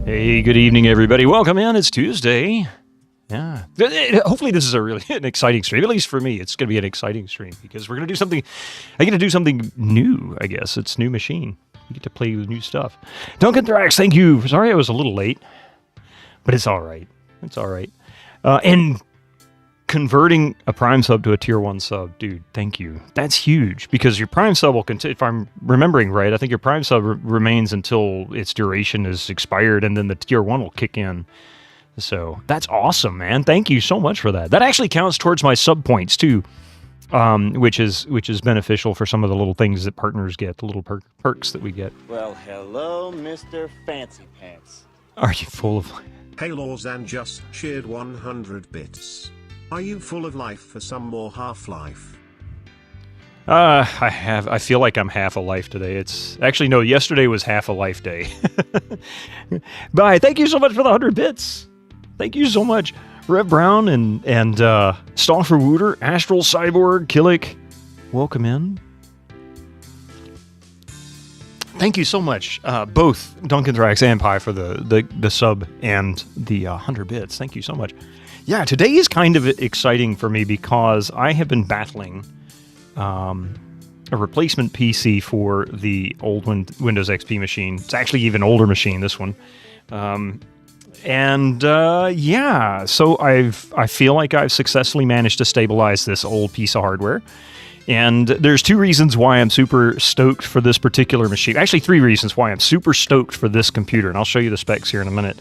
Hey, good evening, everybody. Welcome in. It's Tuesday. Yeah. Hopefully this is an exciting stream. At least for me, it's going to be an exciting stream because we're going to do something. I get to do something new, I guess. It's new machine. You get to play with new stuff. Duncan Thrax, thank you. Sorry I was a little late, but it's all right. It's all right. And converting a Prime sub to a Tier 1 sub, dude, thank you. That's huge because your Prime sub will continue. If I'm remembering right, I think your Prime sub remains until its duration is expired, and then the Tier 1 will kick in. So that's awesome, man. Thank you so much for that. That actually counts towards my sub points too, which is beneficial for some of the little things that partners get, the little perks that we get. Well, hello, Mr. Fancy Pants. Are you full of... Hey, Lawzan just shared 100 bits. Are you full of life for some more Half-Life? I feel like I'm half a life today. It's actually, no, yesterday was half a life day. Bye. Thank you so much for the 100 bits. Thank you so much. Rev Brown and Stoffer Wooter, Astral Cyborg, Killick. Welcome in. Thank you so much, both Duncan Thrax and Pi for the sub and the 100 bits. Thank you so much. Yeah, today is kind of exciting for me because I have been battling a replacement PC for the old Windows XP machine. It's actually even older machine, this one. Yeah, so I feel like I've successfully managed to stabilize this old piece of hardware. And there's two reasons why I'm super stoked for this particular machine. Actually, three reasons why I'm super stoked for this computer, and I'll show you the specs here in a minute.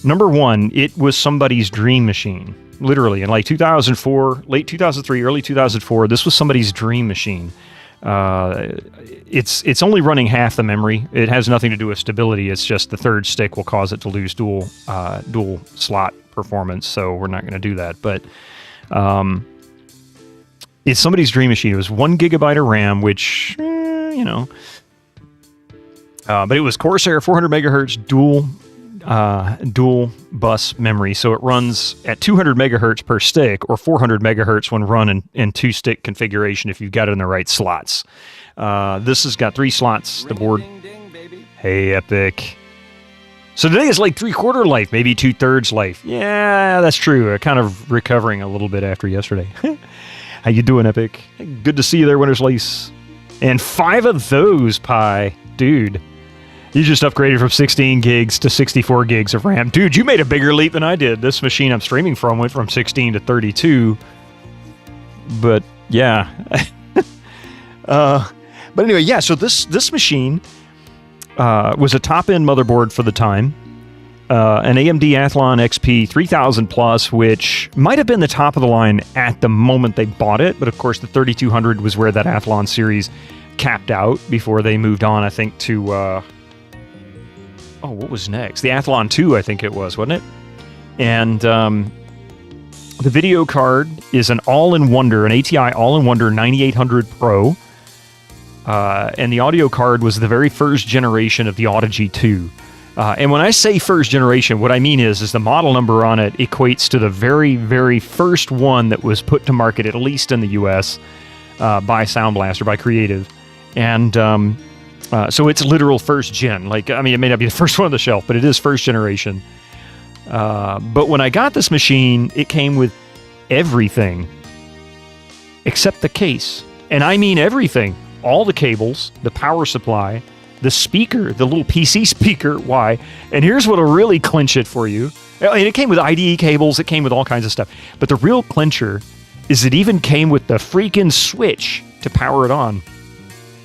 Number one, it was somebody's dream machine. Literally, in like 2004, late 2003, early 2004, this was somebody's dream machine. It's only running half the memory. It has nothing to do with stability. It's just the third stick will cause it to lose dual slot performance, so we're not going to do that. But it's somebody's dream machine. It was 1 gigabyte of RAM, which, but it was Corsair 400 megahertz dual bus memory, so it runs at 200 megahertz per stick or 400 megahertz when run in two stick configuration if you've got it in the right slots. This has got 3 slots. The board. Hey, Epic. So today is like 3/4 life, maybe 2/3 life. Yeah, that's true. Kind of recovering a little bit after yesterday. How you doing, Epic? Good to see you there, Winter's Lace. And 5 of those, Pi. Dude. You just upgraded from 16 gigs to 64 gigs of RAM. Dude, you made a bigger leap than I did. This machine I'm streaming from went from 16 to 32. But, yeah. But anyway, yeah, so this machine was a top-end motherboard for the time. An AMD Athlon XP 3000 Plus, which might have been the top of the line at the moment they bought it. But, of course, the 3200 was where that Athlon series capped out before they moved on, I think, to... what was next? The Athlon 2, I think it was, wasn't it? And the video card is an all-in-wonder, an ATI all-in-wonder 9800 Pro. And the audio card was the very first generation of the Audigy 2. And when I say first generation, what I mean is the model number on it equates to the very, very first one that was put to market, at least in the US, by Sound Blaster, by Creative. And... so it's literal first gen. Like, I mean, it may not be the first one on the shelf, but it is first generation. But when I got this machine, it came with everything except the case. And I mean everything. All the cables, the power supply, the speaker, the little PC speaker. Why? And here's what'll really clinch it for you. I mean, it came with IDE cables. It came with all kinds of stuff. But the real clincher is it even came with the freaking switch to power it on.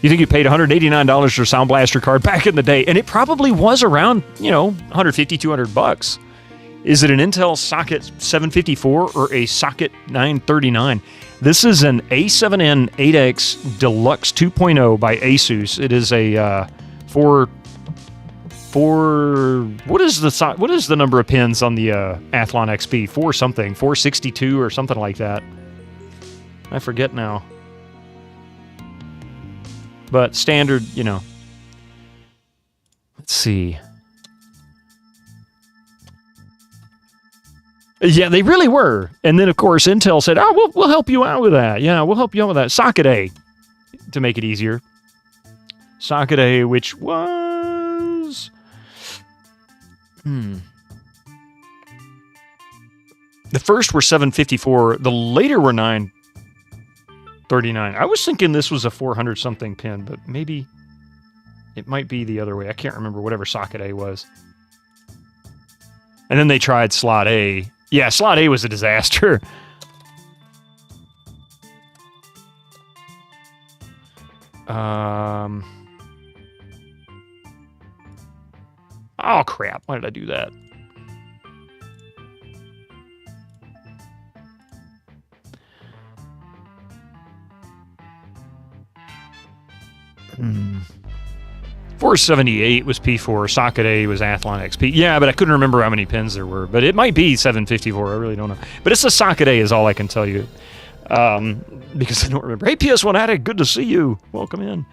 You think you paid $189 for a Sound Blaster card back in the day, and it probably was around, $150, $200. Is it an Intel Socket 754 or a Socket 939? This is an A7N 8X Deluxe 2.0 by Asus. It is a what is the number of pins on the Athlon XP? 462 or something like that. I forget now. But standard, let's see. Yeah, they really were. And then, of course, Intel said, we'll help you out with that. Yeah, we'll help you out with that. Socket A, to make it easier. Socket A, which was The first were 754. The later were 939. I was thinking this was a 400 something pin, but maybe it might be the other way. I can't remember whatever socket A was. And then they tried slot A. Yeah, slot A was a disaster. Oh, crap. Why did I do that? Hmm. 478 was P4. Socket A was Athlon XP. Yeah, but I couldn't remember how many pins there were. But it might be 754. I really don't know. But it's a socket A is all I can tell you. Because I don't remember. Hey, PS1 Addict, good to see you. Welcome in.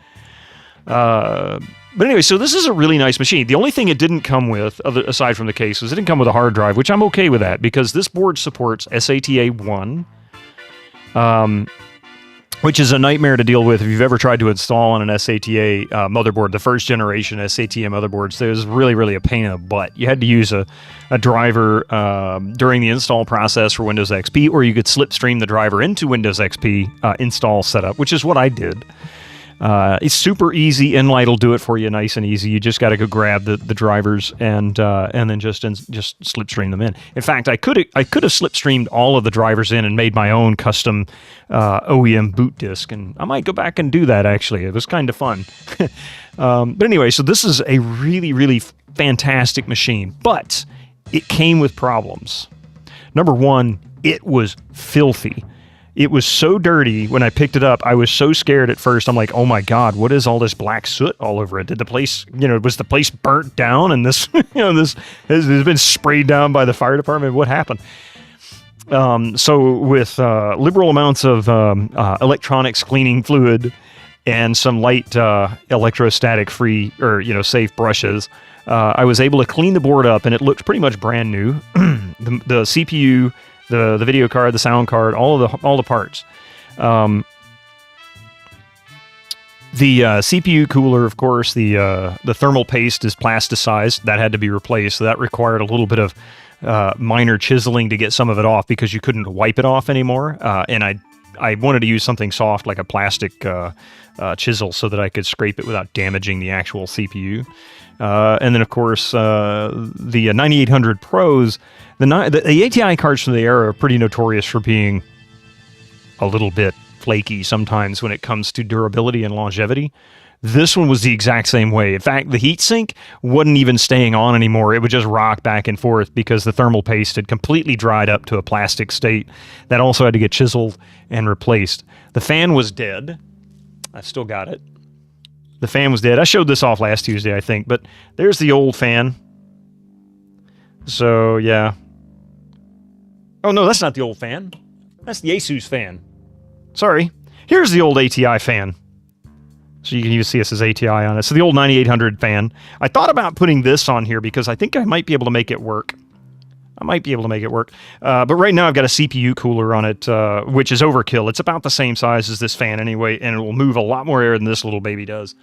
But anyway, so this is a really nice machine. The only thing it didn't come with, aside from the case, was it didn't come with a hard drive, which I'm okay with that, because this board supports SATA 1, which is a nightmare to deal with if you've ever tried to install on an SATA motherboard. The first generation SATA motherboards, it was really, really a pain in the butt. You had to use a driver during the install process for Windows XP, or you could slipstream the driver into Windows XP install setup, which is what I did. It's super easy. Enlight will do it for you nice and easy. You just got to go grab the drivers and then just slipstream them in. In fact, I could have slipstreamed all of the drivers in and made my own custom OEM boot disk, and I might go back and do that, actually. It was kind of fun. But anyway, so this is a really, really fantastic machine, but it came with problems. Number one, it was filthy. It was so dirty when I picked it up. I was so scared at first. I'm like, oh my God, what is all this black soot all over it? Did the place, was the place burnt down and this, this has been sprayed down by the fire department? What happened? So with liberal amounts of electronics cleaning fluid and some light electrostatic free or, safe brushes, I was able to clean the board up and it looked pretty much brand new. The CPU, the video card, the sound card, all the parts. The CPU cooler, of course, the thermal paste is plasticized. That had to be replaced. So that required a little bit of minor chiseling to get some of it off because you couldn't wipe it off anymore. And I wanted to use something soft like a plastic chisel so that I could scrape it without damaging the actual CPU. And then, of course, the 9800 Pros, the ATI cards from the era are pretty notorious for being a little bit flaky sometimes when it comes to durability and longevity. This one was the exact same way. In fact, the heatsink wasn't even staying on anymore. It would just rock back and forth because the thermal paste had completely dried up to a plastic state. That also had to get chiseled and replaced. The fan was dead. I've still got it. The fan was dead. I showed this off last Tuesday, I think, but there's the old fan. So, yeah. Oh, no, that's not the old fan. That's the Asus fan. Sorry. Here's the old ATI fan. So you can even see it says ATI on it. So the old 9800 fan. I thought about putting this on here because I think I might be able to make it work. But right now I've got a CPU cooler on it, which is overkill. It's about the same size as this fan anyway, and it will move a lot more air than this little baby does.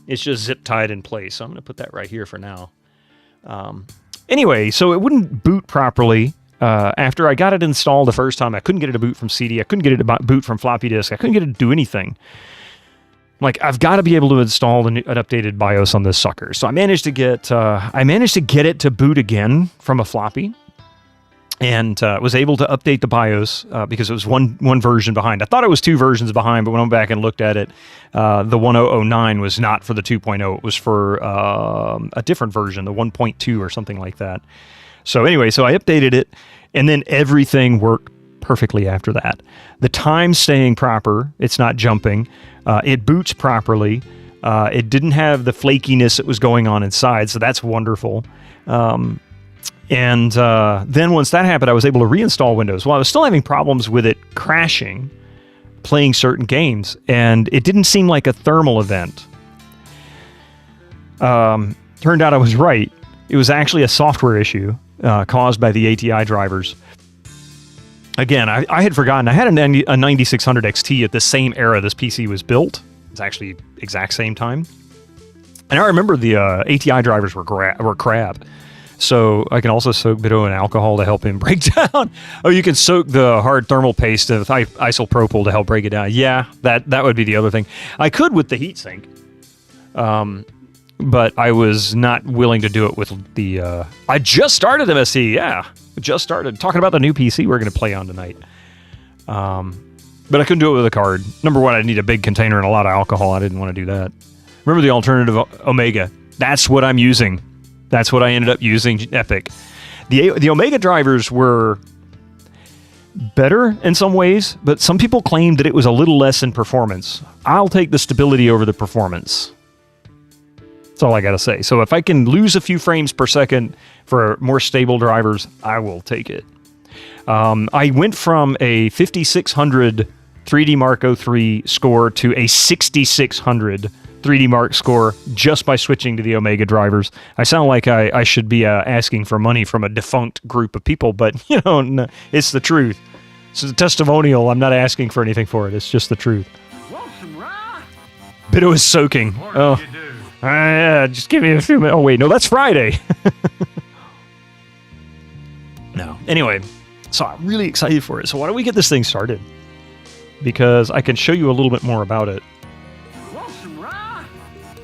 It's just zip tied in place. So I'm going to put that right here for now. Anyway, so it wouldn't boot properly. After I got it installed the first time, I couldn't get it to boot from CD. I couldn't get it to boot from floppy disk. I couldn't get it to do anything. Like, I've got to be able to install an updated BIOS on this sucker. So I managed to get it to boot again from a floppy, and was able to update the BIOS because it was one version behind. I thought it was 2 versions behind, but when I went back and looked at it, the 1009 was not for the 2.0. It was for a different version, the 1.2 or something like that. So anyway, so I updated it, and then everything worked perfectly after that. The time's staying proper. It's not jumping. It boots properly. It didn't have the flakiness that was going on inside, so that's wonderful. And then once that happened, I was able to reinstall Windows. Well, I was still having problems with it crashing, playing certain games, and it didn't seem like a thermal event. Turned out I was right. It was actually a software issue caused by the ATI drivers. Again, I had forgotten. I had a 9600 XT at the same era this PC was built. It's actually exact same time. And I remember the ATI drivers were crap. So I can also soak Bittomann in alcohol to help him break down. Oh, you can soak the hard thermal paste with isopropyl to help break it down. Yeah, that would be the other thing. I could with the heatsink, but I was not willing to do it with the... I just started MSC, yeah. Just started. Talking about the new PC we're going to play on tonight. But I couldn't do it with a card. Number one, I'd need a big container and a lot of alcohol. I didn't want to do that. Remember the alternative Omega? That's what I'm using. That's what I ended up using, Epic. The Omega drivers were better in some ways, but some people claimed that it was a little less in performance. I'll take the stability over the performance. That's all I got to say. So if I can lose a few frames per second for more stable drivers, I will take it. I went from a 5600 3D Mark 03 score to a 6600 3D Mark score just by switching to the Omega drivers. I sound like I should be asking for money from a defunct group of people, but, no, it's the truth. It's a testimonial. I'm not asking for anything for it. It's just the truth. Bitto is soaking. Oh, yeah, just give me a few minutes. Oh, wait, no, that's Friday. No. Anyway, so I'm really excited for it. So why don't we get this thing started? Because I can show you a little bit more about it.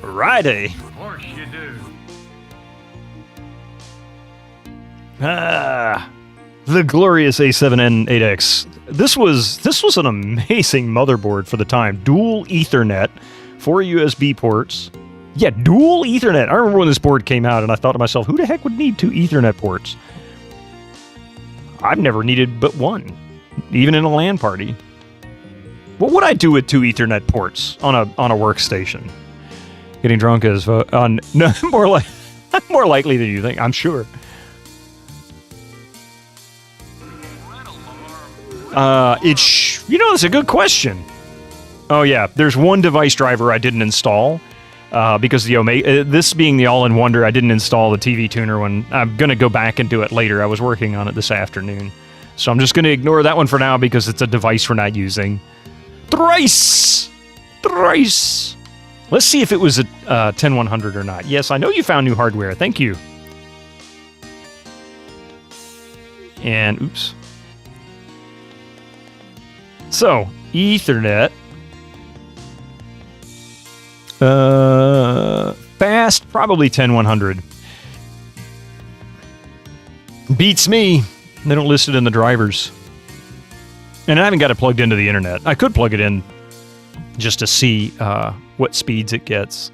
Friday. Of course you do. The glorious A7N8X. This was an amazing motherboard for the time. Dual Ethernet, 4 USB ports. Yeah, dual Ethernet. I remember when this board came out, and I thought to myself, who the heck would need 2 Ethernet ports? I've never needed but one, even in a LAN party. What would I do with 2 Ethernet ports on a workstation? Getting drunk is no, more likely than you think, I'm sure. It's a good question. Oh yeah, there's one device driver I didn't install because the Omega, this being the all-in wonder, I didn't install the TV tuner one. I'm gonna go back and do it later. I was working on it this afternoon, so I'm just gonna ignore that one for now because it's a device we're not using. Thrice. Let's see if it was a 10100 or not. Yes, I know you found new hardware. Thank you. And, oops. So, Ethernet. Fast, probably 10100. Beats me. They don't list it in the drivers. And I haven't got it plugged into the internet. I could plug it in just to see what speeds it gets,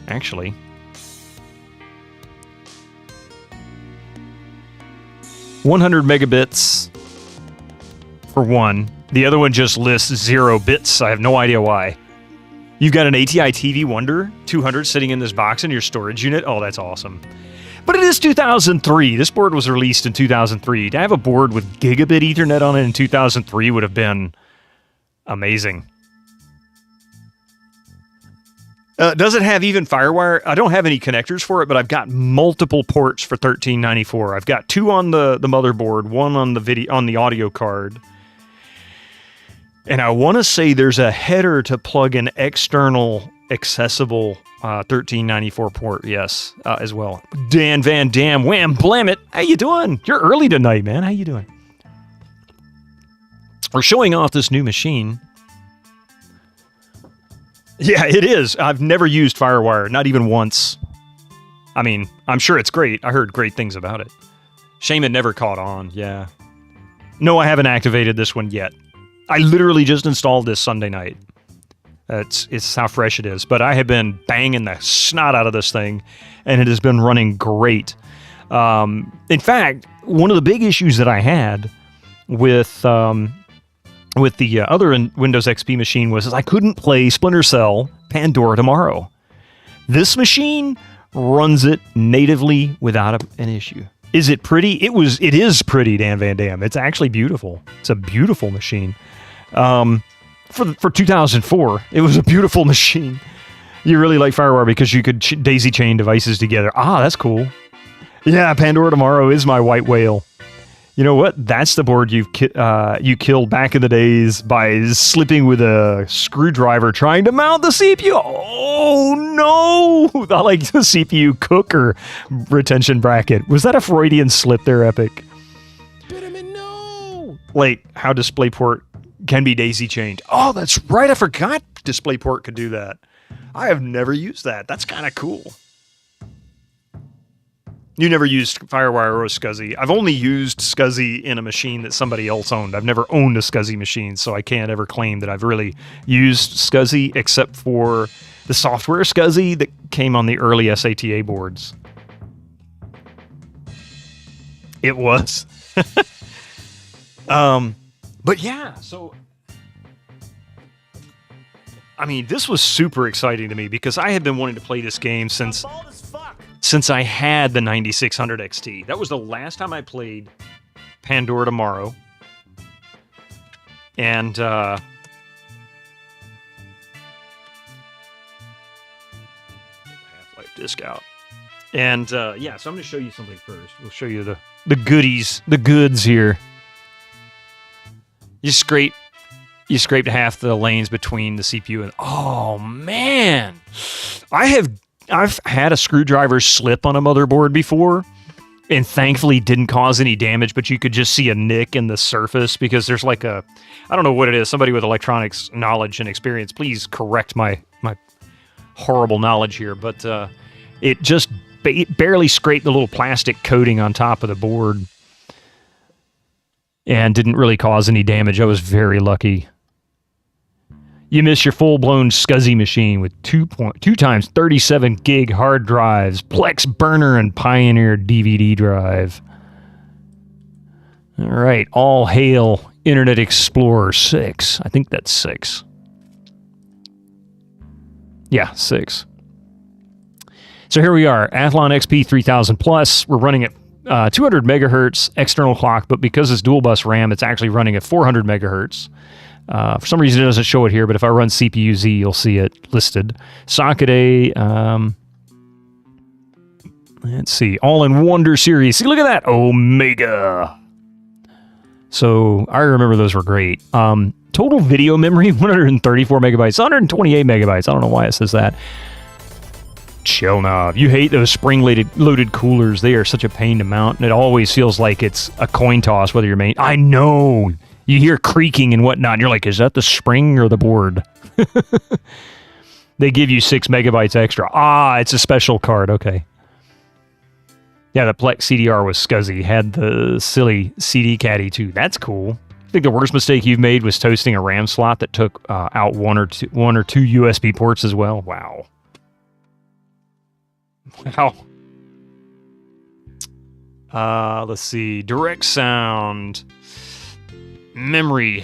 actually. "100 megabits for one. The other one just lists 0 bits. I have no idea why. You've got an ATI TV Wonder 200 sitting in this box in your storage unit? Oh, that's awesome. But it is 2003. This board was released in 2003. To have a board with gigabit Ethernet on it in 2003 would have been amazing. Does it have even FireWire? I don't have any connectors for it, but I've got multiple ports for 1394. I've got 2 on the motherboard, 1 on the audio card. And I want to say there's a header to plug an external accessible 1394 port, yes, as well. Dan Van Dam, wham, blam it. How you doing? You're early tonight, man. How you doing? We're showing off this new machine. Yeah, it is. I've never used FireWire, not even once. I mean, I'm sure it's great. I heard great things about it. Shame it never caught on, yeah. No, I haven't activated this one yet. I literally just installed this Sunday night. It's how fresh it is. But I have been banging the snot out of this thing, and it has been running great. In fact, one of the big issues that I had with the other Windows XP machine was I couldn't play Splinter Cell Pandora Tomorrow. This machine runs it natively without an issue. Is it pretty? It is pretty, Dan Van Dam. It's actually beautiful. It's a beautiful machine. For 2004, it was a beautiful machine. You really like FireWire because you could daisy chain devices together. Ah, that's cool. Yeah, Pandora Tomorrow is my white whale. You know what? That's the board you killed back in the days by slipping with a screwdriver trying to mount the CPU. Oh no! I like the CPU cooker retention bracket. Was that a Freudian slip there, Epic? Bittomann, no! Like how DisplayPort can be daisy chained. Oh, that's right. I forgot DisplayPort could do that. I have never used that. That's kind of cool. You never used FireWire or SCSI. I've only used SCSI in a machine that somebody else owned. I've never owned a SCSI machine, so I can't ever claim that I've really used SCSI except for the software SCSI that came on the early SATA boards. It was. But yeah, so... I mean, this was super exciting to me because I had been wanting to play this game since I had the 9600 XT. That was the last time I played Pandora Tomorrow. And, Half-Life disc out. And, yeah, so I'm going to show you something first. We'll show you the goodies, the goods here. You scraped half the lanes between the CPU and... Oh, man! I've had a screwdriver slip on a motherboard before, and thankfully didn't cause any damage, but you could just see a nick in the surface because there's like a... I don't know what it is. Somebody with electronics knowledge and experience, please correct my horrible knowledge here, but it just barely scraped the little plastic coating on top of the board and didn't really cause any damage. I was very lucky. You miss your full-blown SCSI machine with 2 times 37 gig hard drives, Plex burner, and Pioneer DVD drive. All right, all hail Internet Explorer 6. I think that's 6. Yeah, 6. So here we are, Athlon XP 3000 Plus. We're running at 200 megahertz external clock, but because it's dual bus RAM, it's actually running at 400 megahertz. For some reason, it doesn't show it here, but if I run CPU-Z, you'll see it listed. Socket A, let's see, All-in-Wonder series. See, look at that, Omega. So I remember those were great. Total video memory, 134 megabytes, 128 megabytes. I don't know why it says that. Chill knob. You hate those spring-loaded coolers. They are such a pain to mount, and it always feels like it's a coin toss whether you're main. I know. You hear creaking and whatnot, and you're like, is that the spring or the board? They give you 6 megabytes extra. Ah, it's a special card. Okay. Yeah, the Plex CDR was SCSI. Had the silly CD caddy, too. That's cool. I think the worst mistake you've made was toasting a RAM slot that took out one or two USB ports as well. Wow. Wow. Let's see. Direct sound. Memory.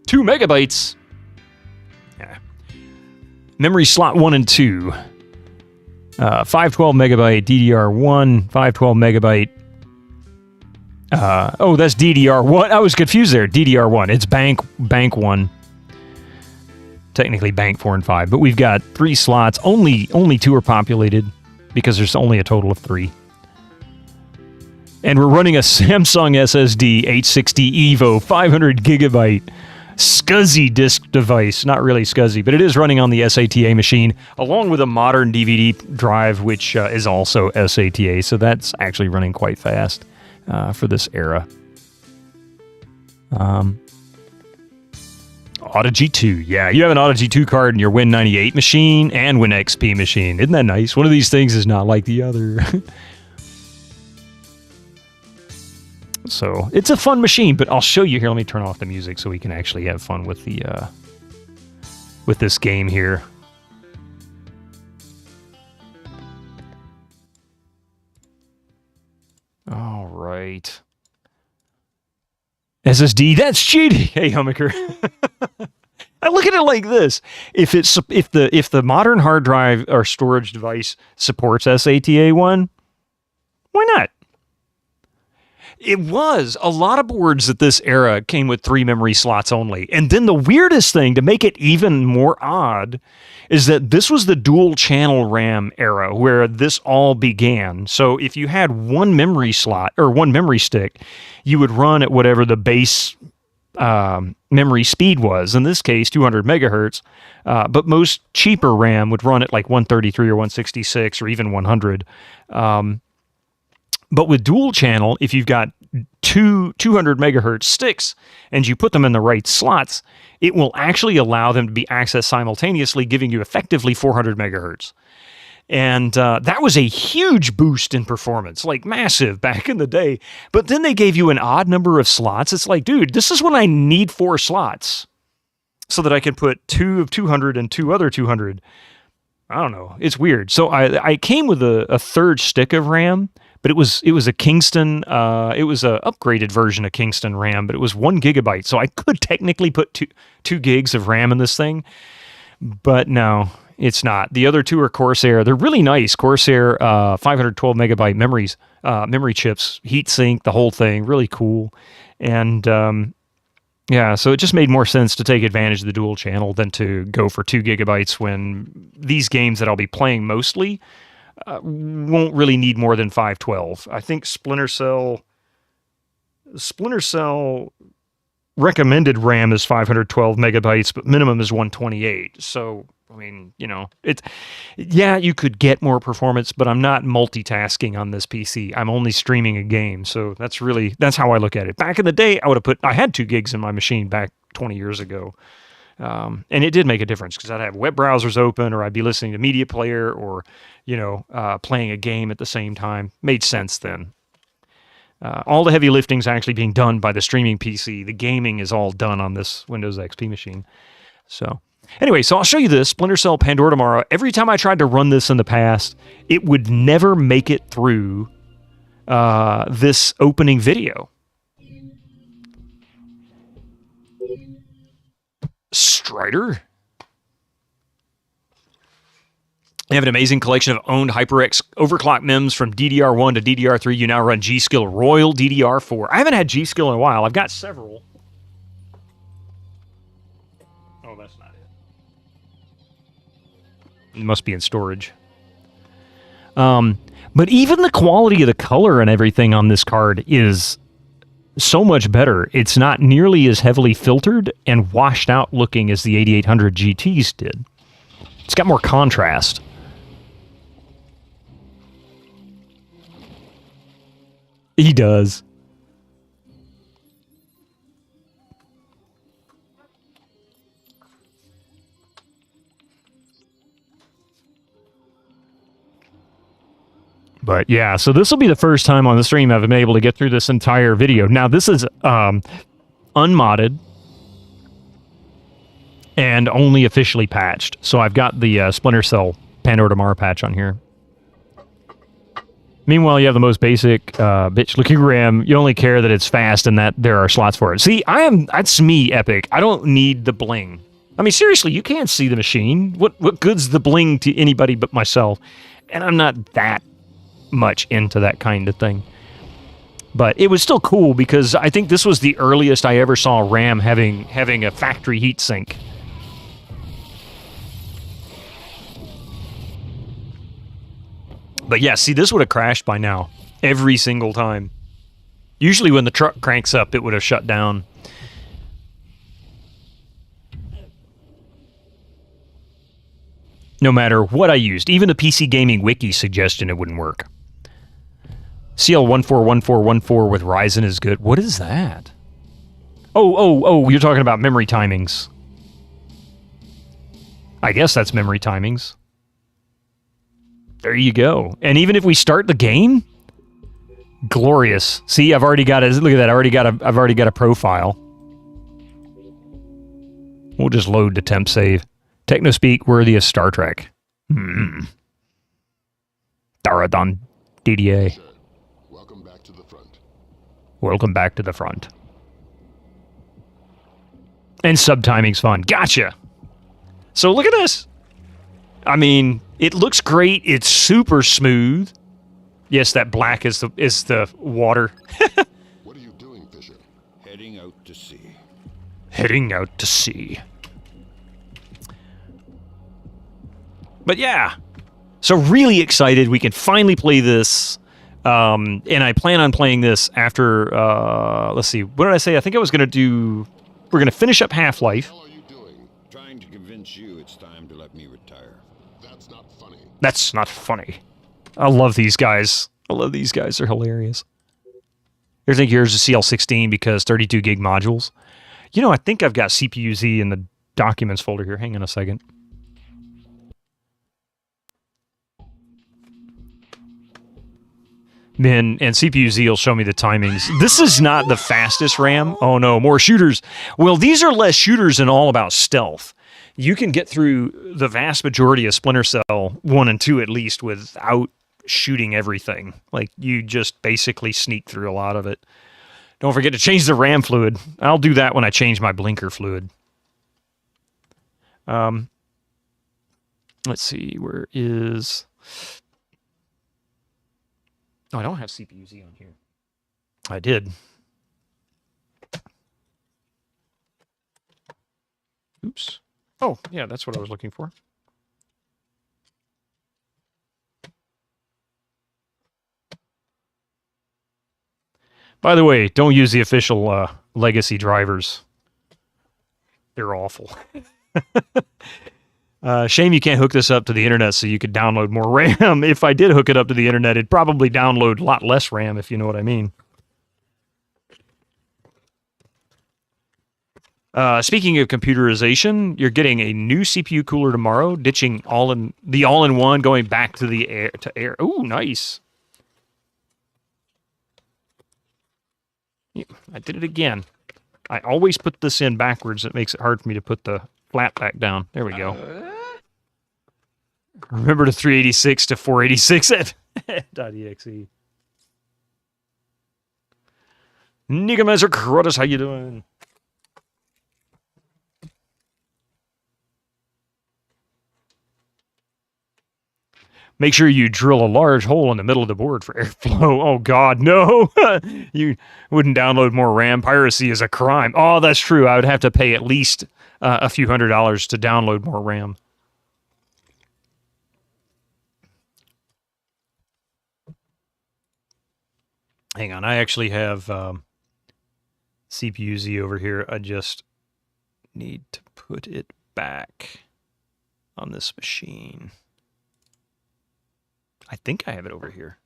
2 megabytes. Yeah. Memory slot 1 and 2. 512 megabyte DDR1. 512 megabyte. Oh, that's DDR1. I was confused there. DDR1. It's bank 1. Technically bank 4 and 5. But we've got 3 slots. Only 2 are populated because there's only a total of 3. And we're running a Samsung SSD H60 Evo 500 gigabyte SCSI disk device. Not really SCSI, but it is running on the SATA machine, along with a modern DVD drive, which is also SATA. So that's actually running quite fast for this era. Audigy 2. Yeah, you have an Audigy 2 card in your Win98 machine and Win XP machine. Isn't that nice? One of these things is not like the other. So it's a fun machine, but I'll show you here. Let me turn off the music so we can actually have fun with the with this game here. All right. SSD, that's cheating. Hey, Hummiker. I look at it like this: if the modern hard drive or storage device supports SATA 1, why not? It was. A lot of boards at this era came with 3 memory slots only. And then the weirdest thing, to make it even more odd, is that this was the dual channel RAM era where this all began. So if you had one memory slot or one memory stick, you would run at whatever the base memory speed was. In this case, 200 megahertz. But most cheaper RAM would run at like 133 or 166 or even 100. But with dual channel, if you've got two 200 megahertz sticks and you put them in the right slots, it will actually allow them to be accessed simultaneously, giving you effectively 400 megahertz. And that was a huge boost in performance, like massive back in the day. But then they gave you an odd number of slots. It's like, dude, this is when I need 4 slots so that I can put 2 of 200 and 2 other 200. I don't know. It's weird. So I came with a third stick of RAM, but it was a Kingston. It was a upgraded version of Kingston RAM, but it was 1 gigabyte. So I could technically put two gigs of RAM in this thing, but no, it's not. The other 2 are Corsair. They're really nice. Corsair 512 megabyte memory chips, heatsink, the whole thing, really cool. And yeah, so it just made more sense to take advantage of the dual channel than to go for 2 gigabytes when these games that I'll be playing mostly won't really need more than 512. I think Splinter Cell recommended RAM is 512 megabytes, but minimum is 128. So, I mean, you know, yeah, you could get more performance, but I'm not multitasking on this PC. I'm only streaming a game. So that's how I look at it. Back in the day, I had 2 gigs in my machine back 20 years ago. And it did make a difference because I'd have web browsers open, or I'd be listening to media player, or, you know, playing a game at the same time. Made sense then. All the heavy lifting's actually being done by the streaming PC. The gaming is all done on this Windows XP machine. So anyway, so I'll show you this Splinter Cell Pandora Tomorrow. Every time I tried to run this in the past, it would never make it through this opening video. Strider. They have an amazing collection of owned HyperX overclock MEMS from DDR1 to DDR3. You now run G-Skill Royal DDR4. I haven't had G-Skill in a while. I've got several. Oh, that's not it. It must be in storage. But even the quality of the color and everything on this card is so much better. It's not nearly as heavily filtered and washed out looking as the 8800 GTs did. It's got more contrast. He does. But yeah, so this will be the first time on the stream I've been able to get through this entire video. Now, this is unmodded and only officially patched. So I've got the Splinter Cell Pandora Tomorrow patch on here. Meanwhile, you have the most basic bitch-looking RAM. You only care that it's fast and that there are slots for it. See, that's me, Epic. I don't need the bling. I mean, seriously, you can't see the machine. What good's the bling to anybody but myself? And I'm not that much into that kind of thing. But it was still cool because I think this was the earliest I ever saw RAM having a factory heatsink. But yeah, see, this would have crashed by now. Every single time. Usually when the truck cranks up, it would have shut down. No matter what I used. Even the PC Gaming Wiki suggestion it wouldn't work. CL141414 with Ryzen is good. What is that? Oh, you're talking about memory timings. I guess that's memory timings. There you go. And even if we start the game, glorious. See, I've already got look at that. I've already got a profile. We'll just load the temp save. Technospeak worthy of Star Trek. Daradon DDA. Welcome back to the front. Welcome back to the front. And subtiming's fun. Gotcha. So look at this. I mean, it looks great. It's super smooth. Yes, that black is the water. Heading out to sea. Heading out to sea. But yeah, so really excited. We can finally play this. And I plan on playing this after, let's see, what did I say? I think I was going to do, we're going to finish up Half-Life. What the hell are you doing? Trying to convince you it's time to let me retire. That's not funny. That's not funny. I love these guys. I love these guys. They're hilarious. Here's a CL16 because 32 gig modules. You know, I think I've got CPU-Z in the documents folder here. Hang on a second. And CPU-Z will show me the timings. This is not the fastest RAM. Oh no, more shooters. Well, these are less shooters and all about stealth. You can get through the vast majority of Splinter Cell 1 and 2 at least without shooting everything. Like, you just basically sneak through a lot of it. Don't forget to change the RAM fluid. I'll do that when I change my blinker fluid. Let's see, where is... Oh, I don't have CPU-Z on here. I did. Oops. Oh, yeah, that's what I was looking for. By the way, don't use the official legacy drivers. They're awful. Shame you can't hook this up to the internet so you could download more RAM. If I did hook it up to the internet, it'd probably download a lot less RAM, if you know what I mean. Speaking of computerization, you're getting a new CPU cooler tomorrow, ditching the all-in-one, going back to the air. Ooh, nice. Yeah, I did it again. I always put this in backwards. It makes it hard for me to put the flap back down. There we go. Remember to 386 to 486 .exe. Nigamezer Crotus, how you doing? Make sure you drill a large hole in the middle of the board for airflow. Oh, God, no. You wouldn't download more RAM. Piracy is a crime. Oh, that's true. I would have to pay at least a few $100s to download more RAM. Hang on. I actually have CPU-Z over here. I just need to put it back on this machine. I think I have it over here.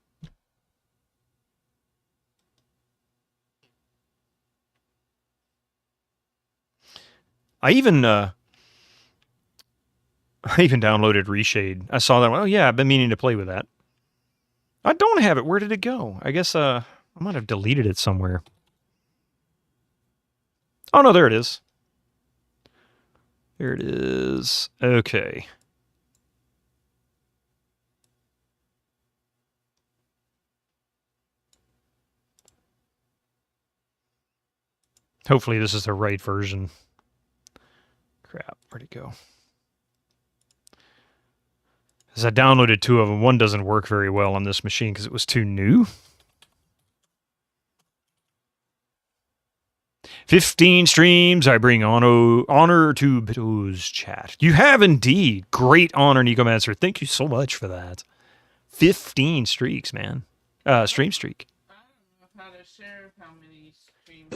I even downloaded Reshade. I saw that. Oh yeah, I've been meaning to play with that. I don't have it. Where did it go? I guess I might have deleted it somewhere. Oh no, there it is. There it is. Okay. Hopefully this is the right version. Crap, where'd it go? As I downloaded two of them, one doesn't work very well on this machine because it was too new. 15 streams. I bring honor to Bitto's chat. You have indeed. Great honor, Nicomancer. Thank you so much for that. 15 streaks, man. Stream streak. I don't know how to share how many streams.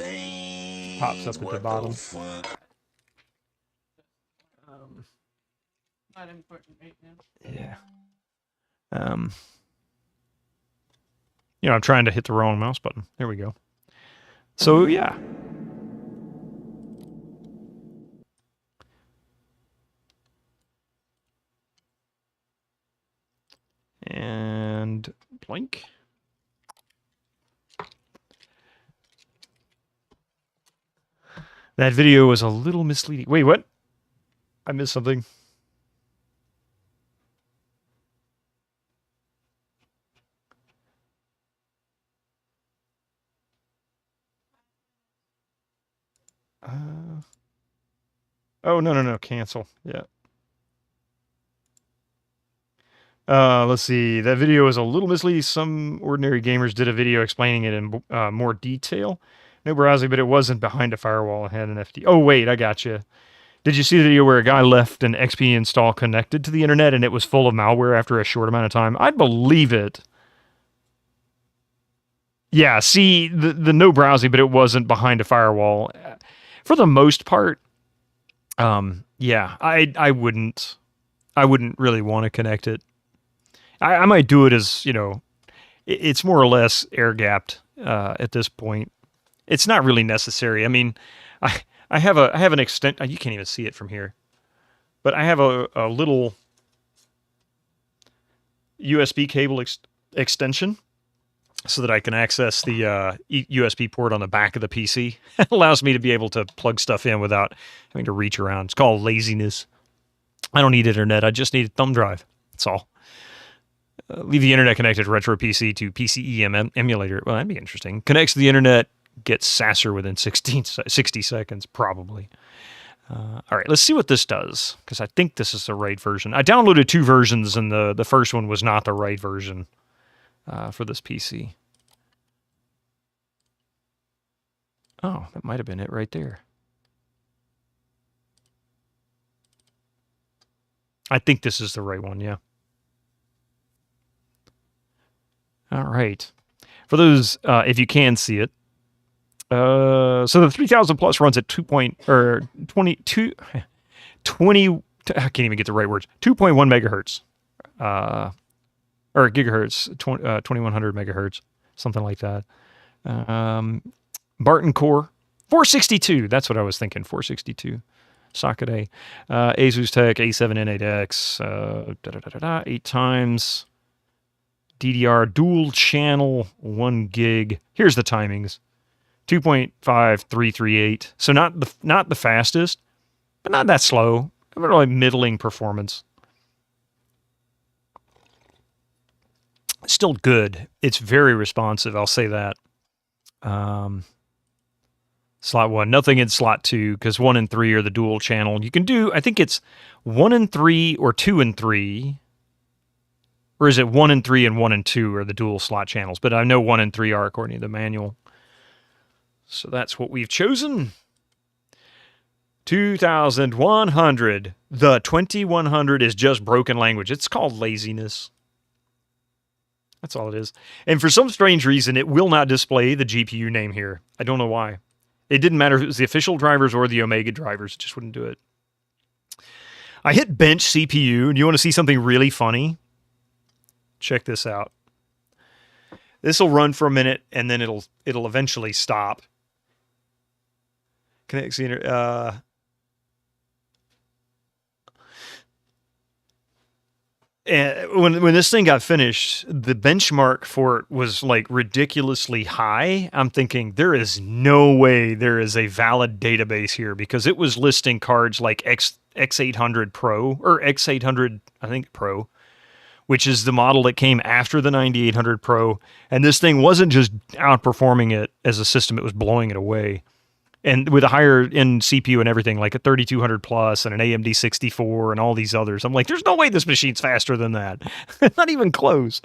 Pops up at the bottom. Not important right now. Yeah. You know, I'm trying to hit the wrong mouse button. There we go. So, yeah. And blank. That video was a little misleading. Wait, what? I missed something. Oh, no. Cancel. Yeah. Let's see. That video was a little misleading. Some ordinary gamers did a video explaining it in more detail. No browsing, but it wasn't behind a firewall. It had an FD. Oh, wait, I got you. Did you see the video where a guy left an XP install connected to the internet and it was full of malware after a short amount of time? I'd believe it. Yeah, see, the no browsing, but it wasn't behind a firewall. For the most part, yeah, I wouldn't really want to connect it. I might do it as, you know, it's more or less air-gapped at this point. It's not really necessary. I mean, I have an extent. You can't even see it from here, but I have a little USB cable extension so that I can access the USB port on the back of the PC. It allows me to be able to plug stuff in without having to reach around. It's called laziness. I don't need internet. I just need a thumb drive. That's all. Leave the internet connected retro PC to PCE emulator. Well, that'd be interesting. Connects to the internet, gets SASR within 60 seconds, probably. All right, let's see what this does, because I think this is the right version. I downloaded 2 versions, and the first one was not the right version for this PC. Oh, that might have been it right there. I think this is the right one, yeah. All right. For those, if you can see it, so the 3000 plus runs at 20, I can't even get the right words, 2.1 megahertz, or gigahertz, 2100 megahertz, something like that. Barton core, 462, that's what I was thinking, 462. Socket A. Asus Tech A7N8X, 8 times. DDR dual channel 1 gig. Here's the timings. 2.5338. So not the fastest, but not that slow. Really middling performance. Still good. It's very responsive, I'll say that. Slot 1, nothing in slot 2, because 1 and 3 are the dual channel. You can do, I think it's 1 and 3 or 2 and 3. Or is it 1 and 3 and 1 and 2 are the dual slot channels? But I know 1 and 3 are according to the manual. So that's what we've chosen. 2100. The 2100 is just broken language. It's called laziness. That's all it is. And for some strange reason, it will not display the GPU name here. I don't know why. It didn't matter if it was the official drivers or the Omega drivers. It just wouldn't do it. I hit bench CPU, and you want to see something really funny? Check this out. This will run for a minute, and then it'll eventually stop. Connects the and when this thing got finished, the benchmark for it was like ridiculously high. I'm thinking there is no way there is a valid database here, because it was listing cards like X800 Pro or X800, I think Pro, which is the model that came after the 9800 Pro. And this thing wasn't just outperforming it as a system, it was blowing it away. And with a higher end CPU and everything, like a 3200 plus and an AMD 64 and all these others, I'm like, there's no way this machine's faster than that. Not even close.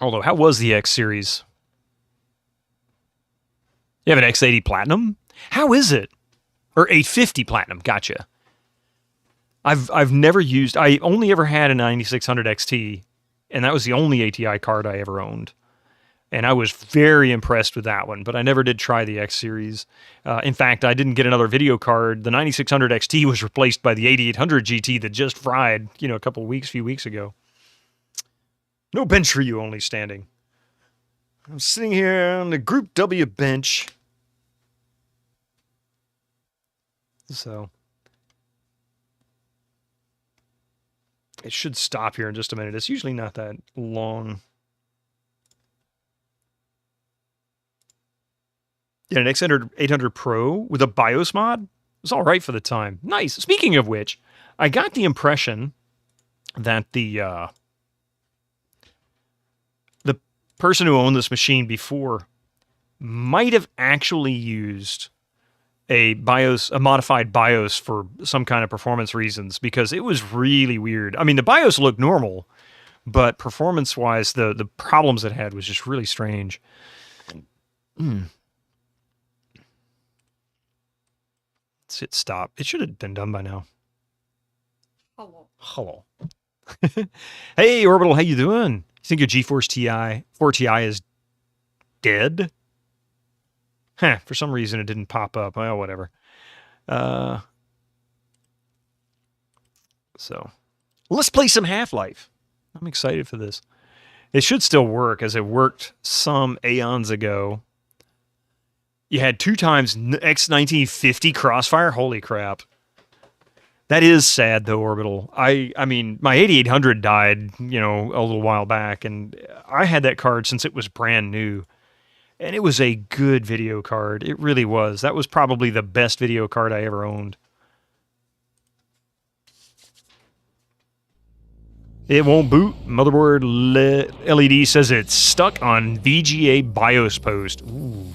Although, how was the X series? You have an X80 Platinum? How is it? Or 850 Platinum, gotcha. I've never used, I only ever had a 9600 XT, and that was the only ATI card I ever owned. And I was very impressed with that one, but I never did try the X series. In fact, I didn't get another video card. The 9600 XT was replaced by the 8800 GT that just fried, a few weeks ago. No bench for you, only standing. I'm sitting here on the Group W bench. So it should stop here in just a minute. It's usually not that long. Yeah, an X800 Pro with a BIOS mod was all right for the time. Nice. Speaking of which, I got the impression that the person who owned this machine before might have actually used a modified BIOS for some kind of performance reasons, because it was really weird. I mean, the BIOS looked normal, but performance-wise, the problems it had was just really strange. Let's hit stop. It should have been done by now. Hello. Hello. Hey, Orbital, how you doing? You think your GeForce TI 4 Ti is dead? Huh, for some reason it didn't pop up. Well, whatever. So, let's play some Half-Life. I'm excited for this. It should still work, as it worked some aeons ago. You had 2 times X1950 Crossfire? Holy crap. That is sad, though, Orbital. I mean, my 8800 died, a little while back, and I had that card since it was brand new. And it was a good video card. It really was. That was probably the best video card I ever owned. It won't boot. Motherboard LED says it's stuck on VGA BIOS post. Ooh.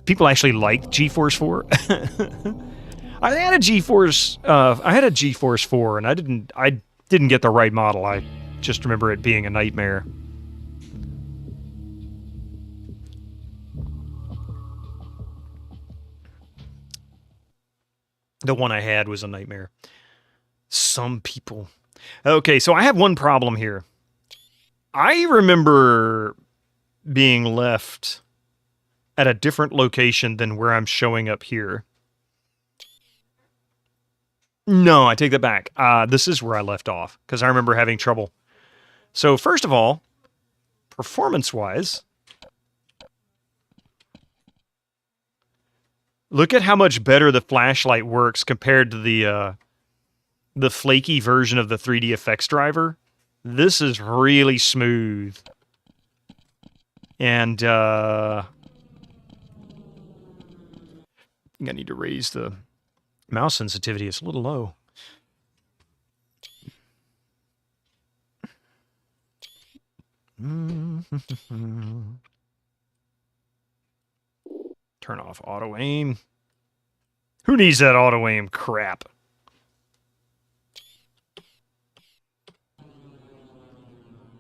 People actually like GeForce 4. I had a GeForce 4, and I didn't get the right model. I just remember it being a nightmare. The one I had was a nightmare. Some people. Okay, so I have one problem here. I remember being left at a different location than where I'm showing up here. No, I take that back. This is where I left off, because I remember having trouble. So first of all, performance-wise, look at how much better the flashlight works compared to the flaky version of the 3D effects driver. This is really smooth. And I think I need to raise the mouse sensitivity. It's a little low. Turn off auto aim. Who needs that auto aim crap?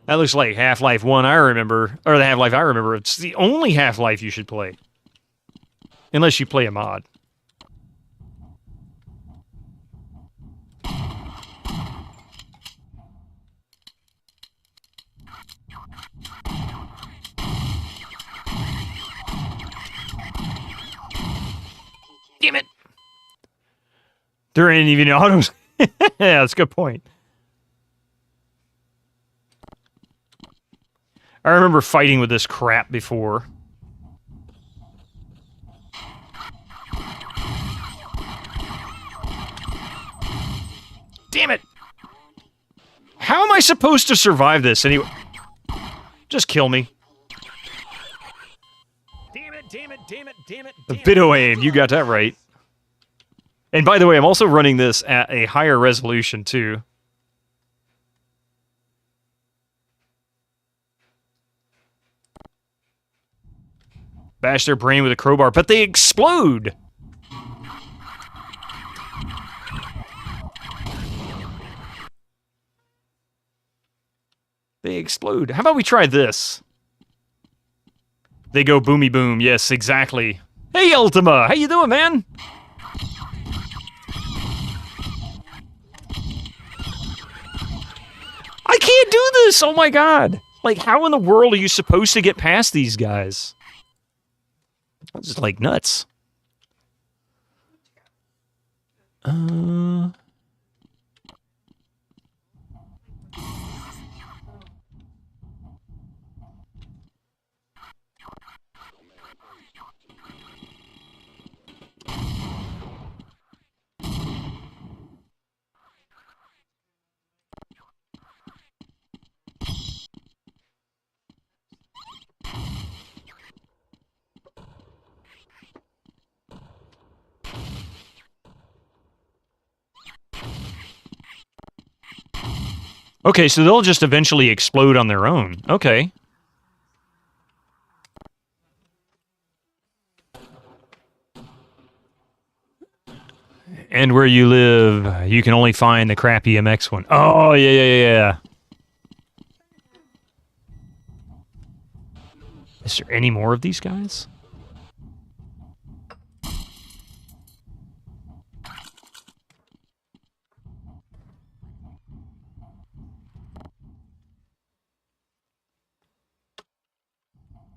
That looks like Half-Life 1 I remember, or the Half-Life I remember. It's the only Half-Life you should play. Unless you play a mod. Damn it! There ain't even autos. Yeah, that's a good point. I remember fighting with this crap before. Damn it! How am I supposed to survive this anyway? Just kill me. Damn it, damn it, damn it, damn it. The Bittomann, you got that right. And by the way, I'm also running this at a higher resolution too. Bash their brain with a crowbar, but they explode! They explode. How about we try this? They go boomy boom. Yes, exactly. Hey, Ultima! How you doing, man? I can't do this! Oh my god! Like, how in the world are you supposed to get past these guys? That's just like nuts. Okay, so they'll just eventually explode on their own. Okay. And where you live, you can only find the crappy MX one. Oh, yeah. Is there any more of these guys?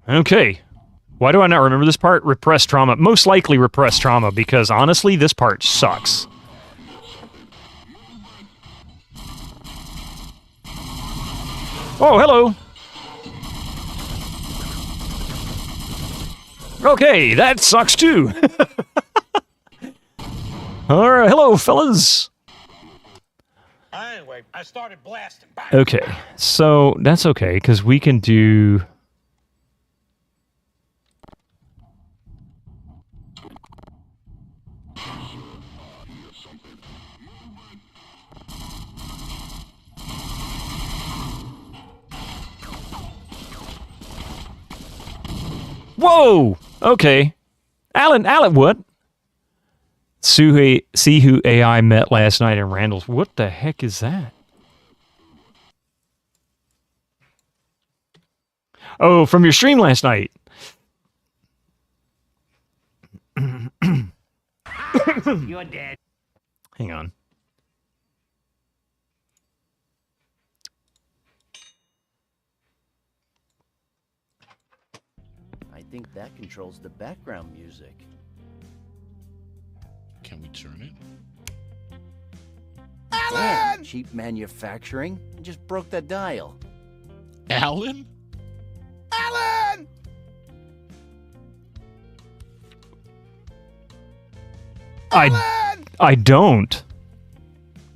Okay. Why do I not remember this part? Repressed trauma. Most likely repressed trauma, because honestly, this part sucks. Oh, hello. Okay, that sucks too. All right, hello, fellas. Anyway, I started blasting. Bang. Okay, so that's okay, because we can do... Whoa! Okay. Alan, what? See who AI met last night in Randall's. What the heck is that? Oh, from your stream last night. You're dead. Hang on. I think that controls the background music. Can we turn it? Damn, cheap manufacturing. I just broke that dial. Alan? Alan! I don't.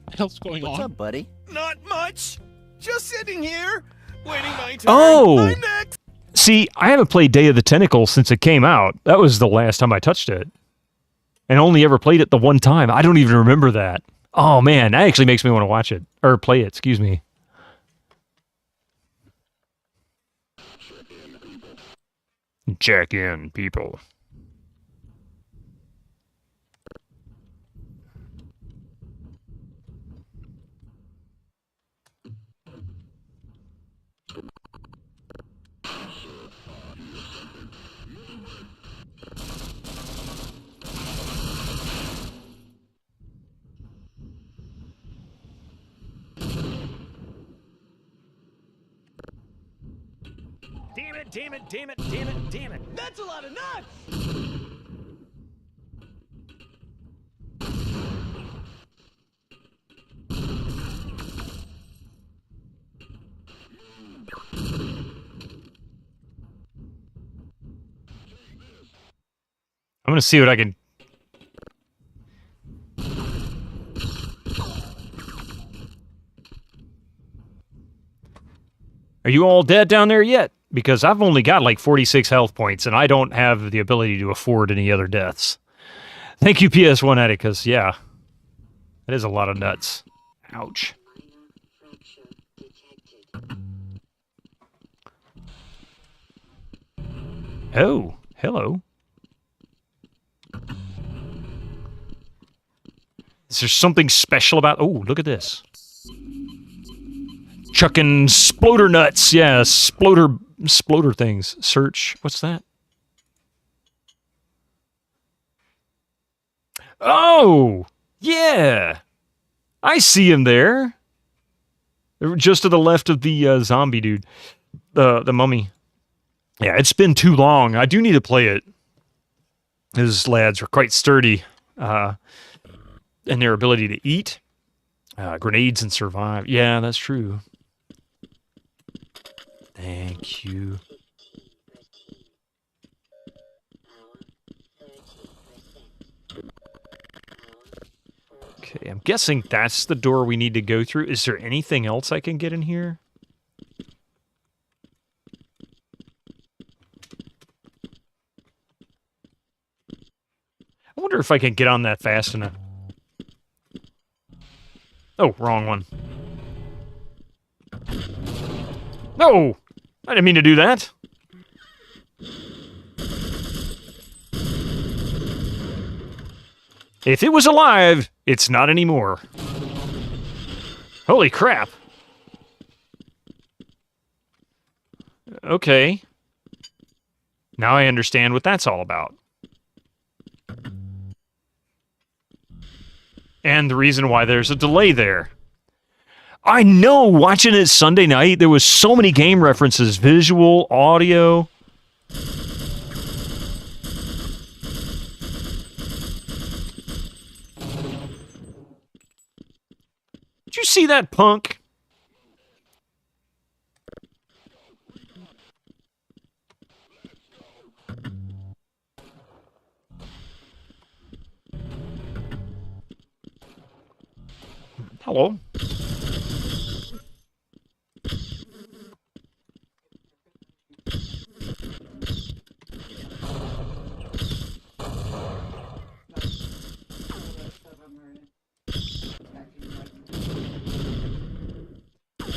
What the hell's going What's on? up, buddy? Not much. Just sitting here, waiting my turn. Oh! I'm next. See, I haven't played Day of the Tentacle since it came out. That was the last time I touched it. And only ever played it the one time. I don't even remember that. Oh, man, that actually makes me want to watch it. Or play it, excuse me. Check in, people. Damn it. That's a lot of nuts. I'm going to see what I can... Are you all dead down there yet? Because I've only got like 46 health points, and I don't have the ability to afford any other deaths. Thank you, PS1 Addict, because, yeah, that is a lot of nuts. Ouch. Oh, hello. Is there something special about... Oh, look at this. Chucking sploder nuts. Yeah, sploder things. Search. What's that? Oh, yeah. I see him there. Just to the left of the zombie dude. The mummy. Yeah, it's been too long. I do need to play it. His lads are quite sturdy. And their ability to eat. Grenades and survive. Yeah, that's true. Thank you. Okay, I'm guessing that's the door we need to go through. Is there anything else I can get in here? I wonder if I can get on that fast enough. Oh, wrong one. No! I didn't mean to do that. If it was alive, it's not anymore. Holy crap. Okay. Now I understand what that's all about. And the reason why there's a delay there. I know, watching it Sunday night, there was so many game references, visual, audio. Did you see that, punk? Hello.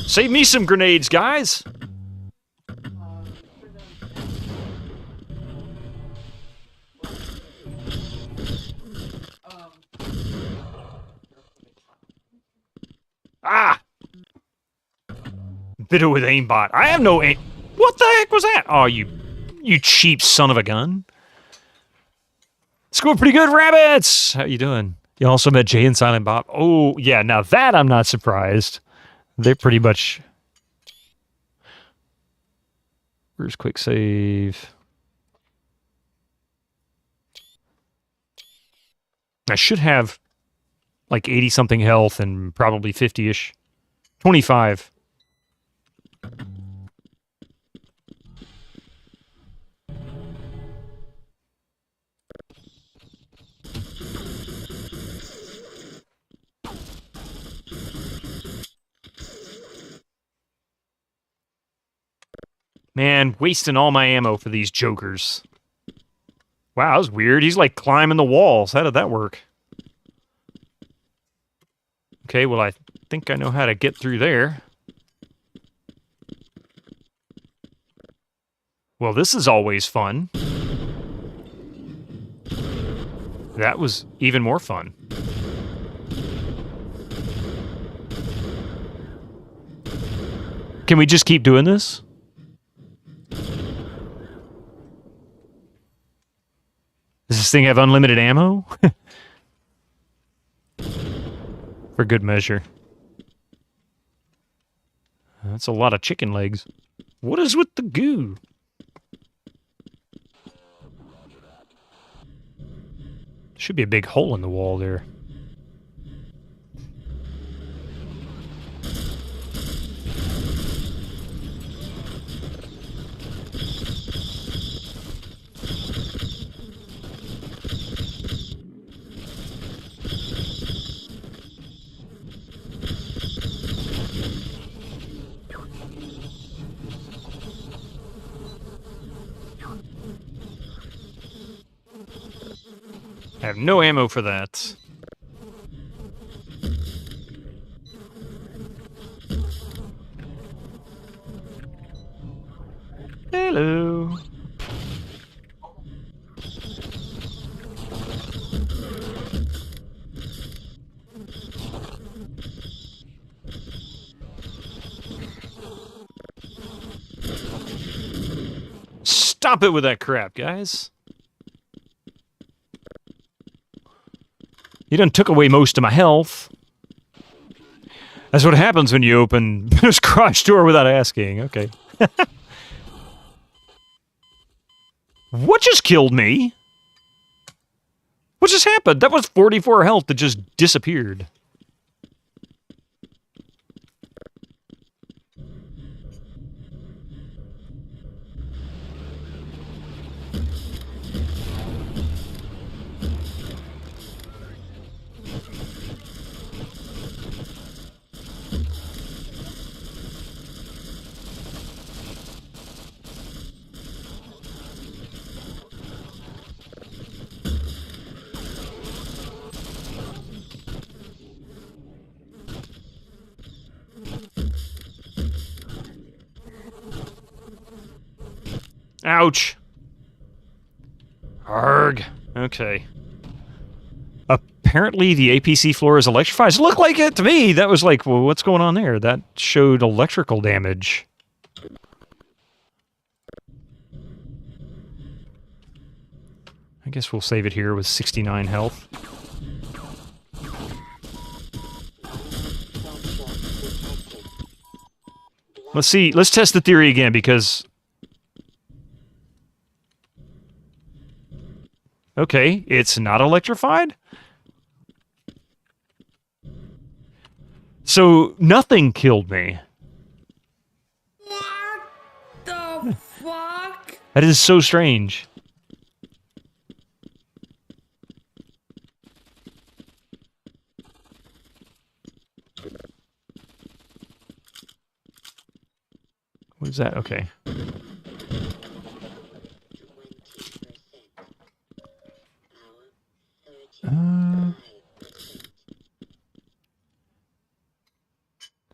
Save me some grenades, guys. Ah! Bitter with aimbot. I have no aim. What the heck was that? Oh, you cheap son of a gun. Scored pretty good, rabbits. How you doing? You also met Jay and Silent Bob. Oh, yeah. Now that I'm not surprised. They're pretty much... Where's quick save? I should have like 80-something health and probably 50-ish. 25. Man, wasting all my ammo for these jokers. Wow, that was weird. He's like climbing the walls. How did that work? Okay, well, I think I know how to get through there. Well, this is always fun. That was even more fun. Can we just keep doing this? Does this thing have unlimited ammo? For good measure. That's a lot of chicken legs. What is with the goo? Should be a big hole in the wall there. I have no ammo for that. Hello. Stop it with that crap, guys. You done took away most of my health. That's what happens when you open this garage door without asking. Okay. What just killed me? What just happened? That was 44 health that just disappeared. Ouch. Arg. Okay. Apparently the APC floor is electrified. It looked like it to me. That was like, well, what's going on there? That showed electrical damage. I guess we'll save it here with 69 health. Let's see. Let's test the theory again because... Okay, it's not electrified? So, nothing killed me. What the fuck? That is so strange. What is that? Okay.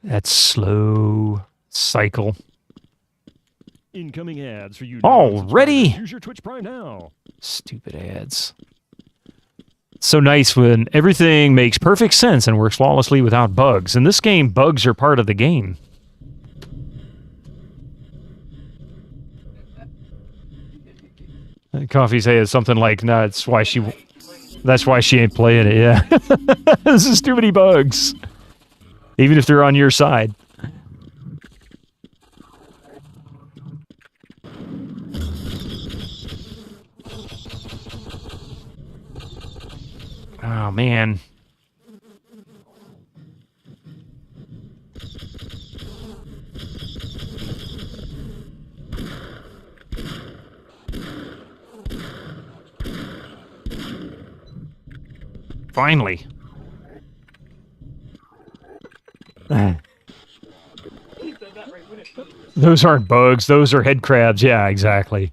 That's slow cycle. Incoming ads for you. Already? Use your Twitch Prime now. Stupid ads. So nice when everything makes perfect sense and works flawlessly without bugs. In this game, bugs are part of the game. Coffee says something like, "Nah, that's why she ain't playing it." Yeah, this is too many bugs. Even if they're on your side. Oh, man. Finally. Those aren't bugs, those are head crabs. Yeah, exactly.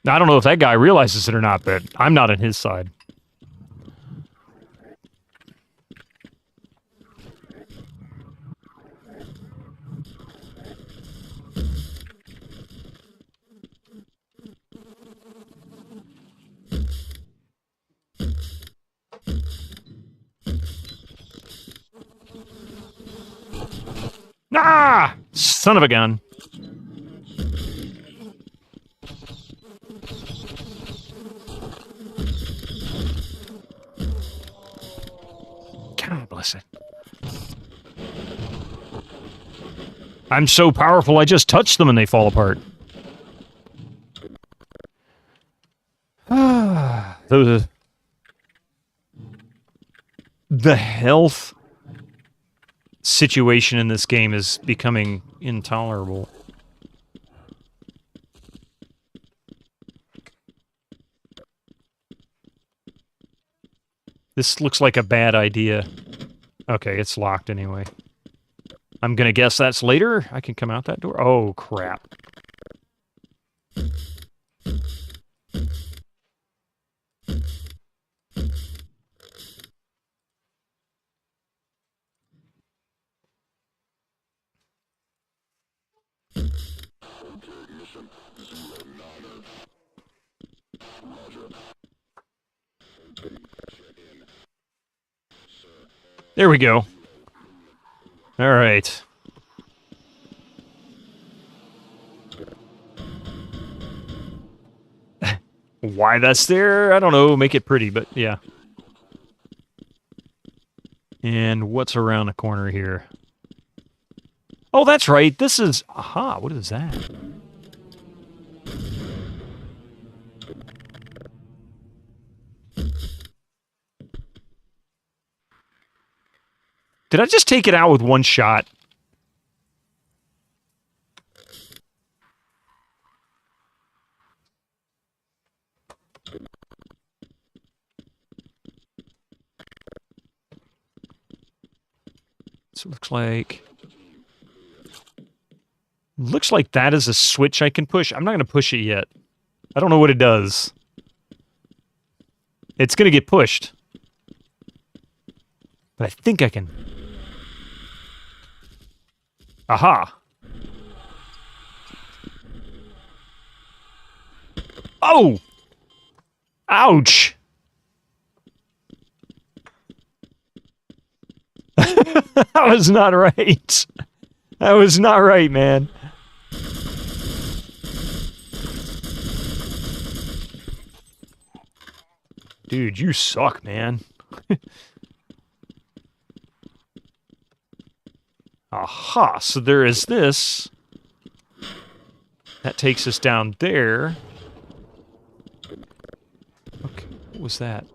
Now, I don't know if that guy realizes it or not, but I'm not on his side. Ah! Son of a gun. God bless it. I'm so powerful, I just touch them and they fall apart. Those are... The health situation in this game is becoming intolerable. This looks like a bad idea. Okay, it's locked anyway. I'm gonna guess that's later. I can come out that door. Oh, crap. There we go. All right. Why that's there, I don't know. Make it pretty, but yeah. And what's around the corner here? Oh, that's right. This is... Aha, what is that? Did I just take it out with one shot? So it looks like... Looks like that is a switch I can push. I'm not going to push it yet. I don't know what it does. It's going to get pushed. But I think I can... Aha! Oh! Ouch! That was not right. That was not right, man. Dude, you suck, man. Aha, so there is this. That takes us down there. Okay, what was that?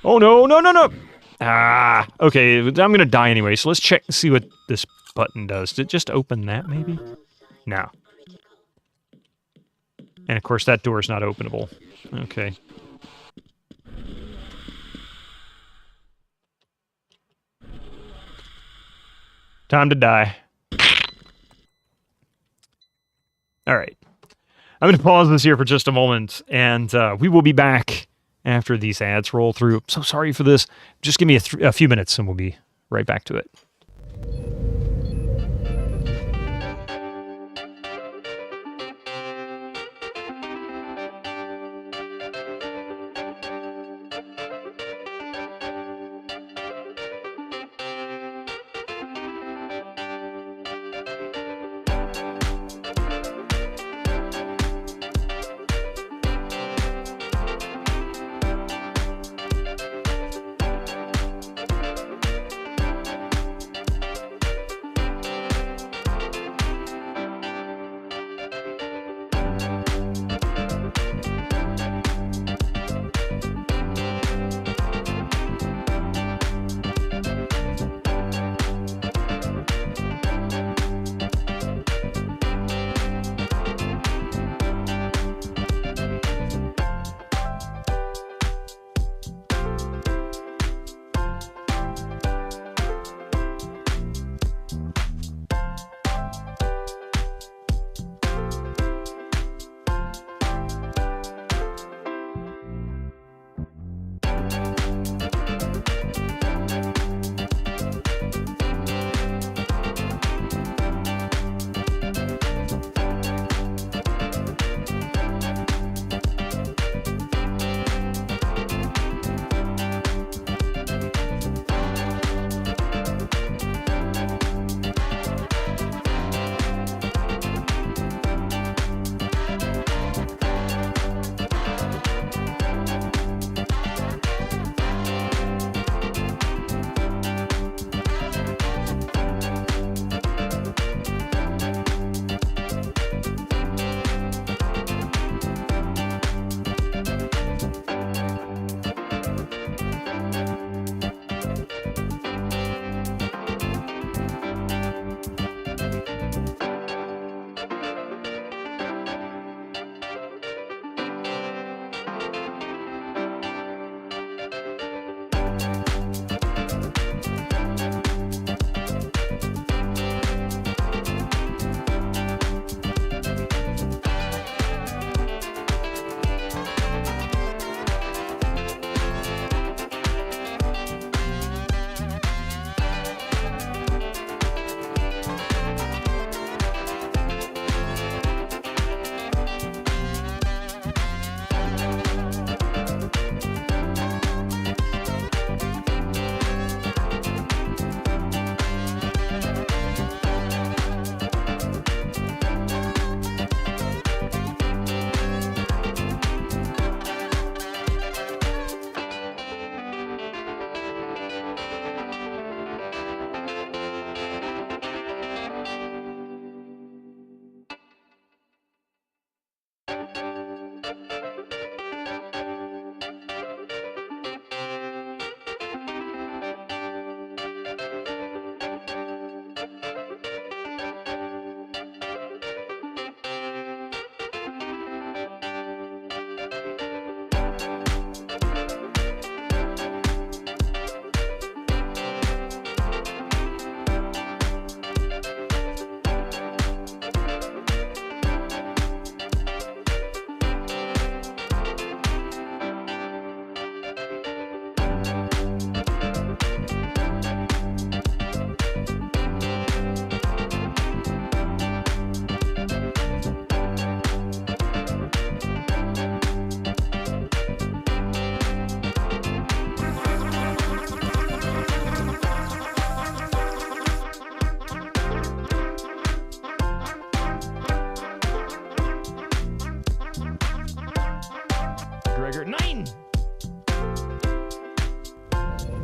Oh, no, no, no, no! Ah, okay, I'm gonna die anyway, so let's check and see what this button does. Did it just open that, maybe? No. And of course, that door is not openable. Okay. Time to die. All right. I'm going to pause this here for just a moment, and we will be back after these ads roll through. I'm so sorry for this. Just give me a few minutes, and we'll be right back to it.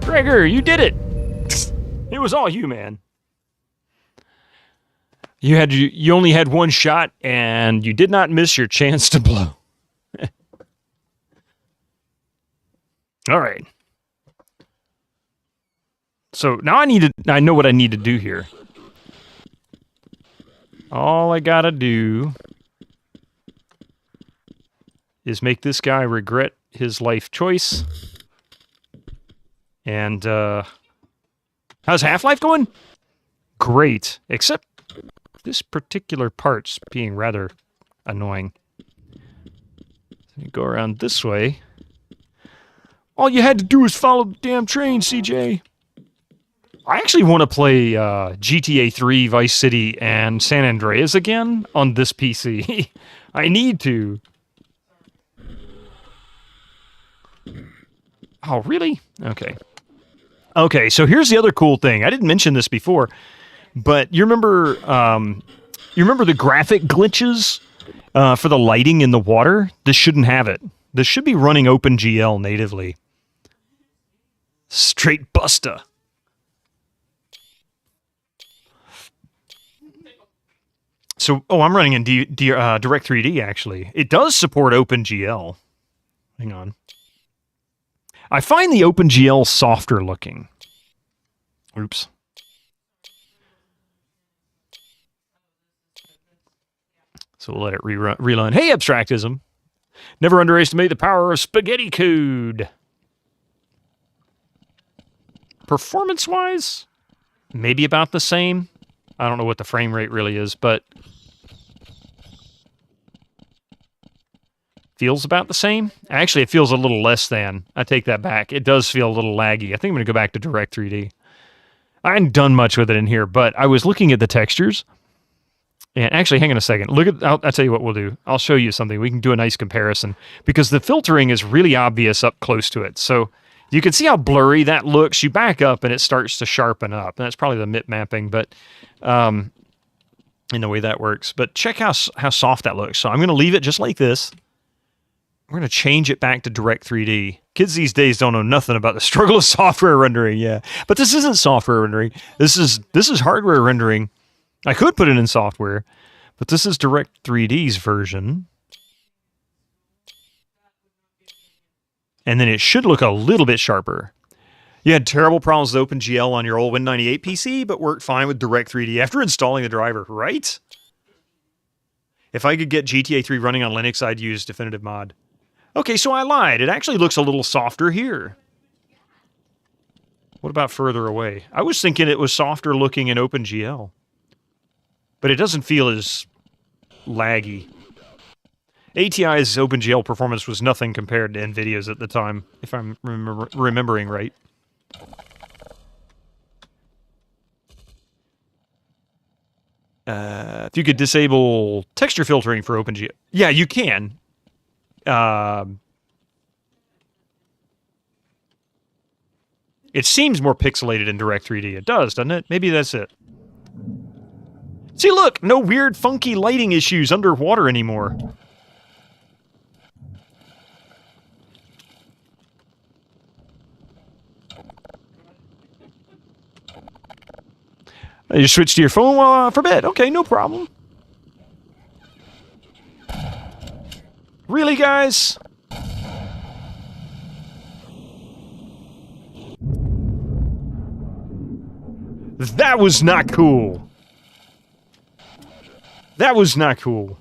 Gregor, you did it! It was all you, man. You only had one shot, and you did not miss your chance to blow. All right. So now I know what I need to do here. All I gotta do is make this guy regret his life choice. And, how's Half-Life going? Great. Except this particular part's being rather annoying. So you go around this way. All you had to do was follow the damn train, CJ. I actually want to play GTA 3, Vice City, and San Andreas again on this PC. I need to. Oh, really? Okay. Okay, so here's the other cool thing. I didn't mention this before, but you remember the graphic glitches for the lighting in the water? This shouldn't have it. This should be running OpenGL natively. Straight busta. So, I'm running in Direct 3D, actually. It does support OpenGL. Hang on. I find the OpenGL softer looking. Oops. So we'll let it rerun. Hey, Abstractism! Never underestimate the power of spaghetti code. Performance-wise, maybe about the same. I don't know what the frame rate really is, but feels about the same. Actually, it feels a little less than. I take that back. It does feel a little laggy. I think I'm going to go back to Direct 3D. I hadn't done much with it in here, but I was looking at the textures. And actually, hang on a second. Look at. I'll tell you what we'll do. I'll show you something. We can do a nice comparison because the filtering is really obvious up close to it. So you can see how blurry that looks. You back up and it starts to sharpen up. And that's probably the MIP mapping, but in the way that works. But check how soft that looks. So I'm going to leave it just like this. We're going to change it back to Direct 3D. Kids these days don't know nothing about the struggle of software rendering, yeah. But this isn't software rendering. This is hardware rendering. I could put it in software, but this is Direct 3D's version. And then it should look a little bit sharper. You had terrible problems with OpenGL on your old Win98 PC, but worked fine with Direct 3D after installing the driver, right? If I could get GTA 3 running on Linux, I'd use Definitive Mod. Okay, so I lied. It actually looks a little softer here. What about further away? I was thinking it was softer looking in OpenGL. But it doesn't feel as laggy. ATI's OpenGL performance was nothing compared to NVIDIA's at the time, if I'm remembering right. If you could disable texture filtering for OpenGL. Yeah, you can. It seems more pixelated in Direct 3D. It does, doesn't it? Maybe that's it. See, look! No weird, funky lighting issues underwater anymore. You switch to your phone for bed. Okay, no problem. Really, guys? That was not cool. That was not cool.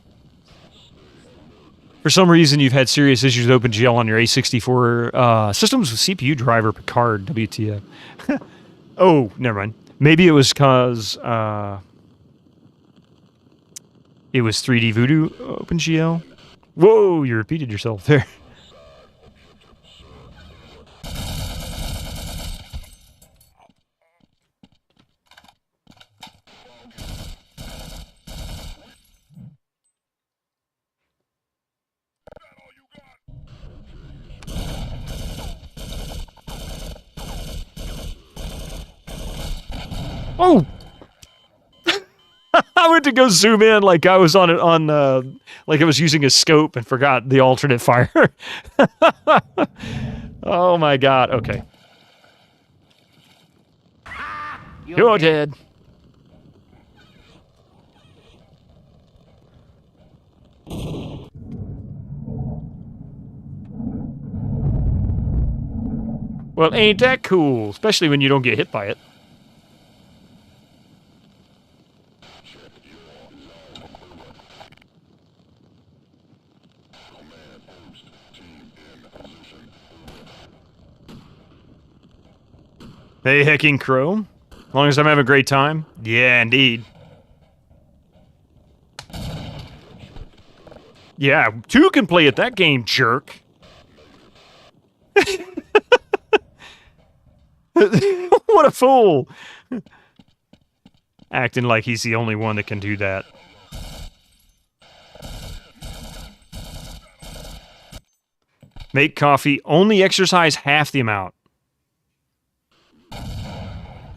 For some reason, you've had serious issues with OpenGL on your A64 systems with CPU driver Picard, WTF. Oh, never mind. Maybe it was because it was 3D Voodoo OpenGL. Whoa, you repeated yourself there. Oh! I went to go zoom in like I was on it like I was using a scope and forgot the alternate fire. Oh my god. Okay. You're dead. Well, ain't that cool? Especially when you don't get hit by it. Hey, Hecking Crow. As long as I'm having a great time. Yeah, indeed. Yeah, two can play at that game, jerk. What a fool. Acting like he's the only one that can do that. Make coffee, only exercise half the amount.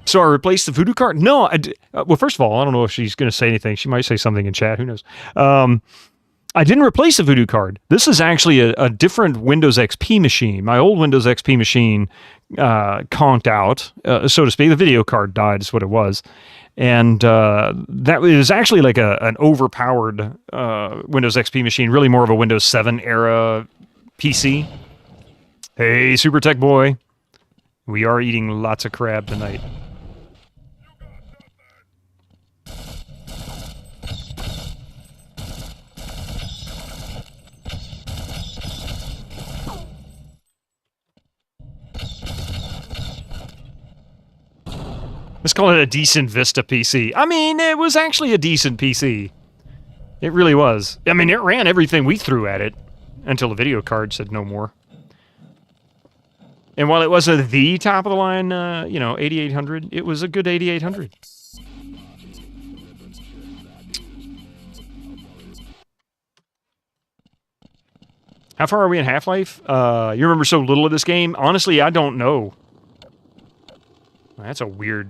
So I replaced the voodoo card? No, well, first of all, I don't know if she's going to say anything. She might say something in chat. Who knows? I didn't replace the voodoo card. This is actually a different Windows XP machine. My old Windows XP machine conked out, so to speak. The video card died is what it was. And that was actually like an overpowered Windows XP machine, really more of a Windows 7 era PC. Hey, Super Tech Boy. We are eating lots of crab tonight. Let's call it a decent Vista PC. I mean, it was actually a decent PC. It really was. I mean, it ran everything we threw at it until the video card said no more. And while it wasn't the top of the line, 8800, it was a good 8800. How far are we in Half-Life? You remember so little of this game? Honestly, I don't know. That's a weird...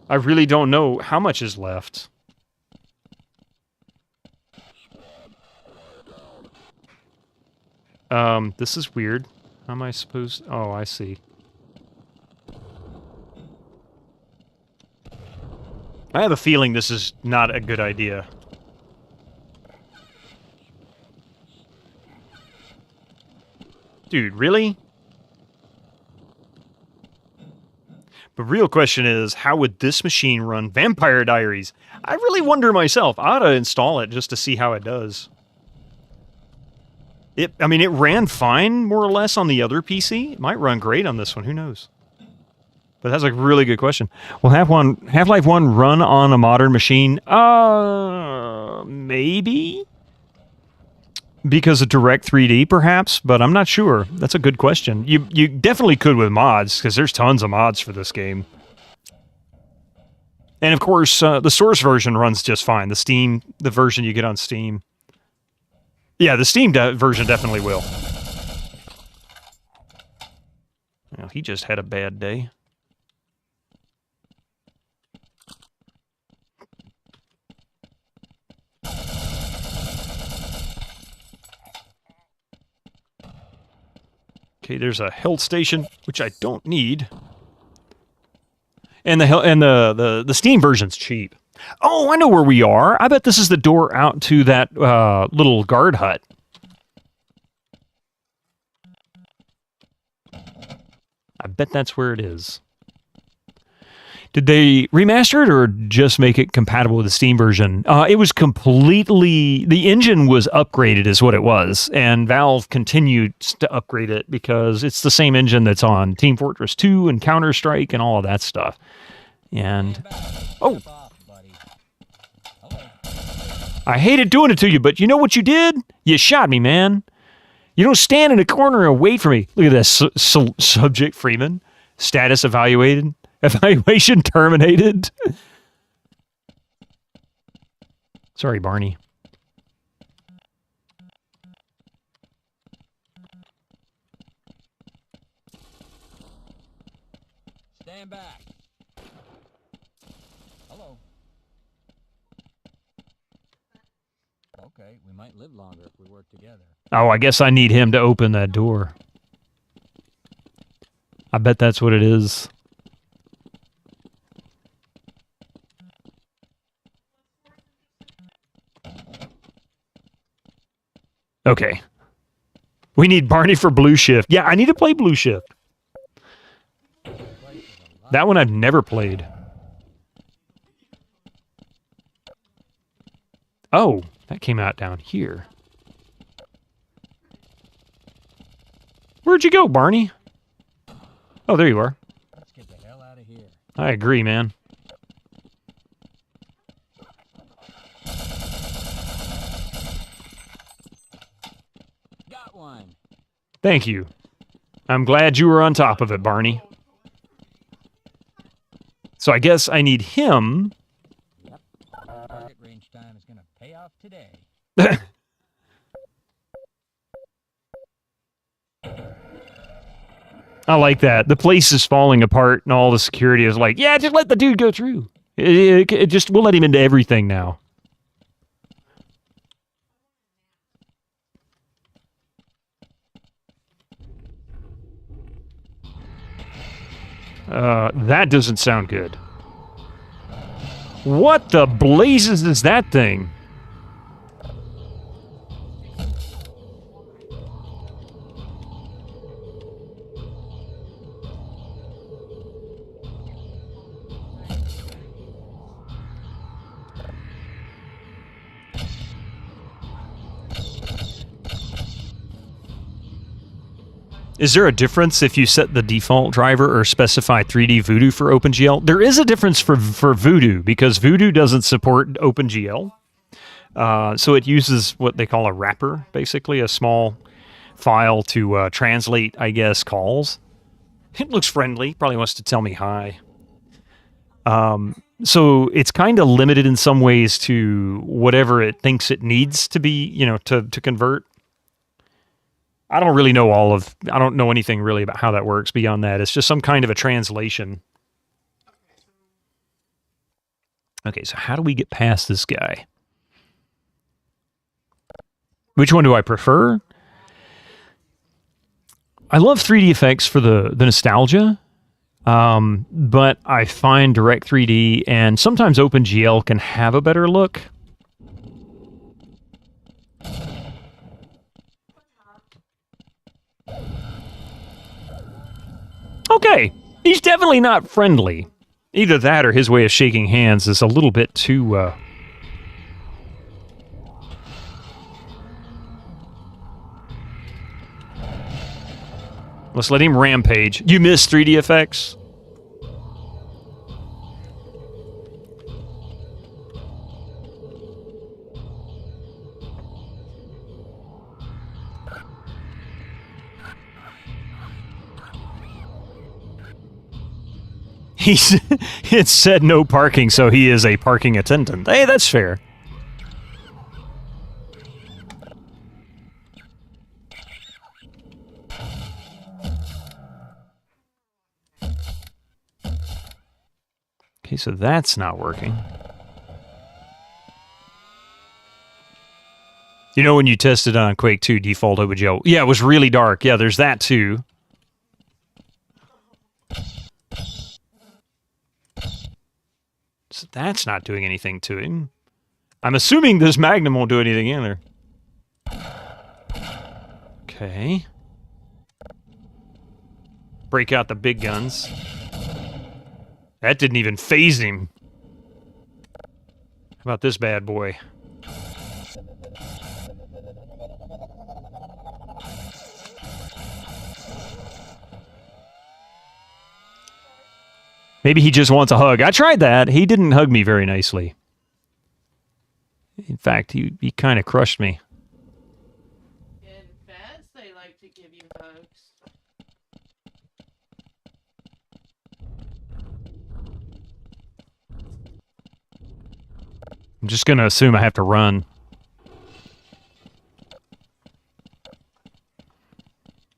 I really don't know how much is left. This is weird. How am I supposed... Oh, I see. I have a feeling this is not a good idea. Dude, really? The real question is, how would this machine run Vampire Diaries? I really wonder myself. I ought to install it just to see how it does. It ran fine, more or less, on the other PC. It might run great on this one. Who knows? But that's a really good question. Will Half-Life 1 run on a modern machine? Maybe? Because of Direct 3D, perhaps, but I'm not sure. That's a good question. You definitely could with mods, because there's tons of mods for this game. And of course, the source version runs just fine. The version you get on Steam. Yeah, the Steam version definitely will. Well, he just had a bad day. Okay, there's a health station, which I don't need. And the Steam version's cheap. Oh, I know where we are. I bet this is the door out to that little guard hut. I bet that's where it is. Did they remaster it or just make it compatible with the Steam version? It was completely... The engine was upgraded is what it was, and Valve continued to upgrade it because it's the same engine that's on Team Fortress 2 and Counter-Strike and all of that stuff. And... Oh! I hated doing it to you, but you know what you did? You shot me, man. You don't stand in a corner and wait for me. Look at this. Subject Freeman. Status evaluated. Evaluation terminated. Sorry, Barney. Stand back. Hello. Okay, we might live longer if we work together. Oh, I guess I need him to open that door. I bet that's what it is. Okay. We need Barney for Blue Shift. Yeah, I need to play Blue Shift. That one I've never played. Oh, that came out down here. Where'd you go, Barney? Oh, there you are. Let's get the hell out of here. I agree, man. Got one. Thank you. I'm glad you were on top of it, Barney. So I guess I need him. Yep. Target range time is gonna pay off today. I like that. The place is falling apart and all the security is like, yeah, just let the dude go through. It just, we'll let him into everything now. That doesn't sound good. What the blazes is that thing? Is there a difference if you set the default driver or specify 3D Voodoo for OpenGL? There is a difference for Voodoo because Voodoo doesn't support OpenGL. So it uses what they call a wrapper, basically a small file to translate, I guess, calls. It looks friendly. Probably wants to tell me hi. So it's kind of limited in some ways to whatever it thinks it needs to be, you know, to convert. I don't really know I don't know anything really about how that works beyond that. It's just some kind of a translation. Okay, so how do we get past this guy? Which one do I prefer? I love 3D effects for the nostalgia, but I find Direct 3D and sometimes OpenGL can have a better look. Okay, he's definitely not friendly. Either that or his way of shaking hands is a little bit too, Let's let him rampage. You missed 3D effects? It said no parking, so he is a parking attendant. Hey, that's fair. Okay, so that's not working. You know when you tested on Quake 2 default OpenGL? Yeah, it was really dark. Yeah, there's that too. So that's not doing anything to him. I'm assuming this Magnum won't do anything either. Okay. Break out the big guns. That didn't even phase him. How about this bad boy? Maybe he just wants a hug. I tried that. He didn't hug me very nicely. In fact, he kind of crushed me. In vets, they like to give you hugs. I'm just going to assume I have to run.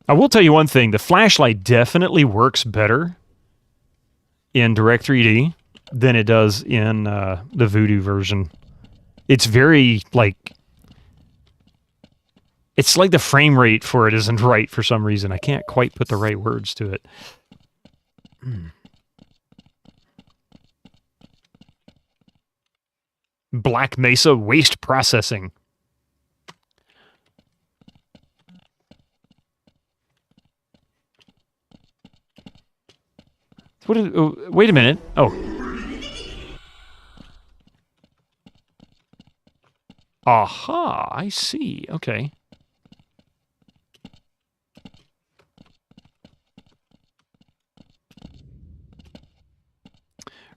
I will tell you one thing. The flashlight definitely works better in Direct 3D than it does in the Voodoo version. It's very, like... It's like the frame rate for it isn't right for some reason. I can't quite put the right words to it. Black Mesa Waste Processing. What is, wait a minute. Oh. Aha, I see. Okay.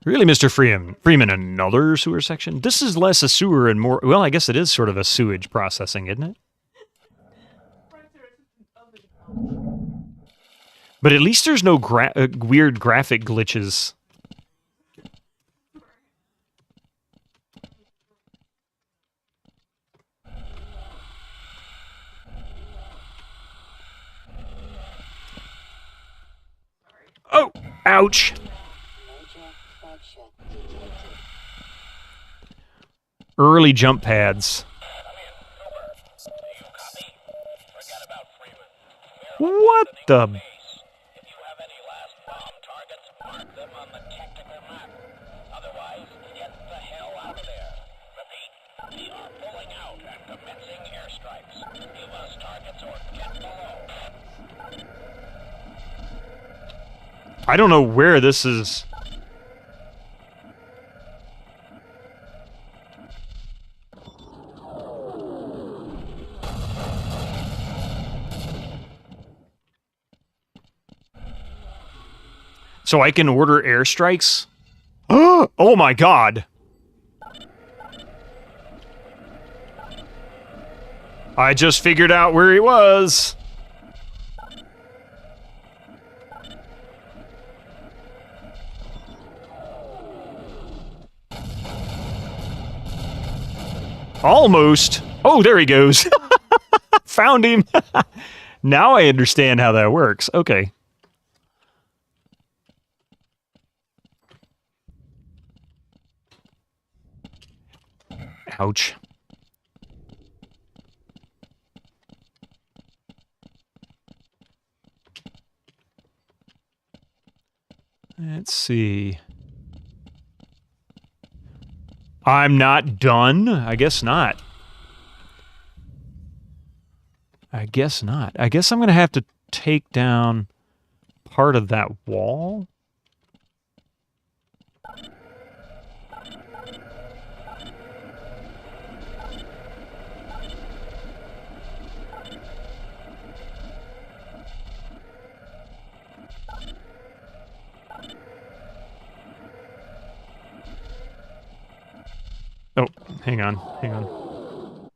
Really, Mr. Freeman, another sewer section? This is less a sewer and more... Well, I guess it is sort of a sewage processing, isn't it? But at least there's no weird graphic glitches. Oh! Ouch! Early jump pads. What the... I don't know where this is. So I can order airstrikes? Oh my god! I just figured out where he was! Almost. Oh, there he goes. Found him. Now I understand how that works. Okay. Ouch. Let's see. I'm not done? I guess not. I guess not. I guess I'm going to have to take down part of that wall. Oh, hang on, hang on.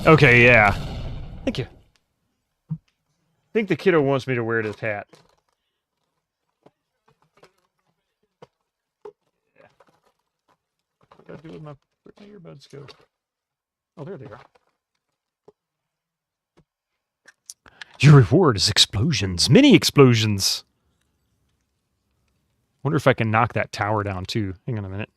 Okay, yeah. Thank you. I think the kiddo wants me to wear this hat. Yeah. What do I do with where'd my earbuds go? Oh, there they are. Your reward is explosions. Mini explosions. Wonder if I can knock that tower down too. Hang on a minute.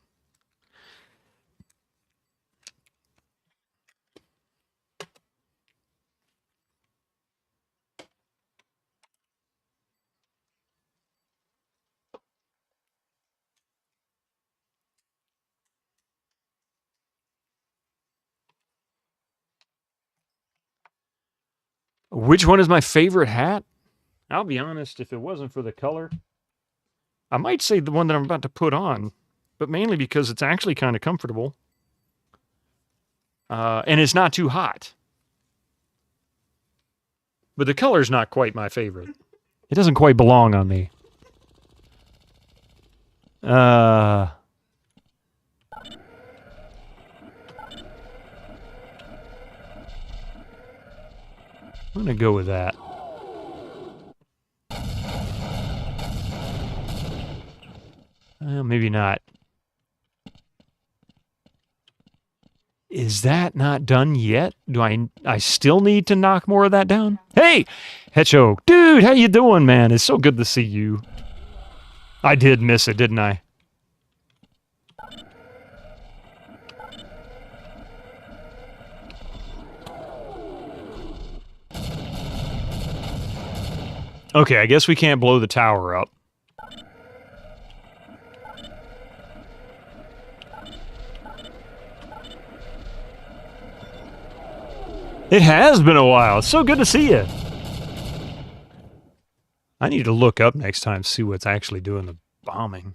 Which one is my favorite hat? I'll be honest, if it wasn't for the color, I might say the one that I'm about to put on, but mainly because it's actually kind of comfortable. And it's not too hot. But the color's not quite my favorite. It doesn't quite belong on me. I'm going to go with that. Well, maybe not. Is that not done yet? Do I still need to knock more of that down? Hey! Hecho. Dude, how you doing, man? It's so good to see you. I did miss it, didn't I? Okay, I guess we can't blow the tower up. It has been a while. It's so good to see you. I need to look up next time, see what's actually doing the bombing.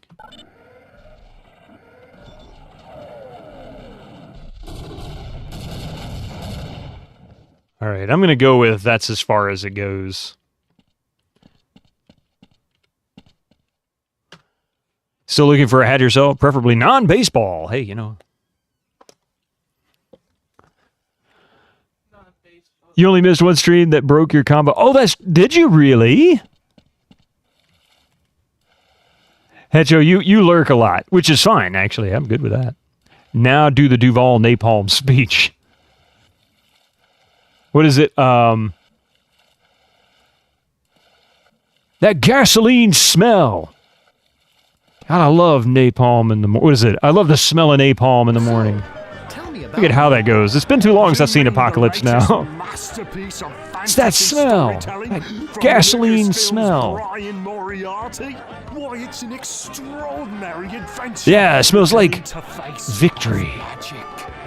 All right, I'm going to go with that's as far as it goes. Still looking for a hat yourself, preferably non-baseball. Hey, you know. You only missed one stream that broke your combo. Oh, did you really? Hecho, you lurk a lot, which is fine, actually. I'm good with that. Now do the Duval napalm speech. What is it? That gasoline smell. God, I love napalm in the morning. What is it? I love the smell of napalm in the morning. Look at how that goes. It's been too long since I've seen Apocalypse now. It's that smell. That gasoline smell. Why, it's an extraordinary adventure. Yeah, it smells like victory.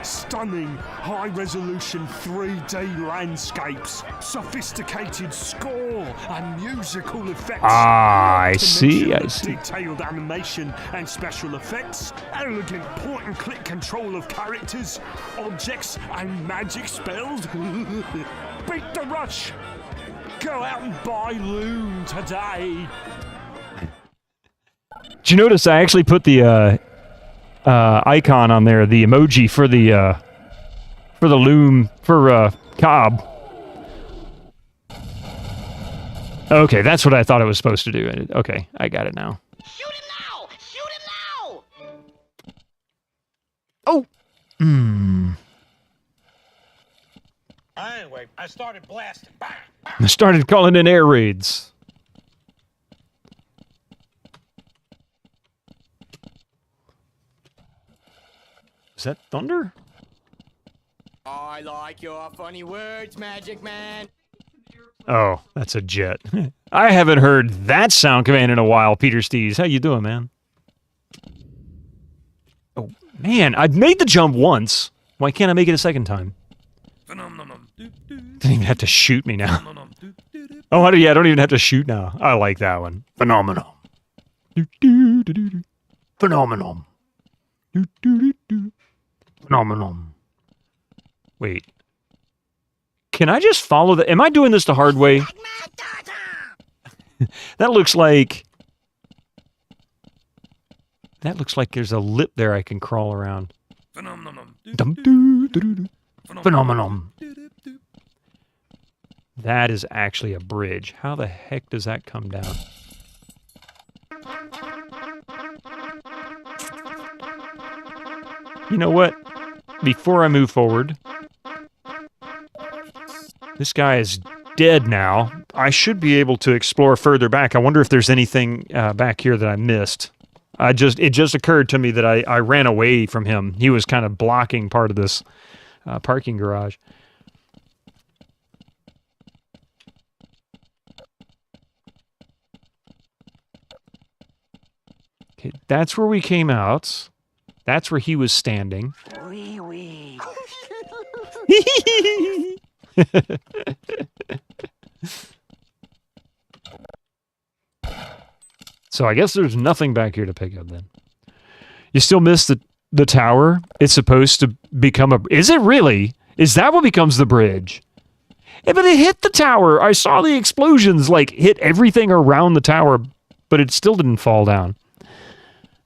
Stunning, high-resolution 3D landscapes, sophisticated score, and musical effects. Ah, I see, I see. Detailed animation and special effects, elegant point-and-click control of characters, objects, and magic spells. Beat the rush. Go out and buy Loom today. Did you notice I actually put the icon on there, the emoji for the loom for Cobb. Okay, that's what I thought it was supposed to do. Okay, I got it now. Shoot him now! Shoot him now! Oh. Anyway, I started blasting. Bang, bang. I started calling in air raids. Is that thunder? I like your funny words, Magic Man. Oh, that's a jet. I haven't heard that sound command in a while, Peter Stees. How you doing, man? Oh, man, I've made the jump once. Why can't I make it a second time? Didn't even have to shoot me now. Oh, I don't even have to shoot now. I like that one. Phenomenal. Phenomenal. Phenomenal. Wait. Can I just follow the... Am I doing this the hard way? That looks like... That looks like there's a lip there I can crawl around. Phenomenal. That is actually a bridge. How the heck does that come down? You know what? Before I move forward... This guy is dead now. I should be able to explore further back. I wonder if there's anything back here that I missed. It just occurred to me that I ran away from him. He was kind of blocking part of this parking garage. Okay, that's where we came out. That's where he was standing. Wee wee. So I guess there's nothing back here to pick up then. You still miss the tower? It's supposed to become a... Is it really? Is that what becomes the bridge? Yeah, but it hit the tower. I saw the explosions, like, hit everything around the tower, but it still didn't fall down.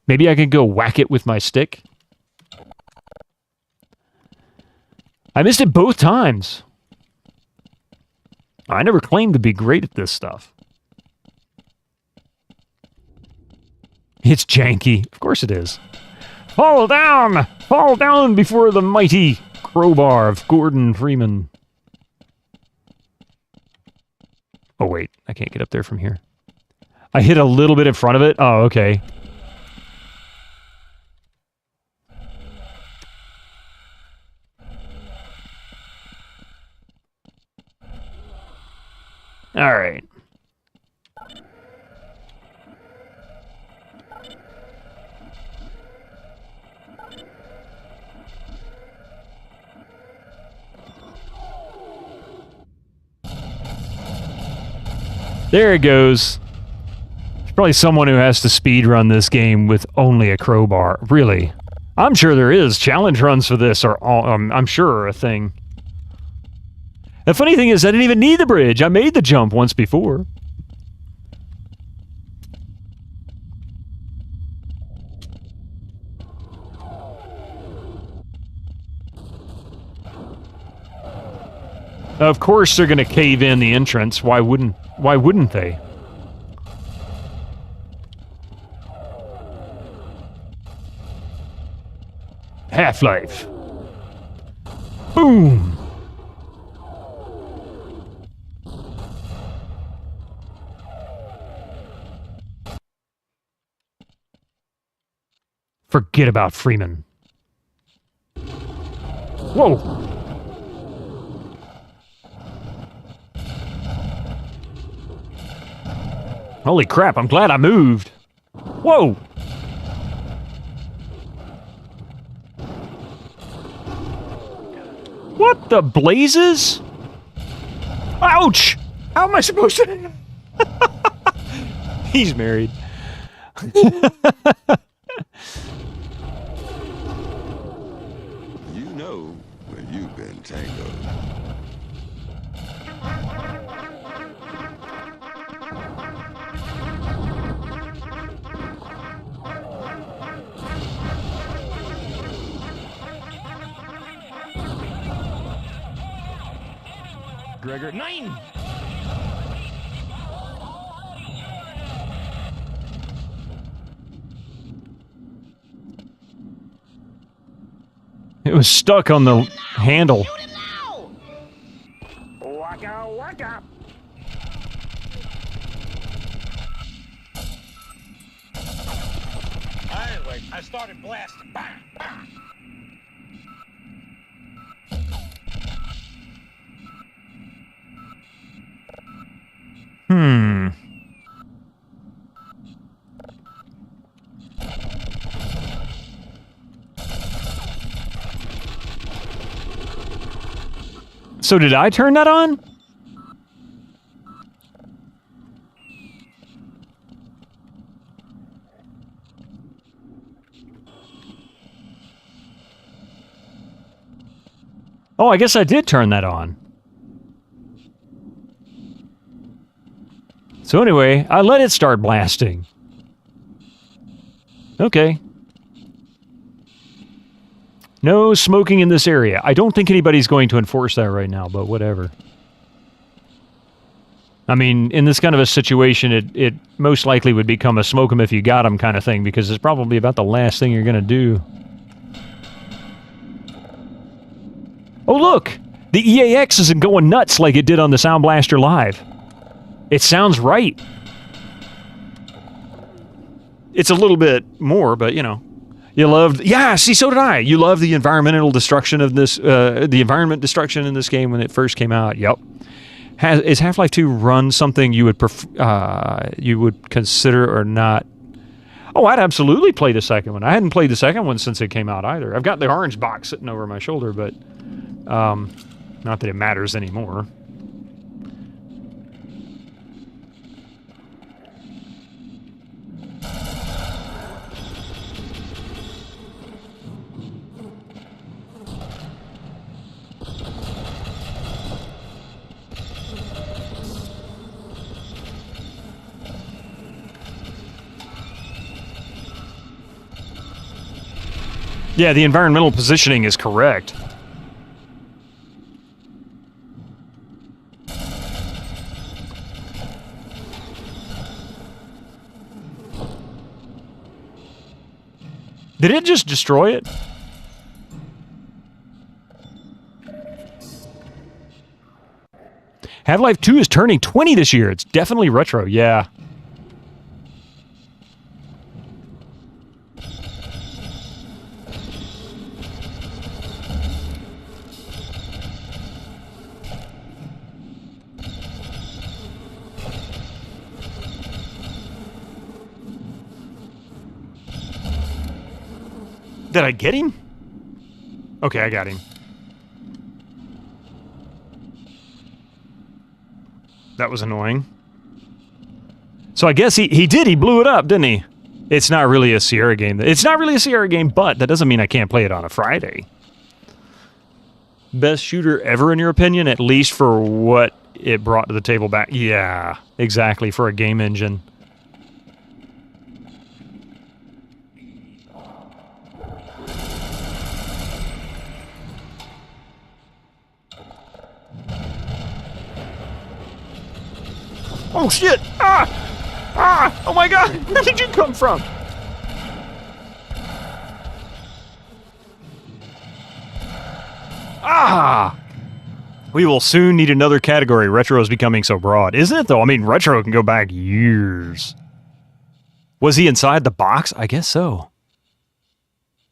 Maybe I can go whack it with my stick? I missed it both times. I never claimed to be great at this stuff. It's janky. Of course it is. Fall down! Fall down before the mighty crowbar of Gordon Freeman. Oh, wait. I can't get up there from here. I hit a little bit in front of it. Oh, okay. All right. There it goes. There's probably someone who has to speed run this game with only a crowbar. Really? I'm sure there is. Challenge runs for this are all, I'm sure are a thing. The funny thing is, I didn't even need the bridge. I made the jump once before. Of course they're going to cave in the entrance. Why wouldn't they? Half-Life. Boom. Forget about Freeman. Whoa. Holy crap, I'm glad I moved. Whoa! What the blazes? Ouch! How am I supposed to... He's married. You know where you've been tangled. Gregor, 9! It was stuck on the handle. Waka waka. Anyway, I started blasting. Bang, bang. So did I turn that on? Oh, I guess I did turn that on. So anyway, I let it start blasting. Okay. No smoking in this area. I don't think anybody's going to enforce that right now, but whatever. I mean, in this kind of a situation, it most likely would become a smoke 'em if you got 'em kind of thing, because it's probably about the last thing you're going to do. Oh, look! The EAX isn't going nuts like it did on the Sound Blaster Live. It sounds right. It's a little bit more, but, you know. You loved... Yeah, see, so did I. You love the environmental destruction of this... the environment destruction in this game when it first came out. Yep. Is Half-Life 2 run something you would you would consider or not? Oh, I'd absolutely play the second one. I hadn't played the second one since it came out either. I've got the orange box sitting over my shoulder, but... not that it matters anymore. Yeah, the environmental positioning is correct. Did it just destroy it? Half-Life 2 is turning 20 this year. It's definitely retro, yeah. Did I get him? Okay, I got him. That was annoying. So I guess he did. He blew it up, didn't he? It's not really a Sierra game. It's not really a Sierra game, but that doesn't mean I can't play it on a Friday. Best shooter ever, in your opinion? At least for what it brought to the table back. Yeah, exactly, for a game engine. Oh, shit! Ah! Ah! Oh, my God! Where did you come from? Ah! We will soon need another category. Retro is becoming so broad. Isn't it, though? I mean, retro can go back years. Was he inside the box? I guess so.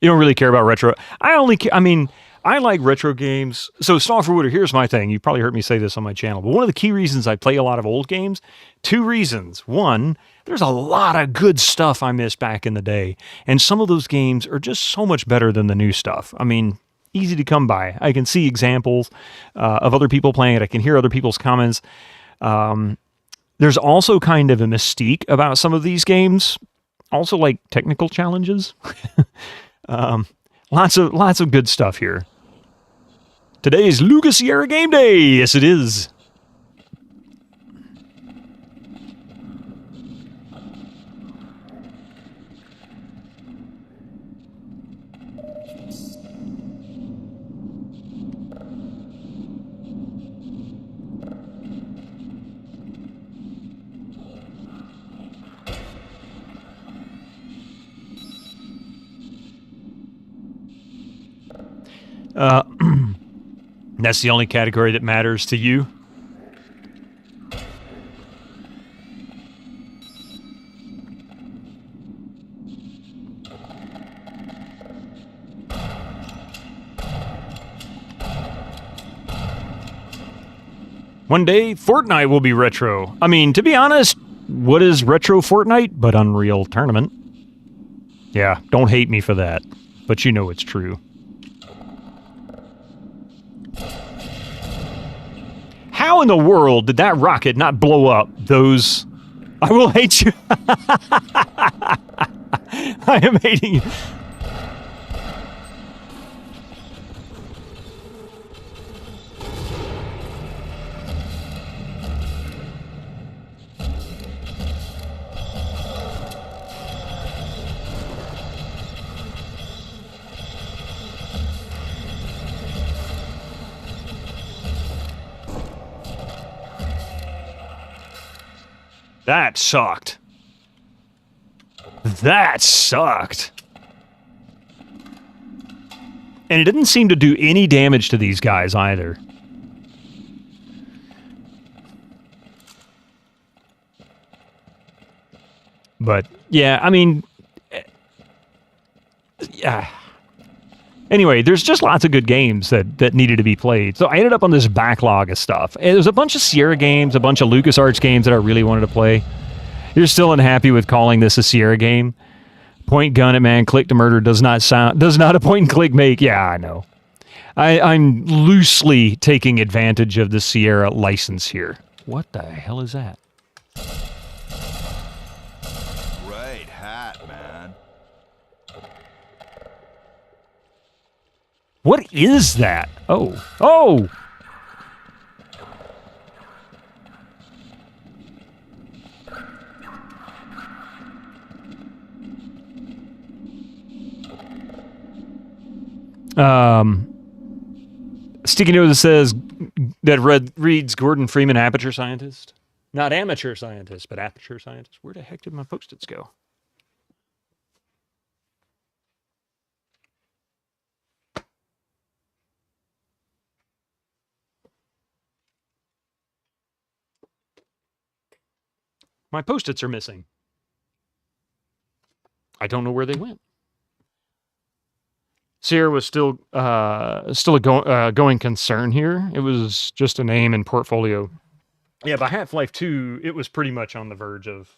You don't really care about retro. I like retro games. So, Snall for Wooder, here's my thing. You probably heard me say this on my channel. But one of the key reasons I play a lot of old games, 2 reasons. One, there's a lot of good stuff I missed back in the day. And some of those games are just so much better than the new stuff. I mean, easy to come by. I can see examples of other people playing it. I can hear other people's comments. There's also kind of a mystique about some of these games. Also, like technical challenges. Lots of good stuff here. Today is Lucas Sierra Game Day. Yes, it is. That's the only category that matters to you? One day, Fortnite will be retro. I mean, to be honest, what is retro Fortnite but Unreal Tournament? Yeah, don't hate me for that, but you know it's true. How in the world did that rocket not blow up those... I will hate you. I am hating you. That sucked. That sucked. And it didn't seem to do any damage to these guys either. But, yeah, I mean... yeah. Anyway, there's just lots of good games that needed to be played. So I ended up on this backlog of stuff. And there's a bunch of Sierra games, a bunch of LucasArts games that I really wanted to play. You're still unhappy with calling this a Sierra game? Point gun at man, click to murder does not a point and click make. Yeah, I know. I'm loosely taking advantage of the Sierra license here. What the hell is that? Great hat, man. What is that? Oh. Oh! Sticky note that says that reads Gordon Freeman, aperture scientist. Not amateur scientist, but aperture scientist. Where the heck did my Post-its go? My Post-its are missing. I don't know where they went. Sierra was still a going concern here. It was just a name and portfolio. Yeah, by Half-Life 2, it was pretty much on the verge of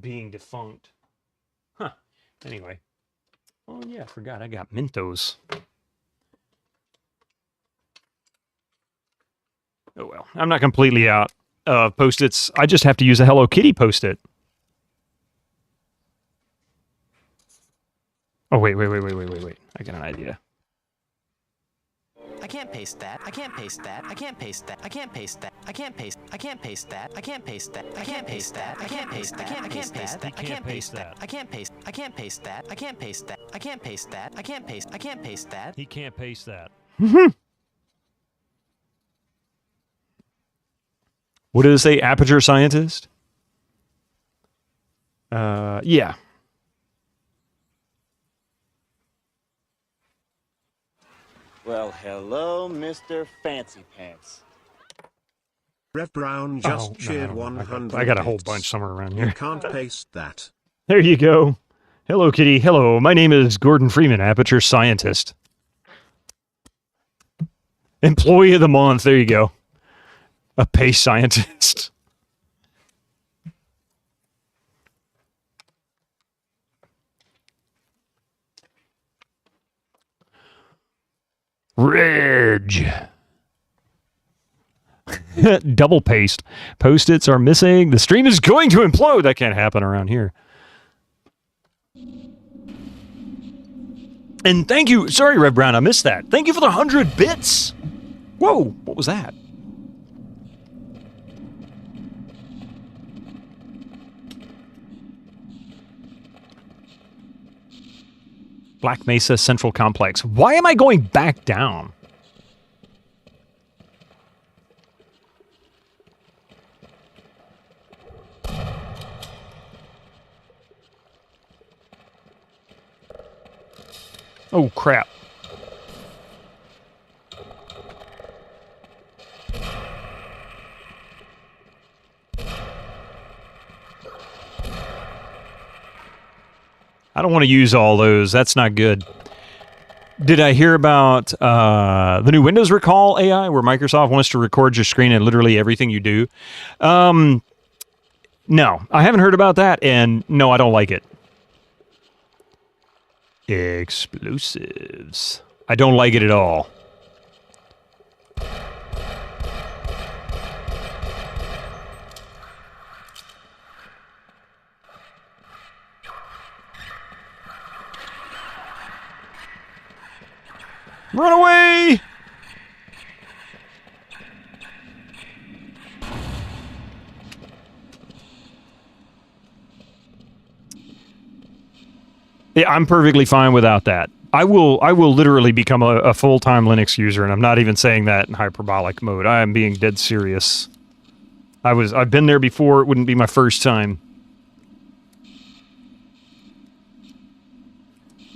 being defunct. Huh. Anyway. Oh, yeah, I forgot. I got Mentos. Oh, well. I'm not completely out post-its. I just have to use a Hello Kitty post-it. Oh, wait. I got an idea. I can't paste that. I can't paste that. I can't paste that. I can't paste that. I can't paste. I can't paste that. I can't paste that. I can't paste that. I can't paste that. I can't paste that. I can't paste that. I can't paste. I can't paste that. I can't paste that. I can't paste that. I can't paste. I can't paste that. He can't paste that. What did it say? Aperture scientist? Yeah. Well, hello, Mr. Fancy Pants. Rev Brown just shared no. 100 I got a whole bits. bunch somewhere around You here. can't paste that. There you go. Hello, Kitty. Hello, my name is Gordon Freeman, Aperture Scientist. Employee of the month. There you go. A paste scientist. Reg. Double paste. Post-its are missing. The stream is going to implode. That can't happen around here. And thank you. Sorry, Red Brown, I missed that. Thank you for the 100 bits. Whoa, what was that? Black Mesa Central Complex. Why am I going back down? Oh, crap. I don't want to use all those. That's not good. Did I hear about the new Windows Recall AI where Microsoft wants to record your screen and literally everything you do? No, I haven't heard about that, and no, I don't like it. Explosives. I don't like it at all. Run away! Yeah, I'm perfectly fine without that. I will literally become a full-time Linux user, and I'm not even saying that in hyperbolic mode. I am being dead serious. I've been there before. It wouldn't be my first time.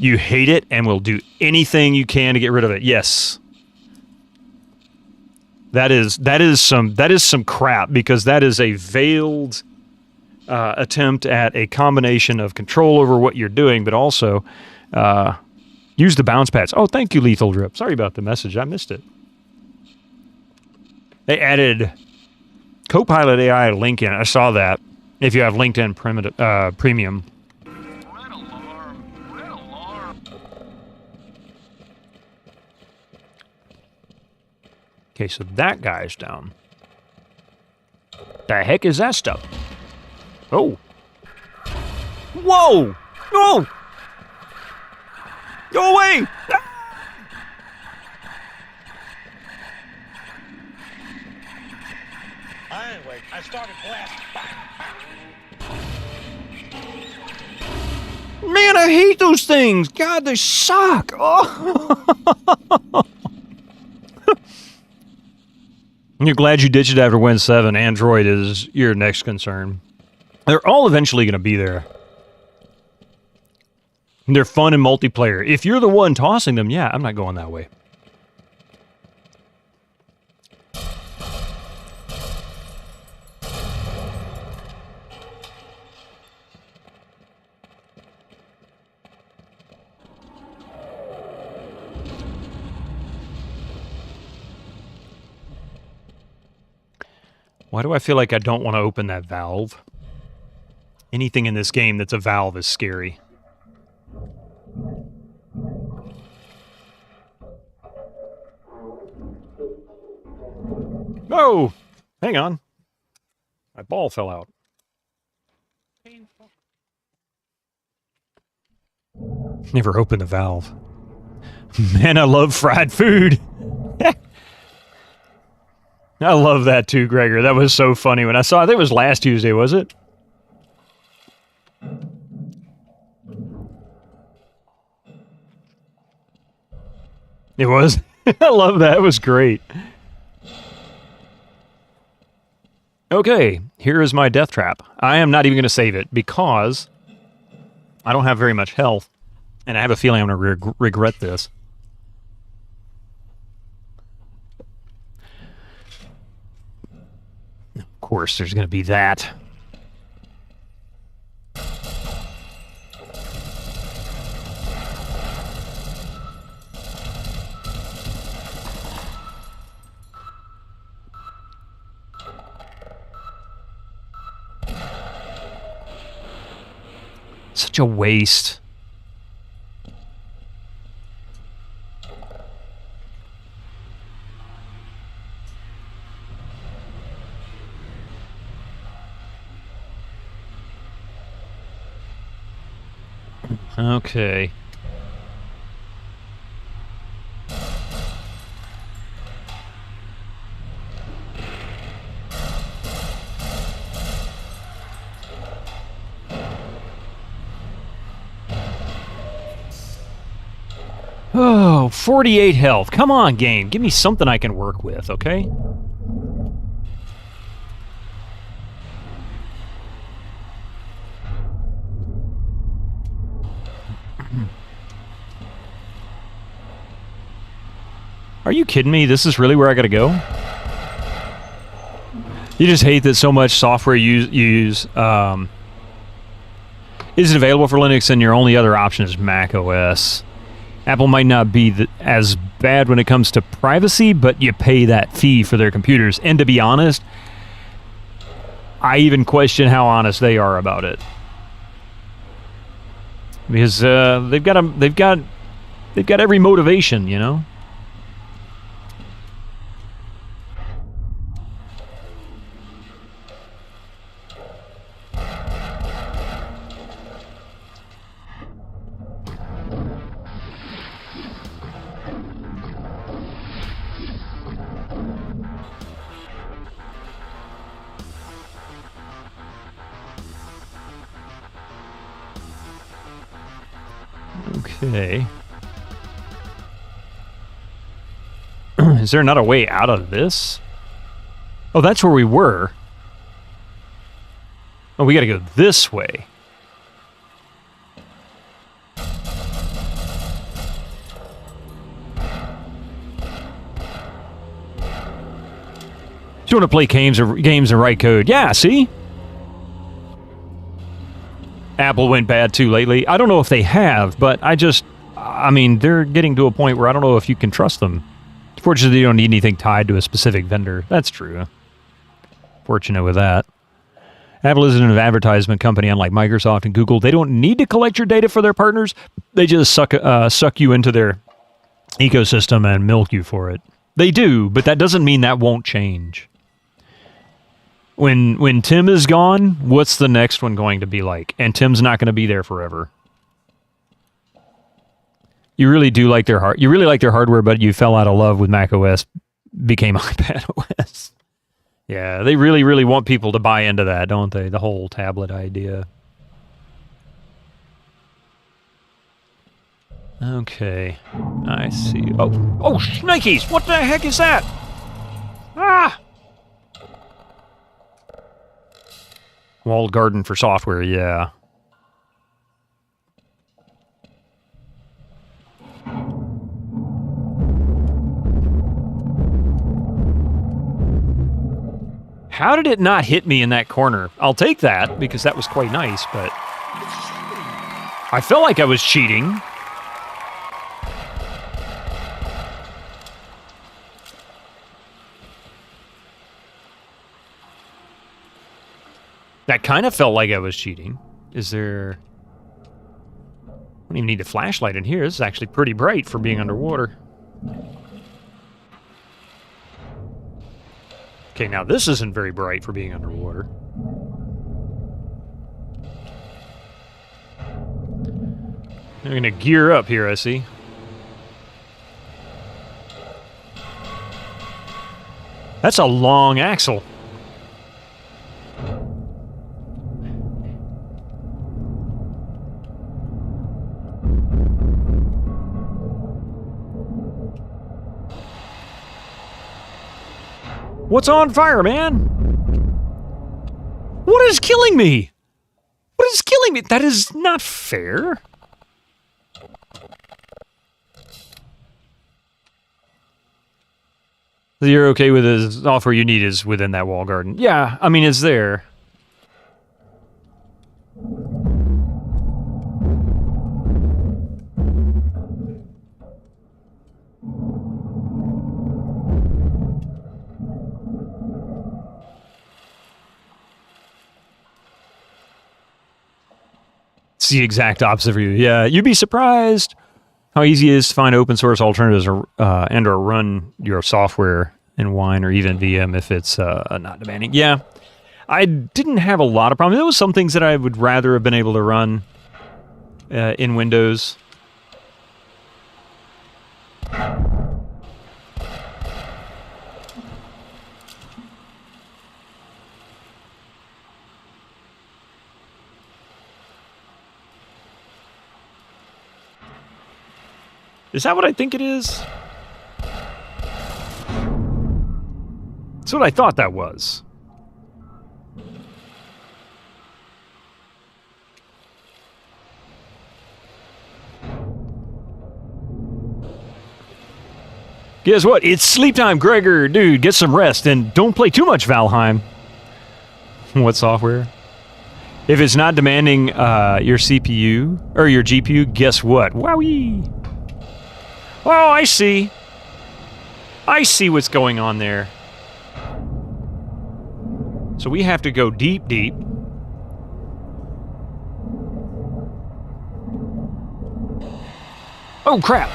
You hate it and will do anything you can to get rid of it. Yes. That is some crap, because that is a veiled attempt at a combination of control over what you're doing, but also use the bounce pads. Oh, thank you, Lethal Drip. Sorry about the message. I missed it. They added Copilot AI LinkedIn. I saw that. If you have LinkedIn Premium. Okay, so that guy's down. The heck is that stuff? Oh. Whoa! No! Go away! Anyway, I started blasting. Man, I hate those things! God, they suck! Oh. You're glad you ditched it after Win 7. Android is your next concern. They're all eventually going to be there. They're fun in multiplayer. If you're the one tossing them, yeah, I'm not going that way. Why do I feel like I don't want to open that valve? Anything in this game that's a valve is scary. Oh! Hang on. My ball fell out. Painful. Never opened the valve. Man, I love fried food. I love that too, Gregor. That was so funny when I saw it. I think it was last Tuesday, was it? It was. I love that. It was great. Okay, here is my death trap. I am not even going to save it because I don't have very much health, and I have a feeling I'm going to regret this. Of course, there's going to be that. Such a waste. Okay. Oh, 48 health. Come on, game. Give me something I can work with, okay? Are you kidding me? This is really where I gotta go? You just hate that so much software you use isn't available for Linux and your only other option is Mac OS. Apple might not be as bad when it comes to privacy, but you pay that fee for their computers. And to be honest, I even question how honest they are about it, because they've got every motivation, you know. Okay. Is there another way out of this? Oh, that's where we were. Oh, we gotta go this way. You want to play games and write code? Yeah, see? Apple went bad too lately. I don't know if they have, but I mean, they're getting to a point where I don't know if you can trust them. Fortunately, you don't need anything tied to a specific vendor. That's true. Fortunate with that. Apple isn't an advertisement company unlike Microsoft and Google. They don't need to collect your data for their partners. They just suck you into their ecosystem and milk you for it. They do, but that doesn't mean that won't change. When Tim is gone, what's the next one going to be like? And Tim's not going to be there forever. You really do like their you really like their hardware, but you fell out of love with Mac OS, became iPad OS. Yeah, they really, really want people to buy into that, don't they? The whole tablet idea. Okay, I see. Oh, shnikes! What the heck is that? Ah! Walled garden for software, yeah. How did it not hit me in that corner? I'll take that, because that was quite nice, but I felt like I was cheating. That kind of felt like I was cheating. Is there... I don't even need a flashlight in here. This is actually pretty bright for being underwater. Okay, now this isn't very bright for being underwater. I'm gonna gear up here, I see. That's a long axle. What's on fire, man? What is killing me? What is killing me? That is not fair. You're okay with this offer you need is within that wall garden. Yeah, I mean, it's there. It's the exact opposite for you. Yeah, you'd be surprised how easy it is to find open source alternatives and/or run your software in Wine or even VM if it's not demanding. Yeah, I didn't have a lot of problems. There was some things that I would rather have been able to run in Windows. Is that what I think it is? That's what I thought that was. Guess what? It's sleep time, Gregor. Dude, get some rest and don't play too much Valheim. What software? If it's not demanding your CPU or your GPU, guess what? Wowee! Oh, I see. I see what's going on there. So we have to go deep, deep. Oh, crap.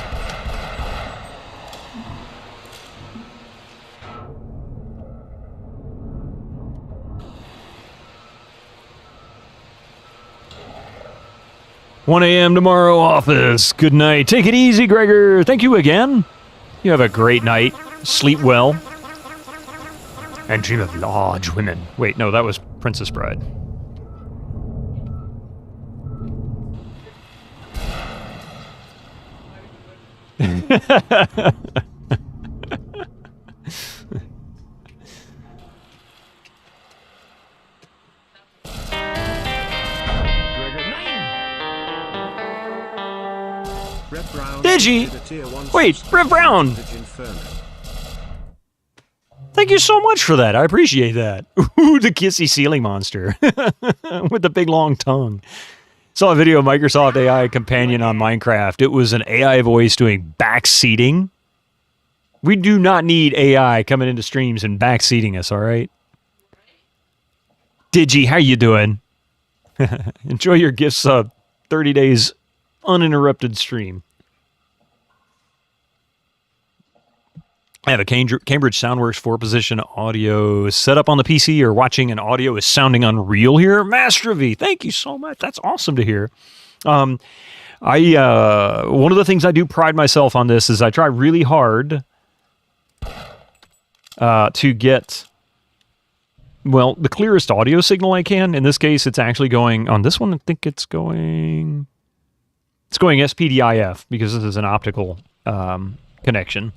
"1 a.m. tomorrow, office. Good night. Take it easy, Gregor. Thank you again. You have a great night. Sleep well. And dream of large women." Wait, no, that was Princess Bride. Digi! Wait, Rev Brown! Thank you so much for that. I appreciate that. Ooh, the kissy ceiling monster. With the big long tongue. Saw a video of Microsoft AI Companion on Minecraft. It was an AI voice doing backseating. We do not need AI coming into streams and backseating us, alright? Digi, how you doing? Enjoy your gift sub. 30 days uninterrupted stream. I have a Cambridge Soundworks 4-position audio set up on the PC or watching, and audio is sounding unreal here. Mastrovy, thank you so much. That's awesome to hear. One of the things I do pride myself on this is I try really hard to get, well, the clearest audio signal I can. In this case, it's actually going, on this one, I think it's going SPDIF because this is an optical connection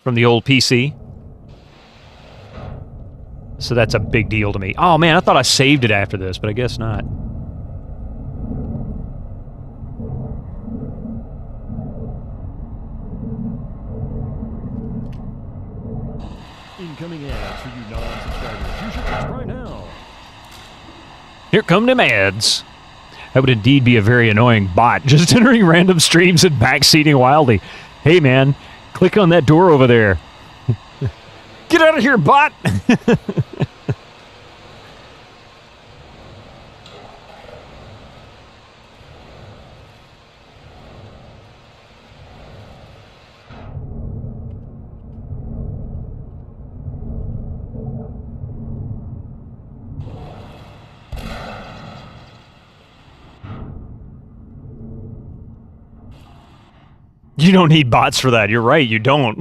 from the old PC. So that's a big deal to me. Oh man, I thought I saved it after this, but I guess not. Incoming ads for you non-subscribers. You should subscribe now. Here come them ads. That would indeed be a very annoying bot, just entering random streams and backseating wildly. Hey man, click on that door over there. Get out of here, bot! You don't need bots for that. You're right, you don't.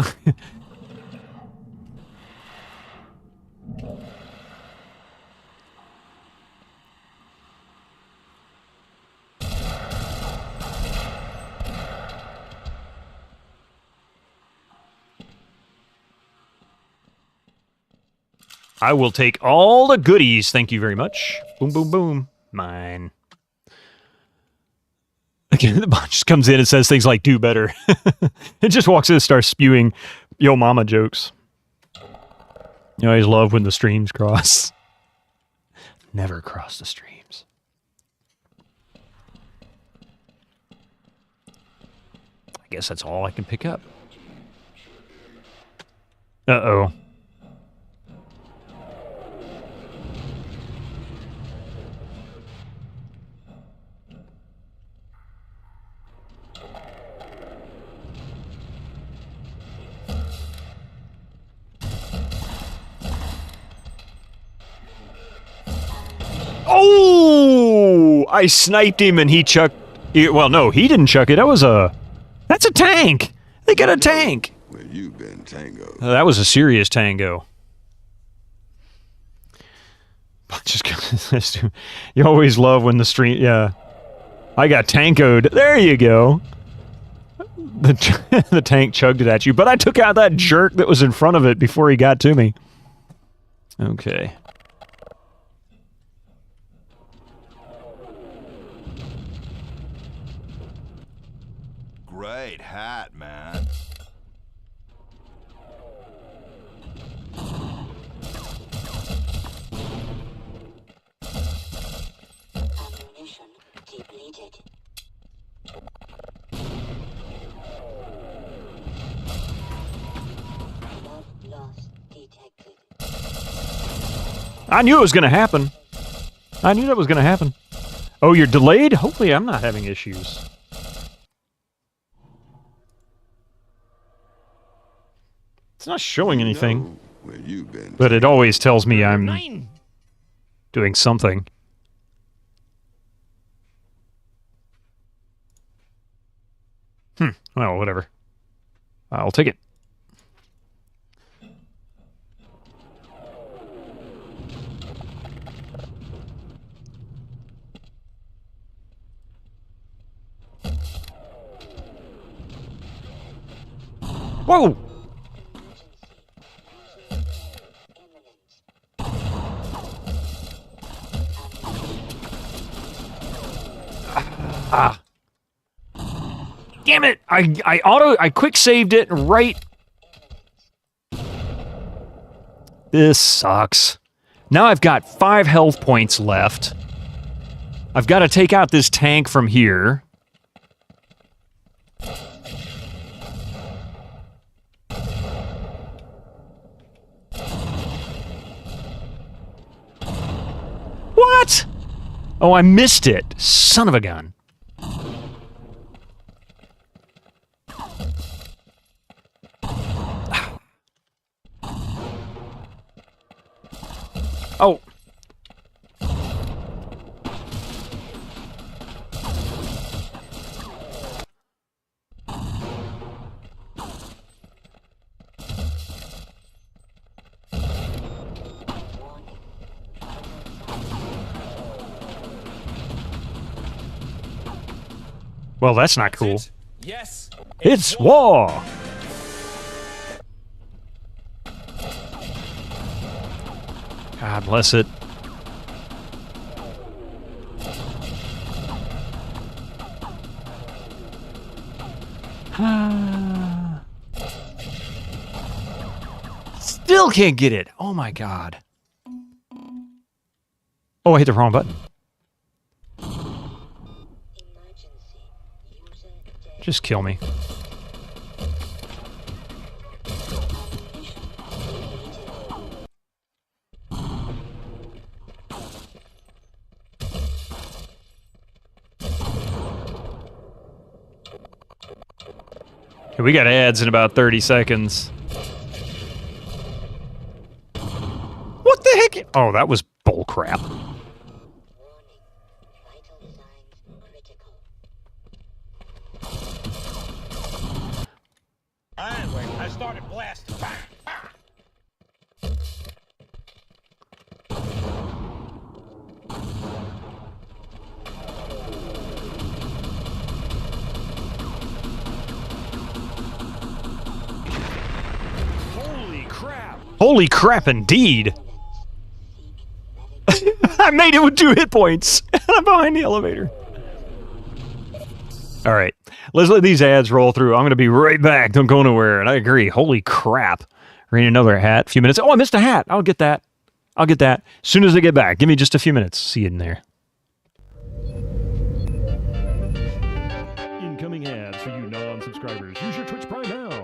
I will take all the goodies. Thank you very much. Boom, boom, boom. Mine. Again, the bot just comes in and says things like, do better. It just walks in and starts spewing yo mama jokes. You always love when the streams cross. Never cross the streams. I guess that's all I can pick up. Uh-oh. Oh! I sniped him and he chucked... Well, no, he didn't chuck it. That was a... That's a tank! They got a tank! Where you been, Tango? That was a serious tango. Just you always love when the stream... Yeah. I got tankoed. There you go. The tank chugged it at you, but I took out that jerk that was in front of it before he got to me. Okay. Great hat, man. Ammunition depleted. Love loss detected. I knew it was going to happen. I knew that was going to happen. Oh, you're delayed? Hopefully I'm not having issues. It's not showing anything, Where you been, but it always tells me I'm doing something. Well, whatever. I'll take it. Whoa! Ah. Damn it! I quick saved it right. This sucks. Now I've got 5 health points left. I've got to take out this tank from here. What? Oh, I missed it. Son of a gun. Oh. Well, that's not cool. Yes. It's war! God bless it. Still can't get it. Oh my god. Oh, I hit the wrong button. Just kill me. Okay, we got ads in about 30 seconds. What the heck? Oh, that was bullcrap. started blasting. Holy crap! Holy crap, indeed! I made it with 2 hit points, and I'm behind the elevator. All right, let's let these ads roll through. I'm going to be right back. Don't go nowhere. And I agree. Holy crap. I need another hat. A few minutes. Oh, I missed a hat. I'll get that. I'll get that. As soon as I get back. Give me just a few minutes. See you in there. Incoming ads for you non-subscribers. Use your Twitch Prime now.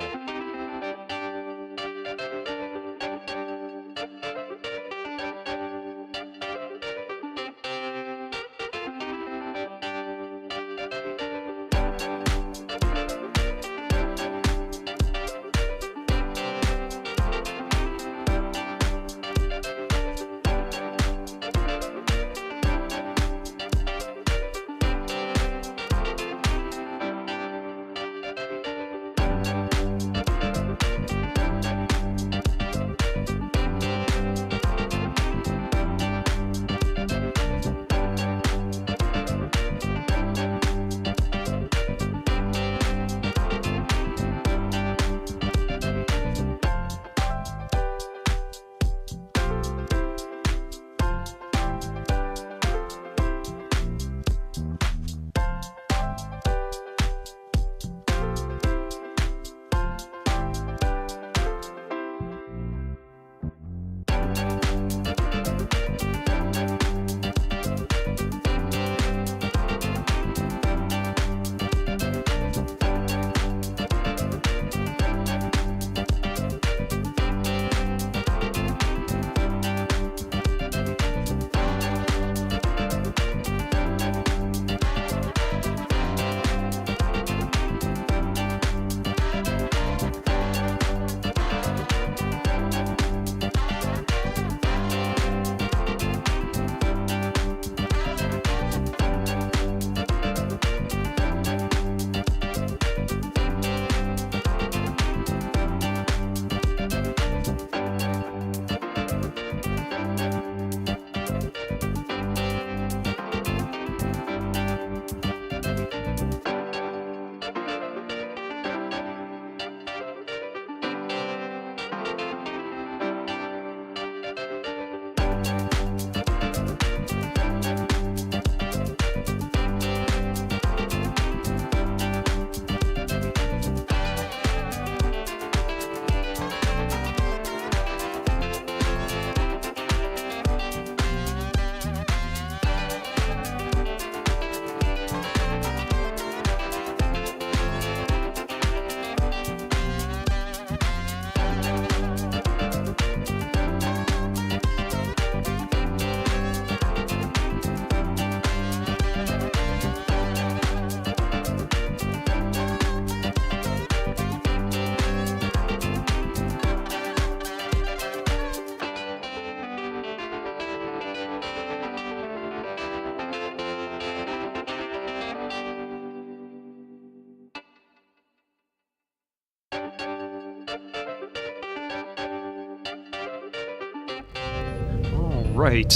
Right.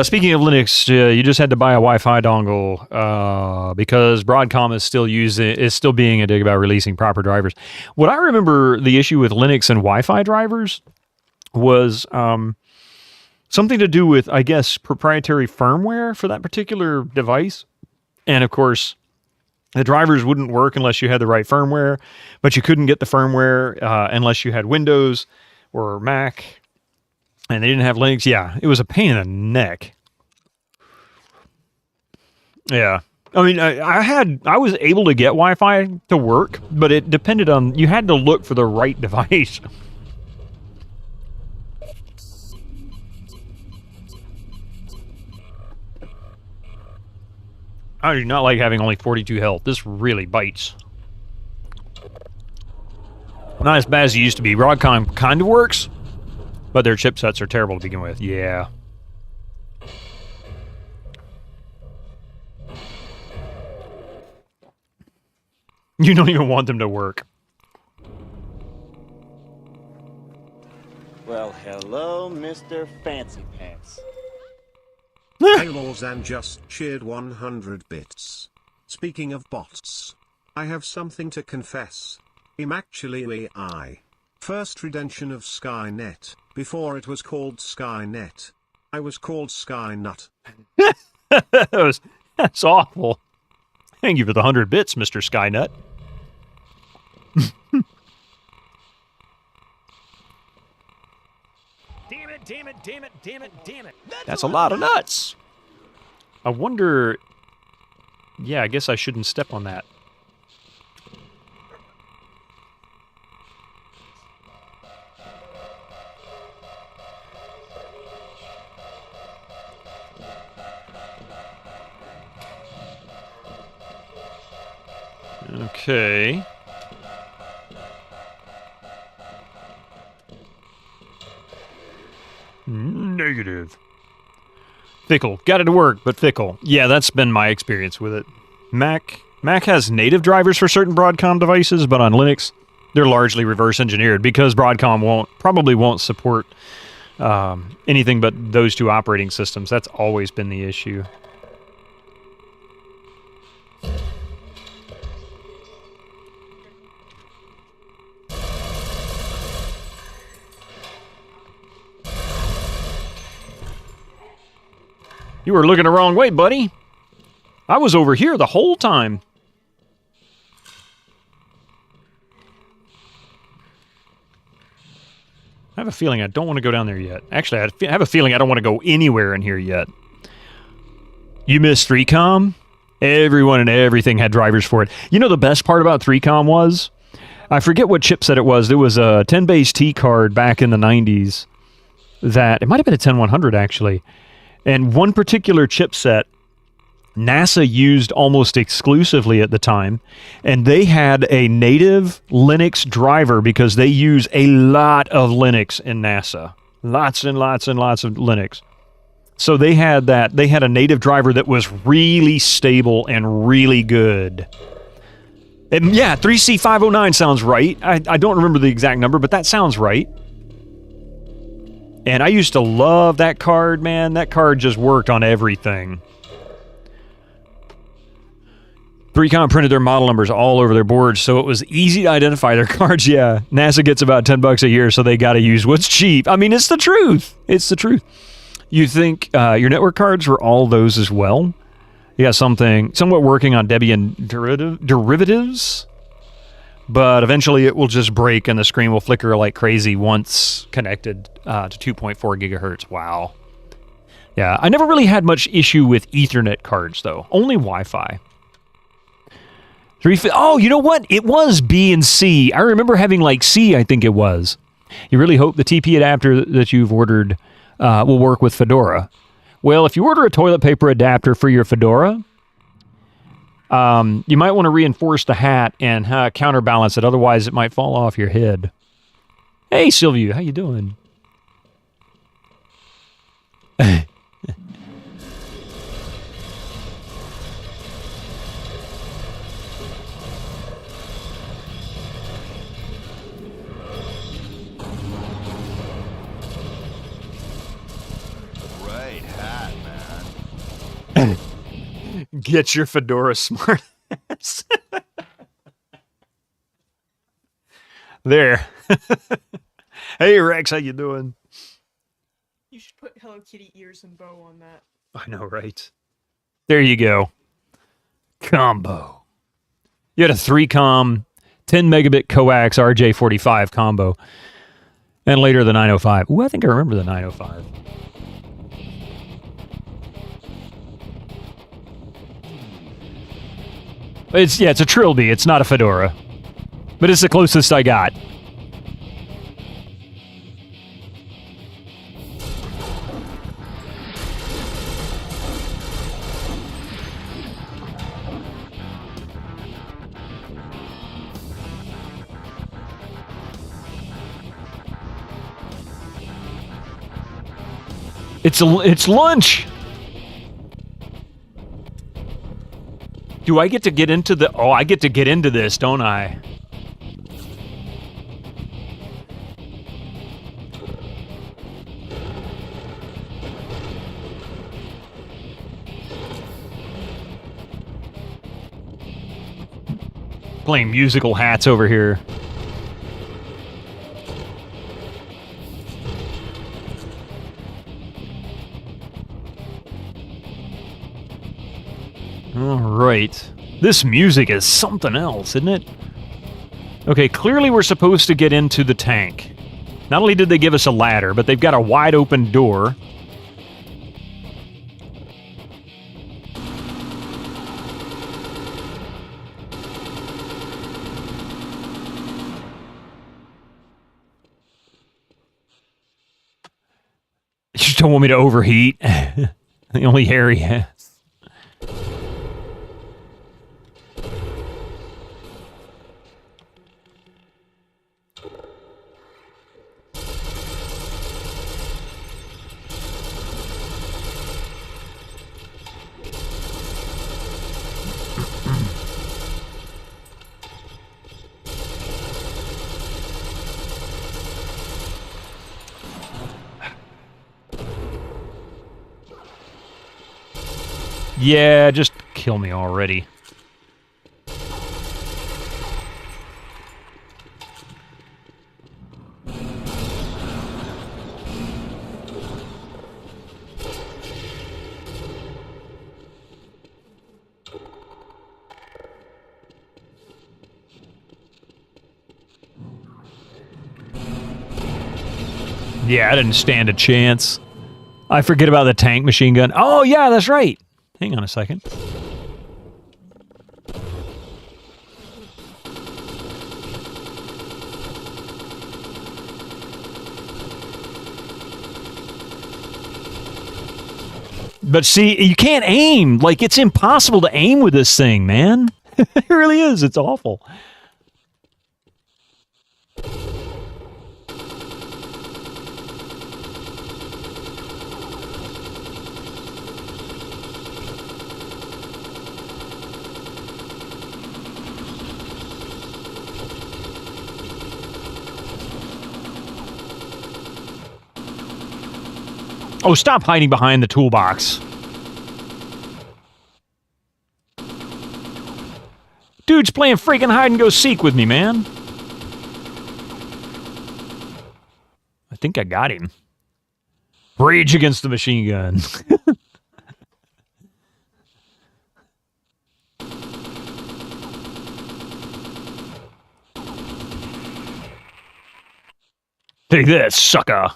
Speaking of Linux, you just had to buy a Wi-Fi dongle because Broadcom is still being a dick about releasing proper drivers. What I remember the issue with Linux and Wi-Fi drivers was something to do with, I guess, proprietary firmware for that particular device. And of course, the drivers wouldn't work unless you had the right firmware, but you couldn't get the firmware unless you had Windows or Mac. And they didn't have Linux. Yeah, it was a pain in the neck. Yeah. I mean, I was able to get Wi-Fi to work, but it depended on, you had to look for the right device. I do not like having only 42 health. This really bites. Not as bad as it used to be. Broadcom kind of works, but their chipsets are terrible to begin with. Yeah. You don't even want them to work. Well, hello, Mr. Fancy Pants. Halos and just shared 100 bits. Speaking of bots, I have something to confess. I'm actually AI. First redemption of Skynet, before it was called Skynet. I was called Skynut. That's awful. Thank you for the 100 bits, Mr. Skynut. Damn it, damn it, damn it, damn it, damn it. That's a lot of nuts. I wonder... Yeah, I guess I shouldn't step on that. Okay. Negative. Fickle. Got it to work, but fickle. Yeah, that's been my experience with it. Mac has native drivers for certain Broadcom devices, but on Linux, they're largely reverse engineered because Broadcom probably won't support anything but those two operating systems. That's always been the issue. You were looking the wrong way, buddy. I was over here the whole time. I have a feeling I don't want to go down there yet. Actually, I have a feeling I don't want to go anywhere in here yet. You missed 3Com? Everyone and everything had drivers for it. You know the best part about 3Com was? I forget what chipset it was. There was a 10-base T card back in the 90s that... It might have been a 10100, actually. And one particular chipset, NASA used almost exclusively at the time, and they had a native Linux driver because they use a lot of Linux in NASA. Lots and lots and lots of Linux. So they had that. They had a native driver that was really stable and really good. And yeah, 3C509 sounds right. I don't remember the exact number, but that sounds right. And I used to love that card, man. That card just worked on everything. 3Com printed their model numbers all over their boards, so it was easy to identify their cards. Yeah, NASA gets about $10 a year, so they got to use what's cheap. I mean, it's the truth. It's the truth. You think your network cards were all those as well? You got somewhat working on Debian derivatives, but eventually it will just break and the screen will flicker like crazy once connected to 2.4 gigahertz. Wow. Yeah, I never really had much issue with Ethernet cards, though. Only Wi-Fi. Oh, you know what? It was B and C. I remember having like C, I think it was. You really hope the TP adapter that you've ordered will work with Fedora. Well, if you order a toilet paper adapter for your Fedora, you might want to reinforce the hat and counterbalance it. Otherwise, it might fall off your head. Hey, Sylvia, how you doing? Great hat, man. Get your Fedora smart ass. There. Hey, Rex, how you doing? You should put Hello Kitty ears and bow on that. I know, right? There you go. Combo. You had a 3Com, 10 megabit coax RJ45 combo. And later the 905. Ooh, I think I remember the 905. It's a Trilby. It's not a Fedora. But it's the closest I got. It's lunch. Do I get to get into the... Oh, I get to get into this, don't I? Playing musical hats over here. Alright. This music is something else, isn't it? Okay, clearly we're supposed to get into the tank. Not only did they give us a ladder, but they've got a wide open door. You just don't want me to overheat. The only hair he has. Yeah, just kill me already. Yeah, I didn't stand a chance. I forget about the tank machine gun. Oh, yeah, that's right. Hang on a second. But see, you can't aim. Like, it's impossible to aim with this thing, man. It really is. It's awful. Oh, stop hiding behind the toolbox. Dude's playing freaking hide-and-go-seek with me, man. I think I got him. Rage against the machine gun. Take this, sucker.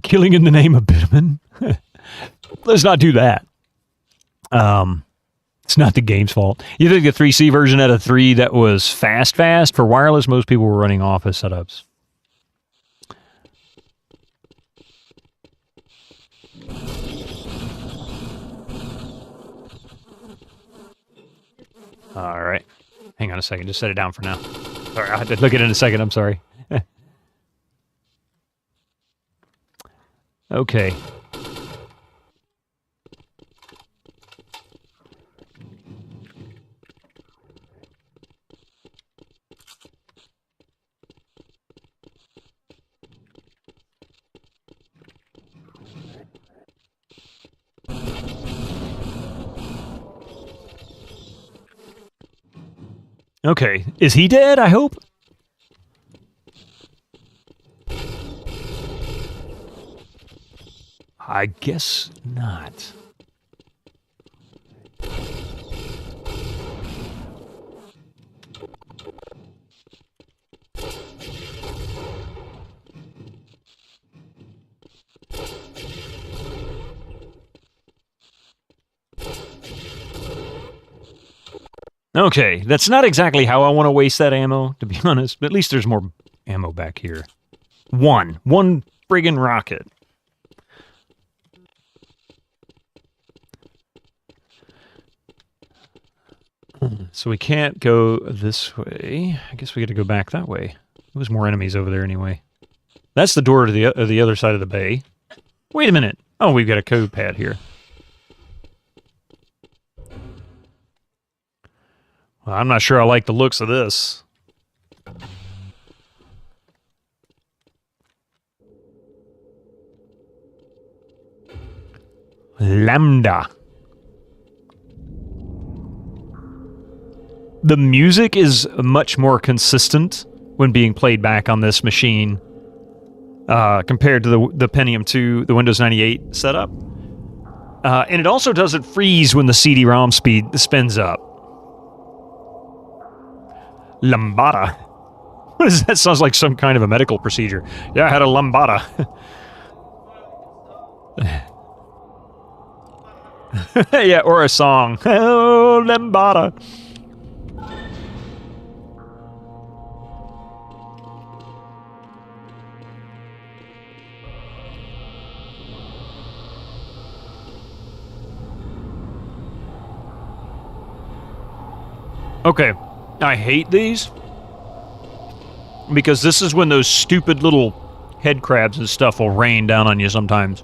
Killing in the name of Bittomann? Let's not do that. It's not the game's fault. You think the 3C version had a 3 that was fast for wireless? Most people were running office setups. All right. Hang on a second. Just set it down for now. Sorry, I'll have to look at it in a second. I'm sorry. Okay. Okay. Is he dead, I hope? I guess not. Okay, that's not exactly how I want to waste that ammo, to be honest, but at least there's more ammo back here. One friggin' rocket. So we can't go this way. I guess we got to go back that way. There was more enemies over there anyway. That's the door to the other side of the bay. Wait a minute. Oh, we've got a code pad here. Well, I'm not sure I like the looks of this. Lambda. The music is much more consistent when being played back on this machine compared to the Pentium 2, the Windows 98 setup. And it also doesn't freeze when the CD-ROM speed spins up. Lambada. What is that? Sounds like some kind of a medical procedure. Yeah, I had a lambada. Yeah, or a song. Oh, lambada. Okay, I hate these because this is when those stupid little head crabs and stuff will rain down on you sometimes.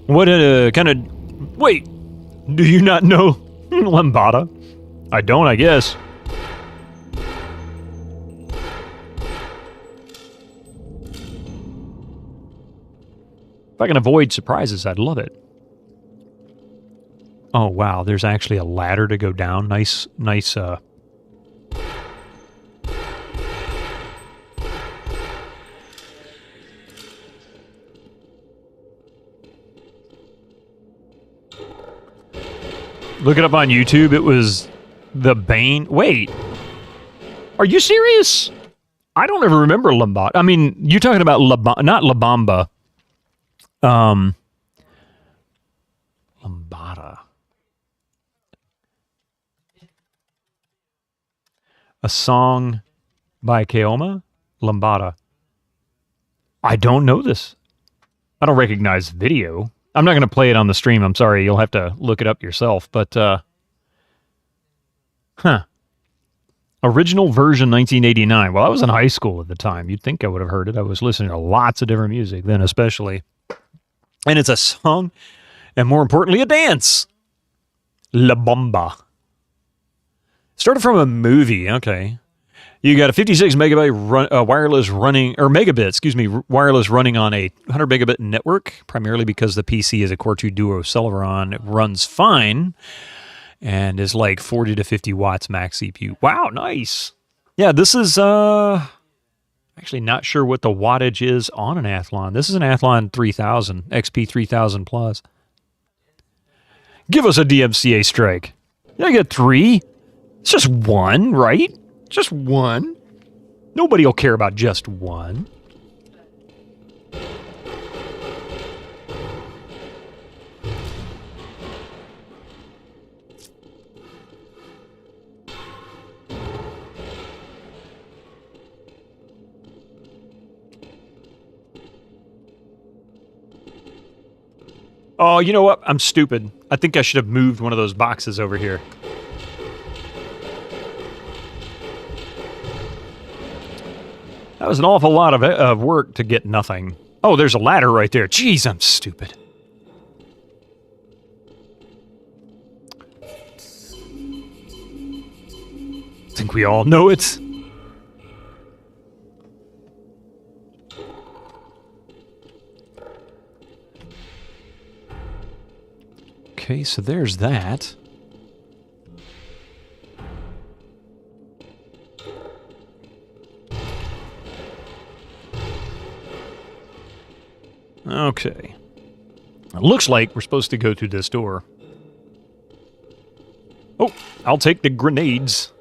What kind of... Wait, do you not know lambada? I don't, I guess. If I can avoid surprises, I'd love it. Oh, wow, there's actually a ladder to go down. Nice, Look it up on YouTube. It was the Bane. Wait. Are you serious? I don't ever remember Lambada. I mean, you're talking about not La Bamba. Lambada. A song by Keoma? Lambada. I don't know this. I don't recognize the video. I'm not going to play it on the stream. I'm sorry. You'll have to look it up yourself. But, Original version 1989. Well, I was in high school at the time. You'd think I would have heard it. I was listening to lots of different music then, especially. And it's a song, and more importantly, a dance. La Bamba. Started from a movie. Okay. You got a 56 megabyte wireless running, or megabit, excuse me, wireless running on a 100 megabit network, primarily because the PC is a Core 2 Duo Celeron. It runs fine and is like 40 to 50 watts max CPU. Wow, nice. Yeah, this is actually not sure what the wattage is on an Athlon. This is an Athlon 3000, XP 3000 Plus. Give us a DMCA strike. Did I get 3? It's just 1, right? Just 1. Nobody will care about just 1. Oh, you know what? I'm stupid. I think I should have moved one of those boxes over here. That was an awful lot of work to get nothing. Oh, there's a ladder right there. Jeez, I'm stupid. I think we all know it. Okay, so there's that. Okay. It looks like we're supposed to go through this door. Oh, I'll take the grenades.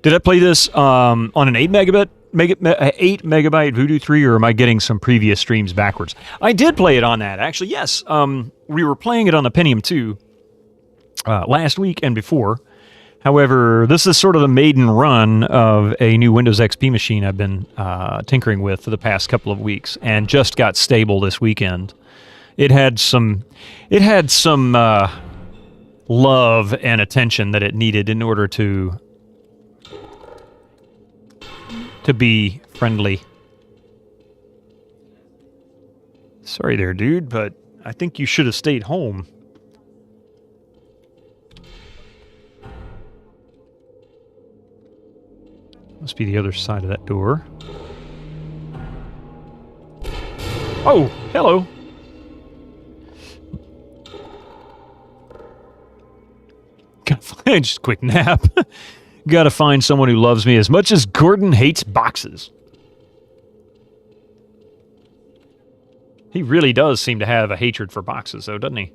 Did I play this on an 8 megabyte Voodoo 3, or am I getting some previous streams backwards? I did play it on that, actually, yes. We were playing it on the Pentium 2 last week and before. However, this is sort of the maiden run of a new Windows XP machine I've been tinkering with for the past couple of weeks, and just got stable this weekend. It had some love and attention that it needed in order to be friendly. Sorry there, dude, but I think you should have stayed home. Must be the other side of that door. Oh, hello. Gotta find just a quick nap. Gotta find someone who loves me as much as Gordon hates boxes. He really does seem to have a hatred for boxes, though, doesn't he?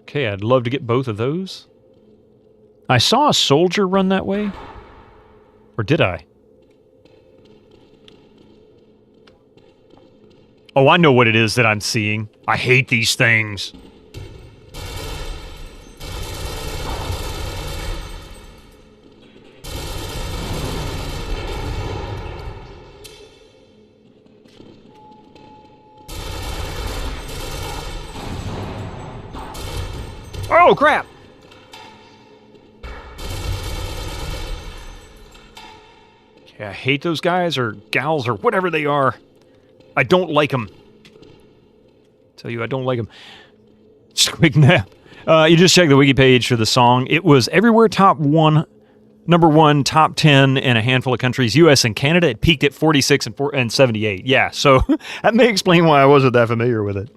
Okay, I'd love to get both of those. I saw a soldier run that way. Or did I? Oh, I know what it is that I'm seeing. I hate these things. Oh, crap! Okay, I hate those guys or gals or whatever they are. I don't like them. Tell you, I don't like them. Just a quick nap. You just check the wiki page for the song. It was everywhere top 1, number 1, top 10 in a handful of countries, US and Canada. It peaked at 46 and 78. Yeah, so that may explain why I wasn't that familiar with it.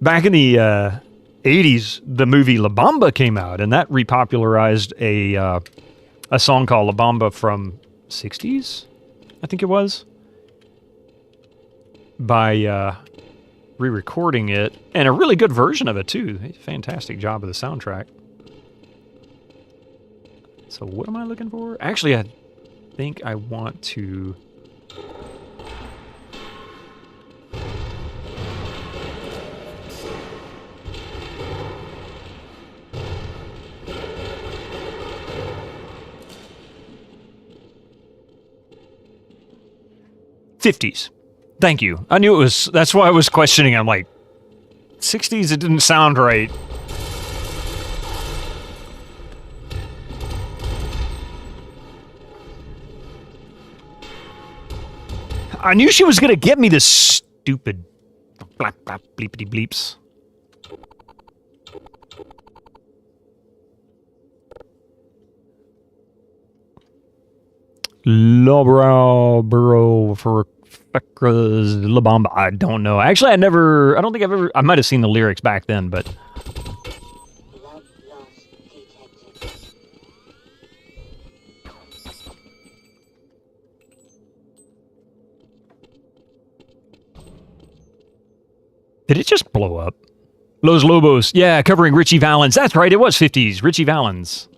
Back in the 80s, the movie La Bamba came out, and that repopularized a song called La Bamba from 60s, I think it was, by re-recording it, and a really good version of it, too. Fantastic job of the soundtrack. So what am I looking for? Actually, I think I want to... '50s. Thank you. I knew it was... That's why I was questioning. I'm like, 60s, it didn't sound right. I knew she was going to get me this stupid... blap, blap, bleepity bleeps. Lobro for La Bamba. I don't know. Actually, I don't think I've ever... I might have seen the lyrics back then, but... Blood loss detected. Did it just blow up? Los Lobos. Yeah, covering Richie Valens. That's right, it was 50s. Richie Valens.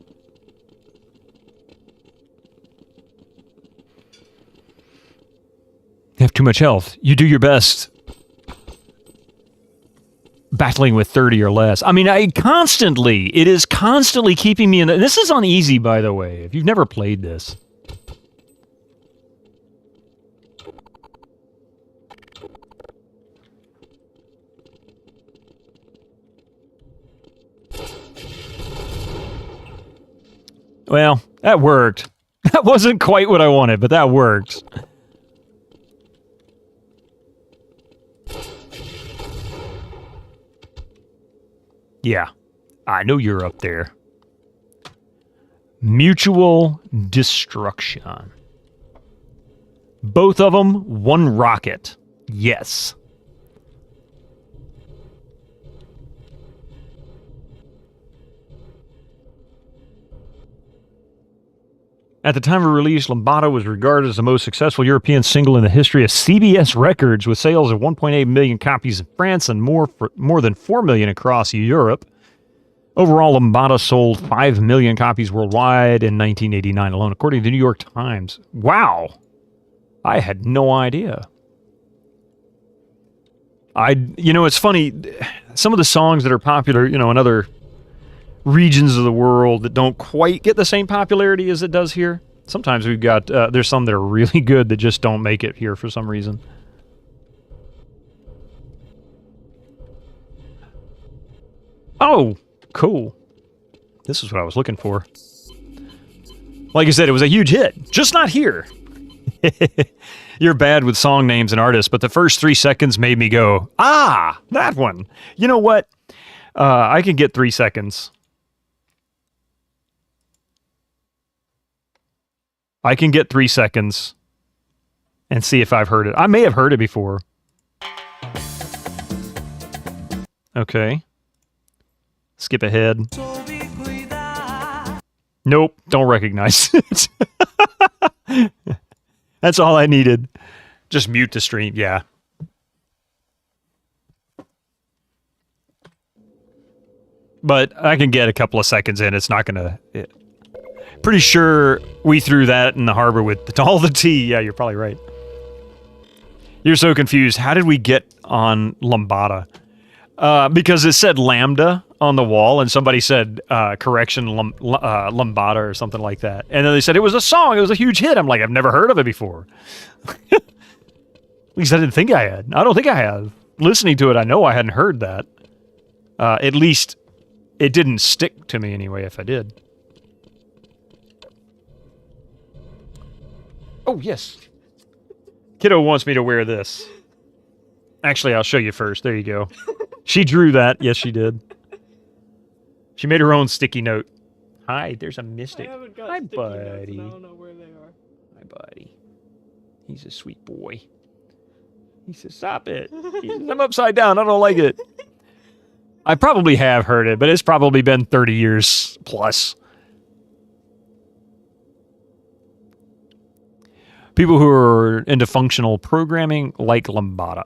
You have too much health. You do your best. Battling with 30 or less. I mean, it is constantly keeping me in the... This is on easy, by the way, if you've never played this. Well, that worked. That wasn't quite what I wanted, but that worked. Yeah, I know you're up there. Mutual destruction. Both of them, one rocket. Yes. At the time of release, Lambada was regarded as the most successful European single in the history of CBS Records, with sales of 1.8 million copies in France and more than 4 million across Europe. Overall, Lambada sold 5 million copies worldwide in 1989 alone, according to the New York Times. Wow! I had no idea. It's funny, some of the songs that are popular, in other regions of the world that don't quite get the same popularity as it does here. Sometimes we've got, there's some that are really good that just don't make it here for some reason. Oh, cool. This is what I was looking for. Like I said, it was a huge hit. Just not here. You're bad with song names and artists, but the first 3 seconds made me go, ah, that one. You know what? I can get 3 seconds. I can get 3 seconds and see if I've heard it. I may have heard it before. Okay. Skip ahead. Nope, don't recognize it. That's all I needed. Just mute the stream, yeah. But I can get a couple of seconds in. It's not gonna... Pretty sure we threw that in the harbor with all the tea. Yeah, you're probably right. You're so confused. How did we get on Lambada? Because it said Lambda on the wall, and somebody said correction Lambada or something like that. And then they said it was a song. It was a huge hit. I'm like, I've never heard of it before. At least I didn't think I had. I don't think I have. Listening to it, I know I hadn't heard that. At least it didn't stick to me anyway if I did. Oh, yes. Kiddo wants me to wear this. Actually, I'll show you first. There you go. She drew that. Yes, she did. She made her own sticky note. Hi, there's a mystic. Hi, buddy. I don't know where they are. Hi, buddy. He's a sweet boy. He says, stop it. He says, I'm upside down. I don't like it. I probably have heard it, but it's probably been 30 years plus. People who are into functional programming like Lambada.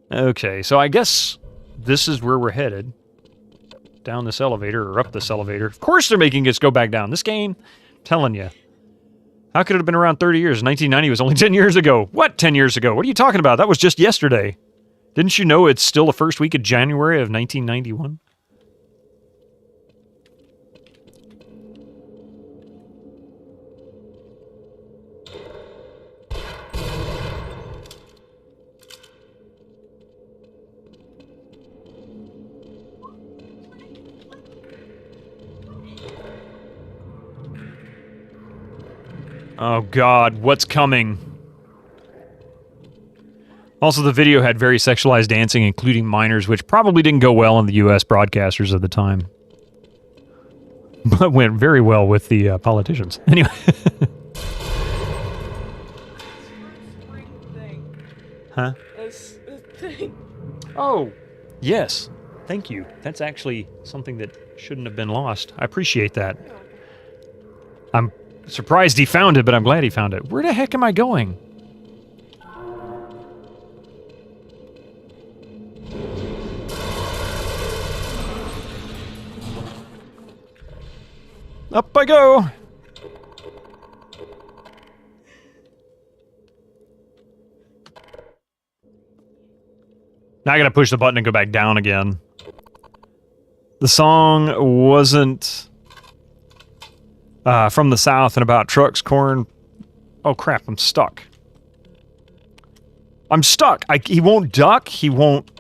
Okay, so I guess this is where we're headed. Down this elevator, or up this elevator. Of course they're making us go back down. This game, I'm telling you. How could it have been around 30 years? 1990 was only 10 years ago. What 10 years ago? What are you talking about? That was just yesterday. Didn't you know it's still the first week of January of 1991? Oh God, what's coming? Also, the video had very sexualized dancing, including minors, which probably didn't go well on the U.S. broadcasters of the time. But went very well with the politicians. Anyway. Huh? Oh, yes. Thank you. That's actually something that shouldn't have been lost. I appreciate that. I'm surprised he found it, but I'm glad he found it. Where the heck am I going? Up I go! Now I gotta push the button and go back down again. The song wasn't from the South and about trucks, corn. Oh crap, I'm stuck. I'm stuck! He won't duck, he won't...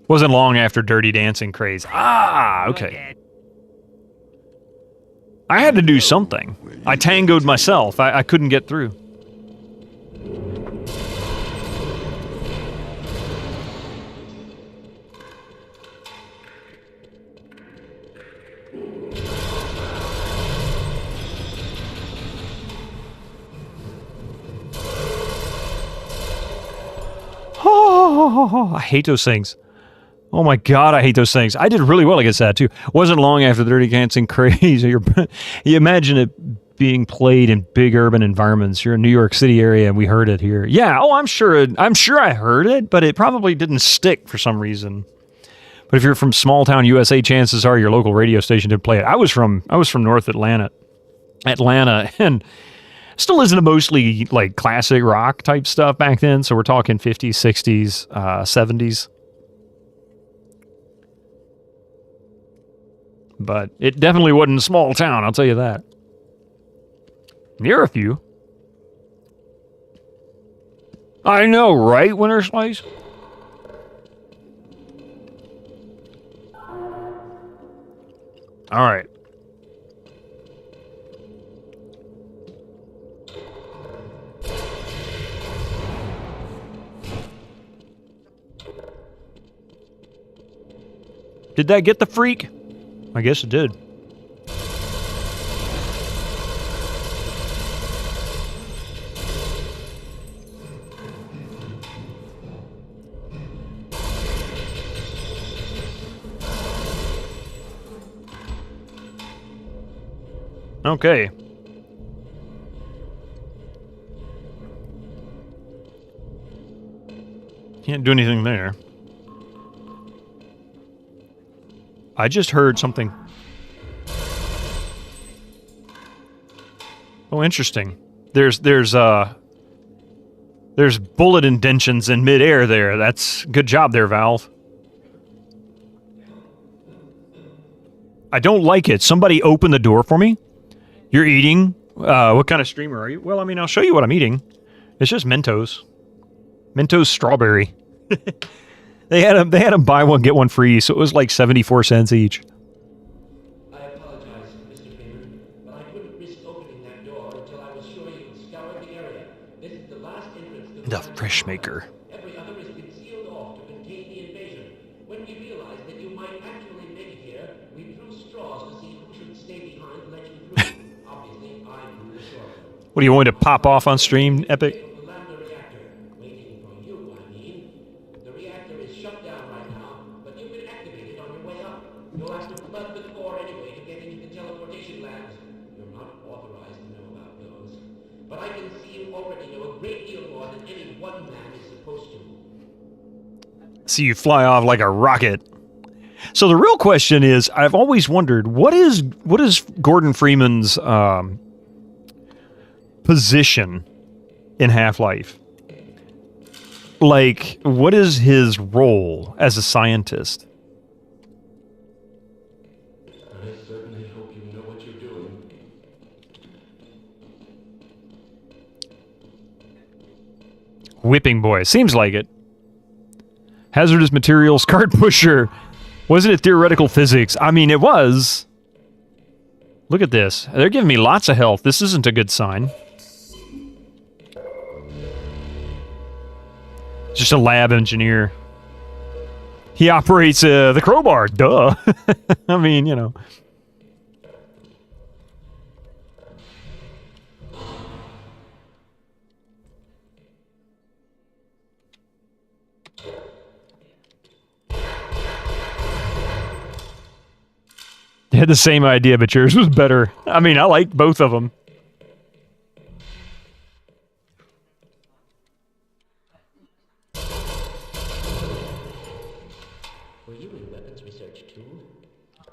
Wasn't long after Dirty Dancing craze. Ah, okay. I had to do something. I tangoed myself. I couldn't get through. Oh, I hate those things. Oh my God, I hate those things. I did really well against that too. Wasn't long after the Dirty Dancing craze. You imagine it being played in big urban environments. You're in New York City area and we heard it here. Yeah, oh, I'm sure I heard it, but it probably didn't stick for some reason. But if you're from small town USA, chances are your local radio station did play it. I was from North Atlanta, and still listened to mostly like classic rock type stuff back then. So we're talking 50s, 60s, 70s. But it definitely wasn't a small town, I'll tell you that. Near a few. I know, right, Winter Slice? All right. Did that get the freak? I guess it did. Okay. Can't do anything there. I just heard something. Oh, interesting. There's bullet indentions in midair there. That's good job there, Valve. I don't like it. Somebody open the door for me. You're eating? What kind of streamer are you? Well, I mean, I'll show you what I'm eating. It's just Mentos. Mentos strawberry. They had them buy one, get one free, so it was like 74 cents each. I apologize, Mr. Freeman, but I couldn't risk opening that door until I was sure you had scoured the area. This is the last entrance to The Fresh Maker. Every other has been sealed off to contain the invasion. When we realized that you might actually make it here, we drew straws to see who should stay behind and let you through. Obviously, I drew the short one. What do you want to pop off on stream, Epic? See you fly off like a rocket. So the real question is, I've always wondered, what is Gordon Freeman's position in Half-Life? Like, what is his role as a scientist? I certainly hope you know what you're doing. Whipping boy. Seems like it. Hazardous materials, cart pusher. Wasn't it theoretical physics? I mean, it was. Look at this. They're giving me lots of health. This isn't a good sign. Just a lab engineer. He operates the crowbar. Duh. I mean, you know. They had the same idea, but yours was better. I mean, I like both of them. Were you in weapons research too?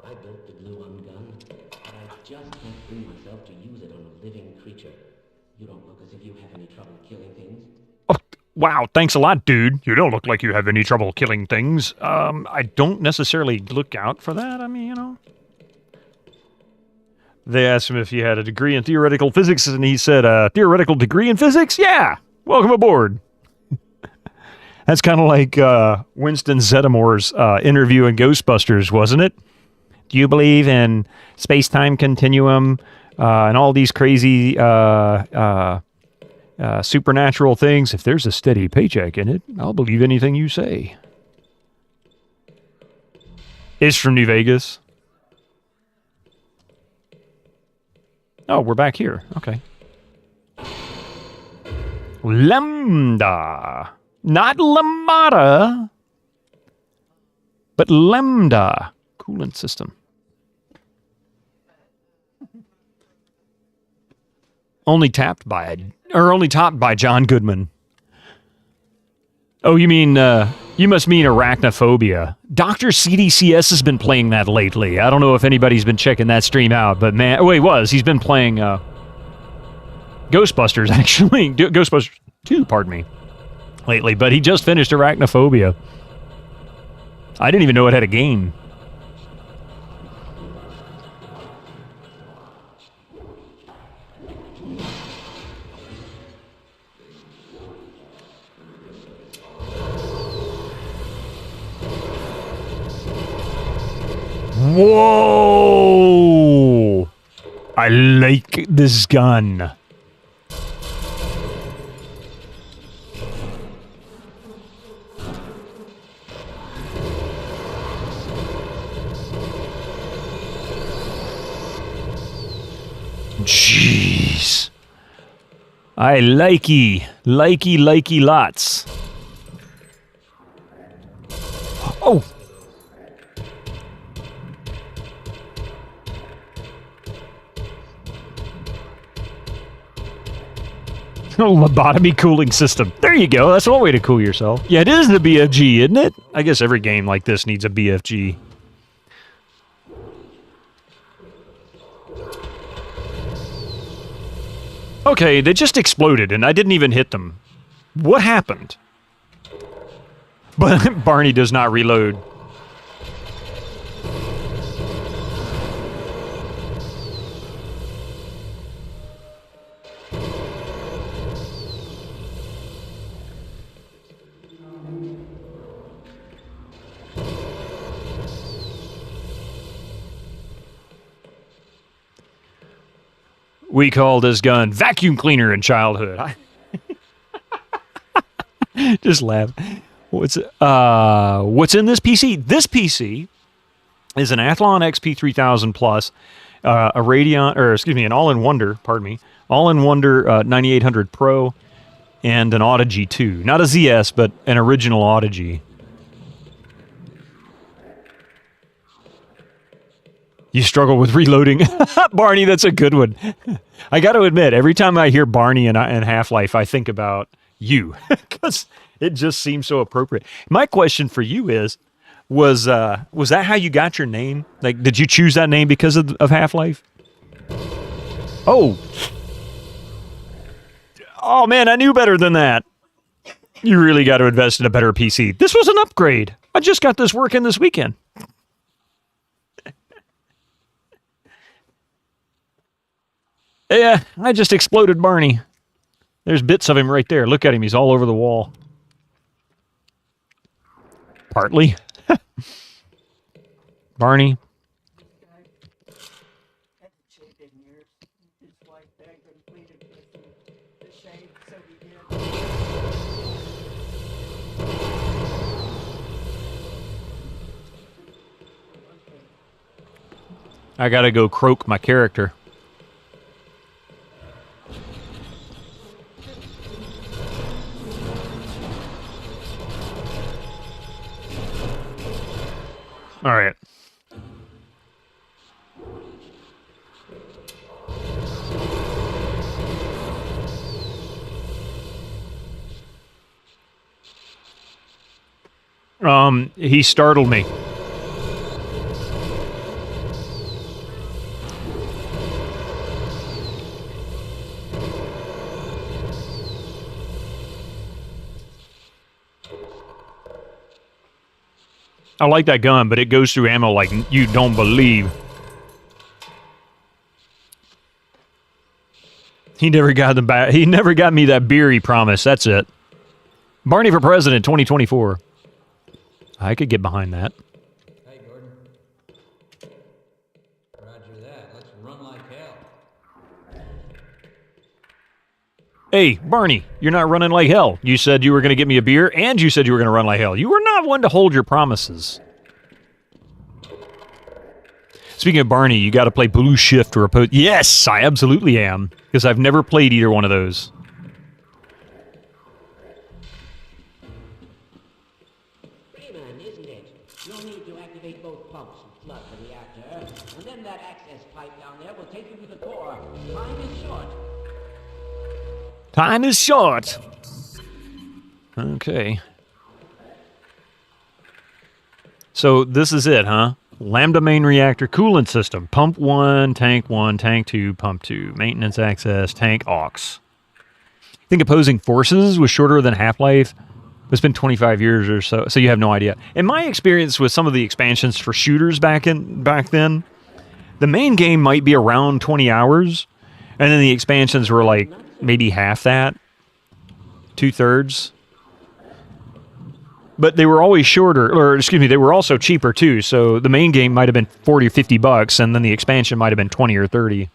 I built the glue-on gun, but I just can't bring myself to use it on a living creature. You don't look as if you have any trouble killing things. Oh, wow, thanks a lot, dude. You don't look like you have any trouble killing things. I don't necessarily look out for that. I mean, you know. They asked him if he had a degree in theoretical physics, and he said, theoretical degree in physics? Yeah! Welcome aboard! That's kind of like Winston Zeddemor's interview in Ghostbusters, wasn't it? Do you believe in space-time continuum and all these crazy supernatural things? If there's a steady paycheck in it, I'll believe anything you say. It's from New Vegas. Oh, we're back here. Okay. Lambda. Not Lambada, but Lambda. Coolant system. Only topped by John Goodman. Oh, you mean, you must mean arachnophobia. Dr. CDCS has been playing that lately. I don't know if anybody's been checking that stream out, but man, oh, he was. He's been playing, Ghostbusters, actually. Ghostbusters 2, pardon me, lately, but he just finished arachnophobia. I didn't even know it had a game. Whoa! I like this gun. Jeez. I likey lots. Oh! Lobotomy cooling system. There you go. That's one way to cool yourself. Yeah, it is the BFG, isn't it? I guess every game like this needs a BFG. Okay, they just exploded and I didn't even hit them. What happened? But Barney does not reload. We called this gun vacuum cleaner in childhood. Just laugh. What's in this PC? This PC is an Athlon XP 3000 Plus, a Radeon, or excuse me, an All-in-Wonder, pardon me, All-in-Wonder 9800 Pro, and an Audigy 2. Not a ZS, but an original Audigy. You struggle with reloading. Barney, that's a good one. I got to admit, every time I hear Barney in Half-Life, I think about you. Because it just seems so appropriate. My question for you is, was that how you got your name? Like, did you choose that name because of Half-Life? Oh. Oh, man, I knew better than that. You really got to invest in a better PC. This was an upgrade. I just got this working this weekend. Yeah, I just exploded Barney. There's bits of him right there. Look at him. He's all over the wall. Partly. Barney. I gotta go croak my character. All right. He startled me. I like that gun, but it goes through ammo like you don't believe. He never got He never got me that beer he promised. That's it. Barney for president 2024. I could get behind that. Hey, Gordon. Roger that. Let's run like hell. Hey, Barney, you're not running like hell. You said you were going to get me a beer, and you said you were going to run like hell. You were not one to hold your promises. Speaking of Barney, you got to play Blue Shift or Oppose. Yes, I absolutely am, because I've never played either one of those. Freeman, isn't it? You'll need to activate both pumps and flood the reactor, and then that access pipe down there will take you to the core. Time is short. Time is short. Okay. So this is it, huh? Lambda main reactor coolant system. Pump 1, tank 2, pump 2. Maintenance access, tank aux. I think opposing forces was shorter than Half-Life. It's been 25 years or so, so you have no idea. In my experience with some of the expansions for shooters back then, the main game might be around 20 hours, and then the expansions were like maybe half that, 2/3. but they were always shorter, or excuse me, they were also cheaper too. So the main game might have been 40 or 50 bucks, and then the expansion might have been 20 or 30.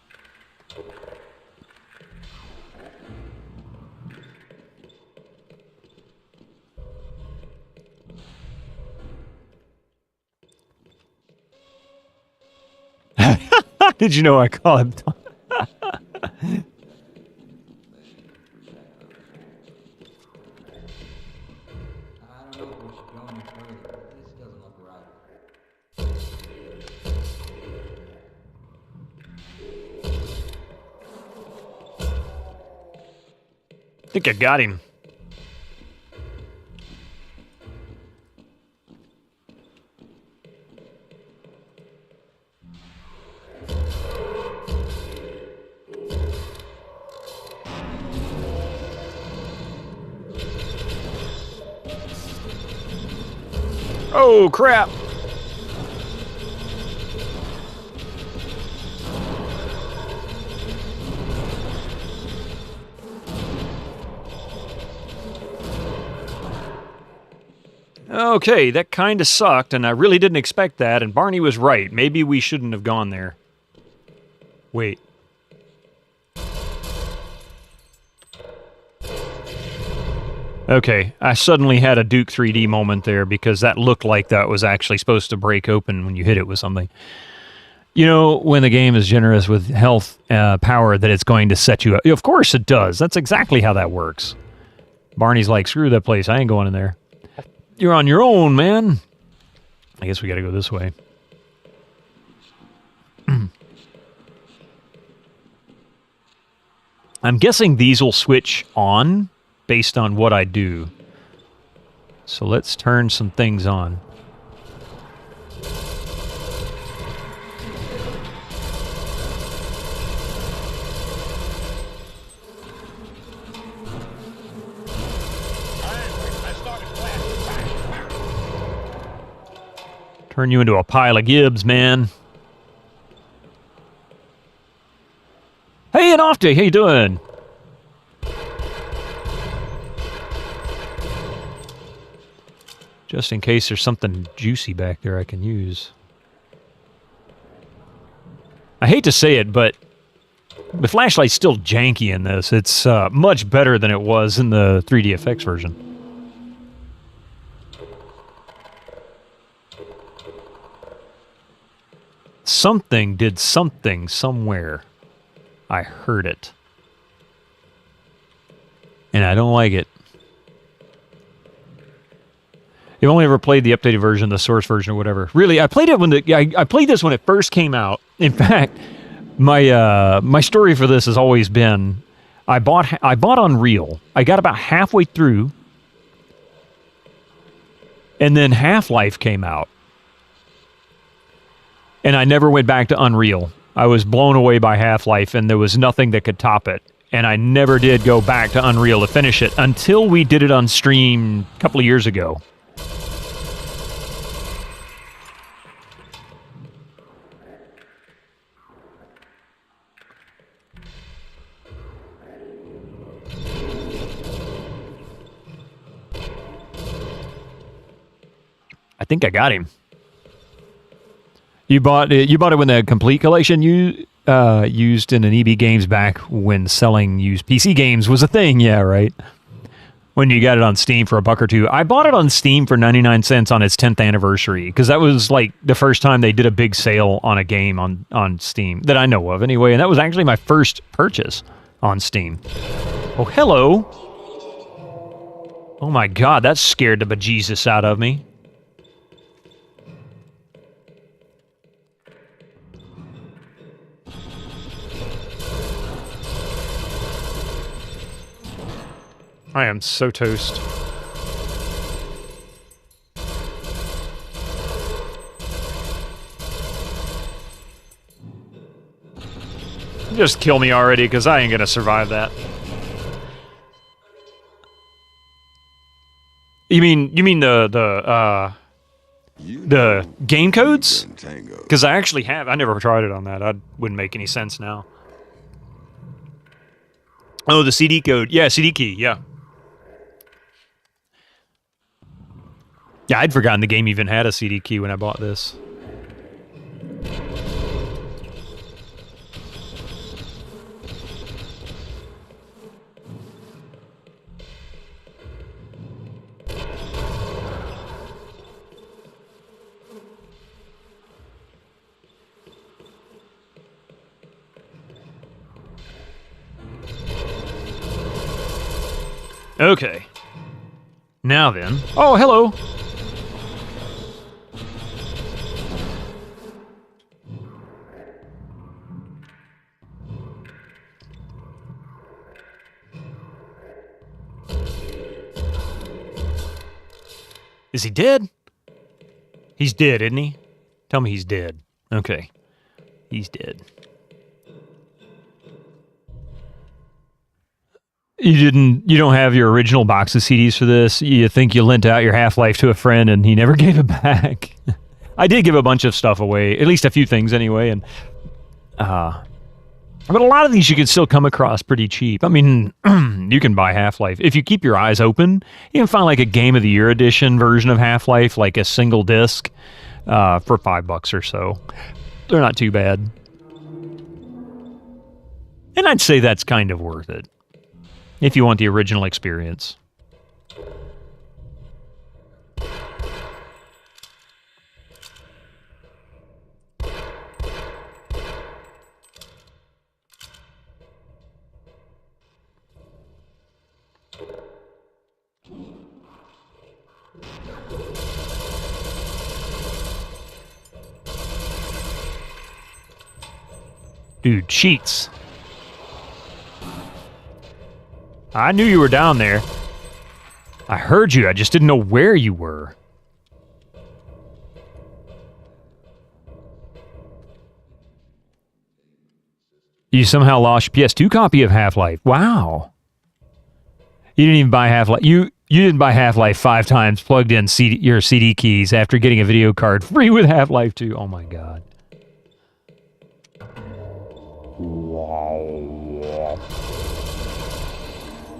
Did you know I call him? I think I got him. Oh, crap. Okay, that kind of sucked, and I really didn't expect that, and Barney was right. Maybe we shouldn't have gone there. Wait. Okay, I suddenly had a Duke 3D moment there because that looked like that was actually supposed to break open when you hit it with something. You know, when the game is generous with health power, that it's going to set you up. Of course it does. That's exactly how that works. Barney's like, screw that place. I ain't going in there. You're on your own, man. I guess we got to go this way. I'm guessing these will switch on based on what I do. So let's turn some things on. Turn you into a pile of Gibbs, man. Hey, Anofty, how you doing? Just in case there's something juicy back there I can use. I hate to say it, but the flashlight's still janky in this. It's much better than it was in the 3DFX version. Something did something somewhere. I heard it. And I don't like it. You've only ever played the updated version, the source version, or whatever. Really, I played it when I played this when it first came out. In fact, my story for this has always been I bought Unreal. I got about halfway through, and then Half-Life came out, and I never went back to Unreal. I was blown away by Half-Life, and there was nothing that could top it. And I never did go back to Unreal to finish it until we did it on stream a couple of years ago. I think I got him. You bought it when the Complete Collection used in an EB Games back when selling used PC games was a thing. Yeah, right. When you got it on Steam for $1 or $2. I bought it on Steam for 99 cents on its 10th anniversary because that was like the first time they did a big sale on a game on Steam that I know of anyway, and that was actually my first purchase on Steam. Oh, hello. Oh my God, that scared the bejesus out of me. I am so toast. Just kill me already, because I ain't gonna survive that. You mean the game codes? Because I actually have. I never tried it on that. That wouldn't make any sense now. Oh, the CD code. Yeah, CD key. Yeah. Yeah, I'd forgotten the game even had a CD key when I bought this. Okay. Now then. Oh, hello. Is he dead? He's dead, isn't he? Tell me he's dead. Okay. He's dead. You don't have your original box of CDs for this? You think you lent out your Half-Life to a friend and he never gave it back? I did give a bunch of stuff away, at least a few things anyway, and but a lot of these you can still come across pretty cheap. I mean, you can buy Half-Life. If you keep your eyes open, you can find like a Game of the Year edition version of Half-Life, like a single disc, for $5 or so. They're not too bad. And I'd say that's kind of worth it, if you want the original experience. Dude, cheats. I knew you were down there. I heard you, I just didn't know where you were. You somehow lost your PS2 copy of Half-Life. Wow. You didn't even buy Half-Life. You didn't buy Half-Life 5 times, plugged in your CD keys after getting a video card free with Half-Life 2. Oh my god. Wow.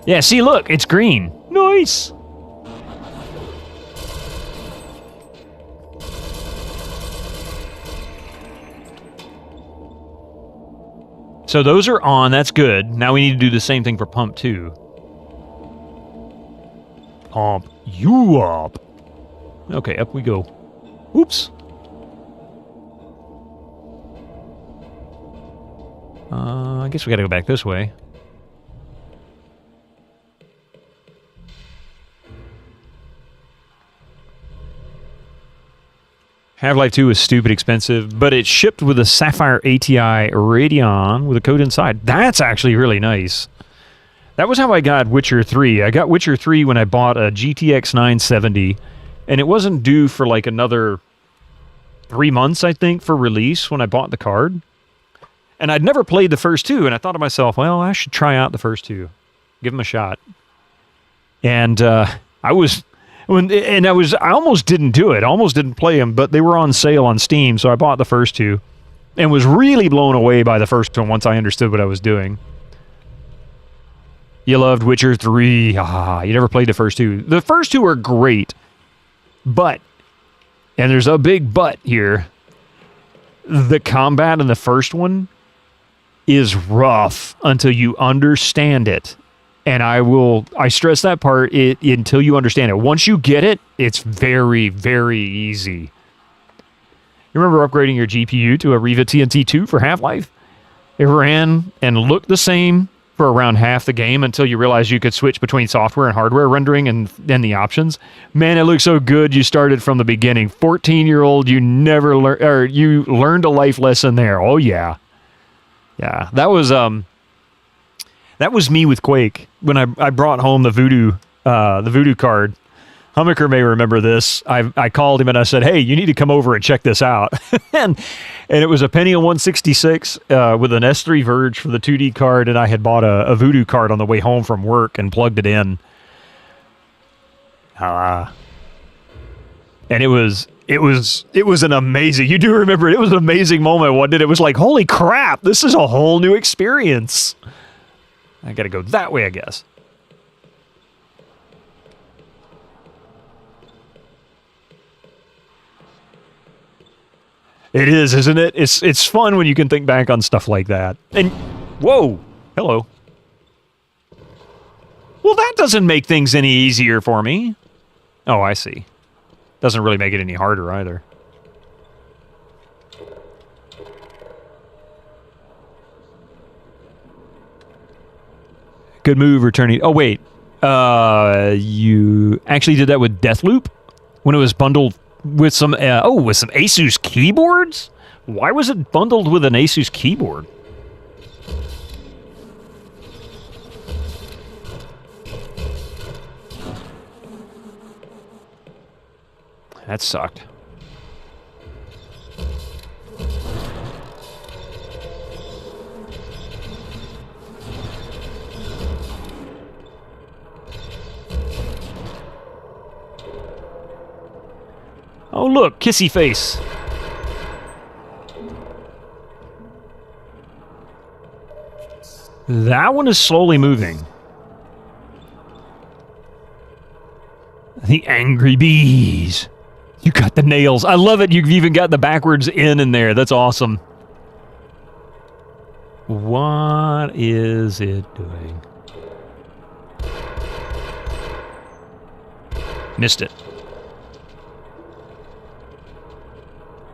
Yeah, see, look, it's green. Nice. So those are on, that's good. Now we need to do the same thing for pump 2. Pump you up. Okay, up we go. Oops. I guess we gotta go back this way. Half-Life 2 is stupid expensive, but it shipped with a Sapphire ATI Radeon with a code inside. That's actually really nice. That was how I got Witcher 3. I got Witcher 3 when I bought a GTX 970, and it wasn't due for like another 3 months, I think, for release when I bought the card. And I'd never played the first two, and I thought to myself, well, I should try out the first two. Give them a shot. And I almost didn't do it. I almost didn't play them, but they were on sale on Steam, so I bought the first two and was really blown away by the first one once I understood what I was doing. You loved Witcher 3. You never played the first two. The first two are great, but, and there's a big but here, the combat in the first one is rough until you understand it. And I stress that part until you understand it. Once you get it, it's very, very easy. You remember upgrading your GPU to a Riva TNT 2 for Half-Life? It ran and looked the same for around half the game until you realized you could switch between software and hardware rendering and the options. Man, it looked so good you started from the beginning. 14-year-old, you never learned, or you learned a life lesson there. Oh yeah. Yeah, that was me with Quake when I brought home the Voodoo card. Hummaker may remember this. I called him and I said, "Hey, you need to come over and check this out." and it was a Pentium 166 with an S3 Verge for the 2D card, and I had bought a Voodoo card on the way home from work and plugged it in. And it was an amazing. You do remember it was an amazing moment, wasn't it? It was like, holy crap, this is a whole new experience. I gotta go that way, I guess. It is, isn't it? It's fun when you can think back on stuff like that. And whoa, hello. Well, that doesn't make things any easier for me. Oh, I see. Doesn't really make it any harder either. Good move returning. Oh, wait. You actually did that with Deathloop? When it was bundled with some, with some Asus keyboards? Why was it bundled with an Asus keyboard? That sucked. Oh, look, kissy face. That one is slowly moving. The angry bees. You got the nails. I love it. You've even got the backwards in there. That's awesome. What is it doing? Missed it.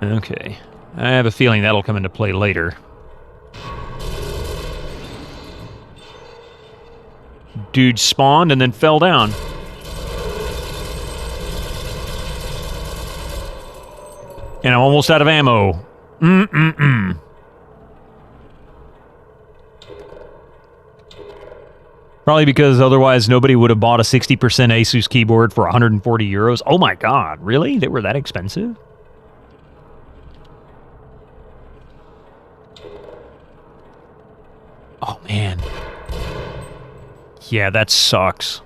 Okay. I have a feeling that'll come into play later. Dude spawned and then fell down. And I'm almost out of ammo. Probably because otherwise nobody would have bought a 60% Asus keyboard for 140 euros. Oh my god, really? They were that expensive? Oh man. Yeah, that sucks.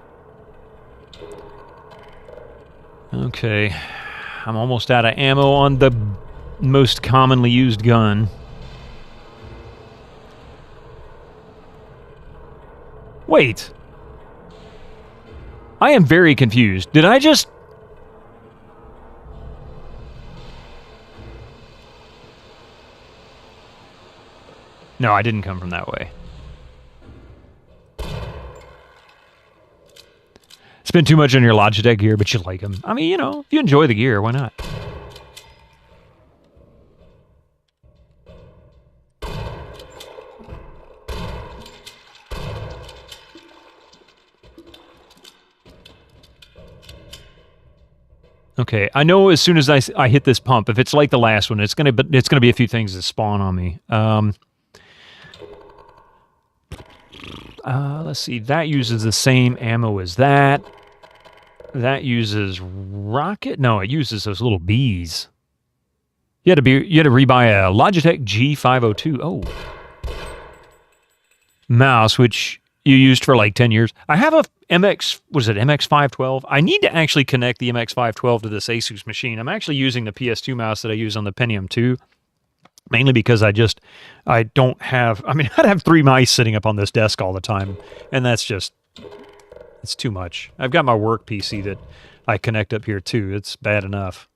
Okay. I'm almost out of ammo on the most commonly used gun. Wait. I am very confused. Did I just... No, I didn't come from that way. Spend too much on your Logitech gear, but you like them. I mean, you know, if you enjoy the gear, why not? Okay, I know as soon as I hit this pump, if it's like the last one, it's gonna be a few things that spawn on me. Let's see. That uses the same ammo as that. That uses rocket. No, it uses those little bees. You had to rebuy a Logitech G502. Oh, mouse, which you used for like 10 years. I have a MX512. I need to actually connect the MX512 to this Asus machine. I'm actually using the PS2 mouse that I use on the Pentium 2. Mainly because I don't have, I mean, I'd have 3 mice sitting up on this desk all the time, and that's just, it's too much. I've got my work PC that I connect up here too. It's bad enough.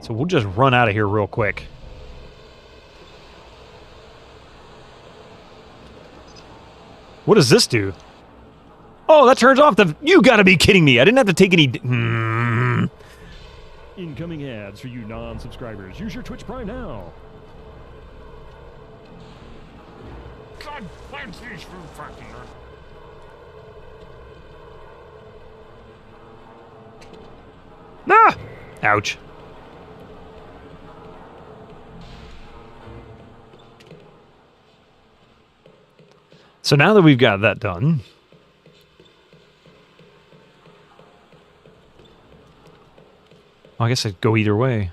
So we'll just run out of here real quick. What does this do? Oh, that turns off the... You gotta be kidding me. I didn't have to take any... Incoming ads for you non-subscribers. Use your Twitch Prime now. God bless these food fucking... Ah! Ouch. So now that we've got that done, well, I guess I'd go either way.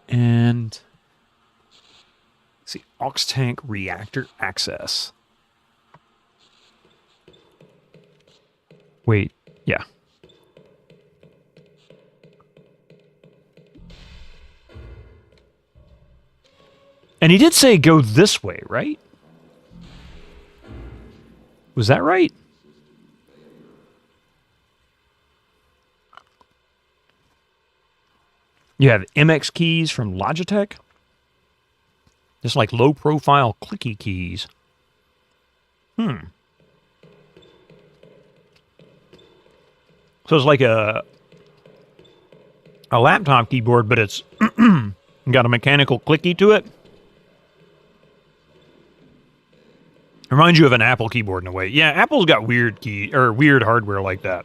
And let's see, aux tank reactor access. Wait, yeah. And he did say go this way, right? Was that right? You have MX keys from Logitech? Just like low-profile clicky keys. So it's like a laptop keyboard, but it's got a mechanical clicky to it. Reminds you of an Apple keyboard in a way. Yeah, Apple's got weird weird hardware like that.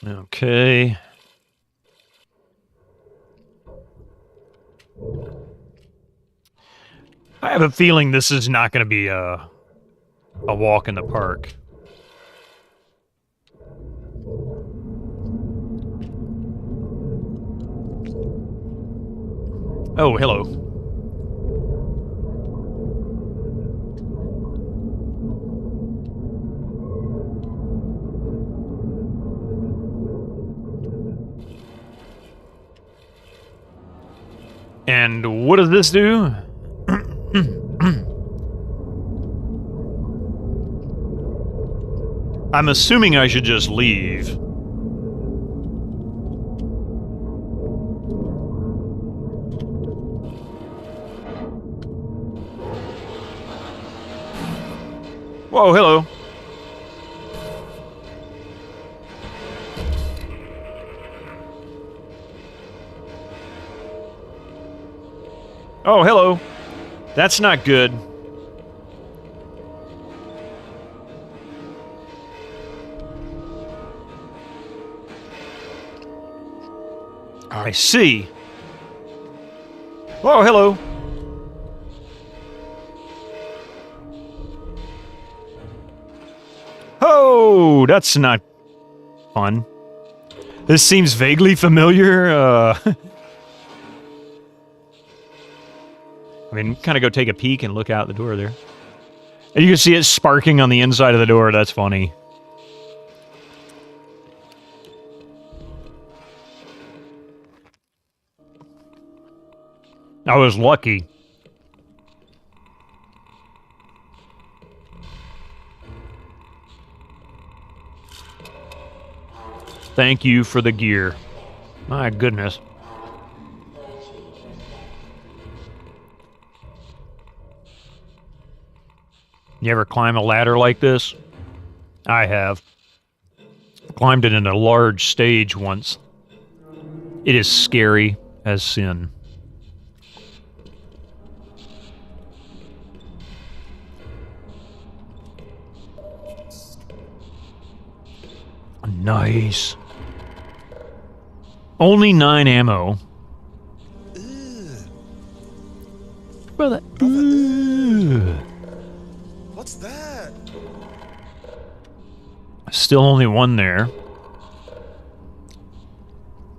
Okay. I have a feeling this is not going to be a walk in the park. Oh, hello. And what does this do? I'm assuming I should just leave. Whoa, hello. Oh, hello. That's not good. I see. Oh, hello. Oh, that's not fun. This seems vaguely familiar. I mean, kind of go take a peek and look out the door there. And you can see it sparking on the inside of the door. That's funny. I was lucky. Thank you for the gear. My goodness. You ever climb a ladder like this? I have. Climbed it in a large stage once. It is scary as sin. Nice. Only 9 ammo. Brother. What's that? Still only 1 there.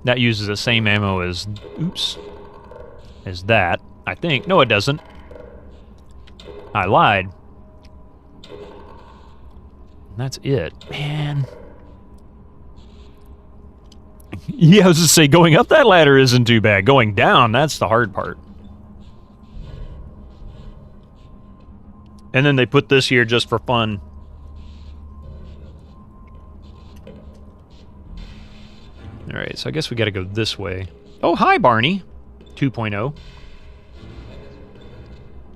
That uses the same ammo as... Oops. As that, I think. No, it doesn't. I lied. That's it. Man. Yeah, I was just say going up that ladder isn't too bad. Going down, that's the hard part. And then they put this here just for fun. Alright, so I guess we gotta go this way. Oh, hi, Barney. 2.0.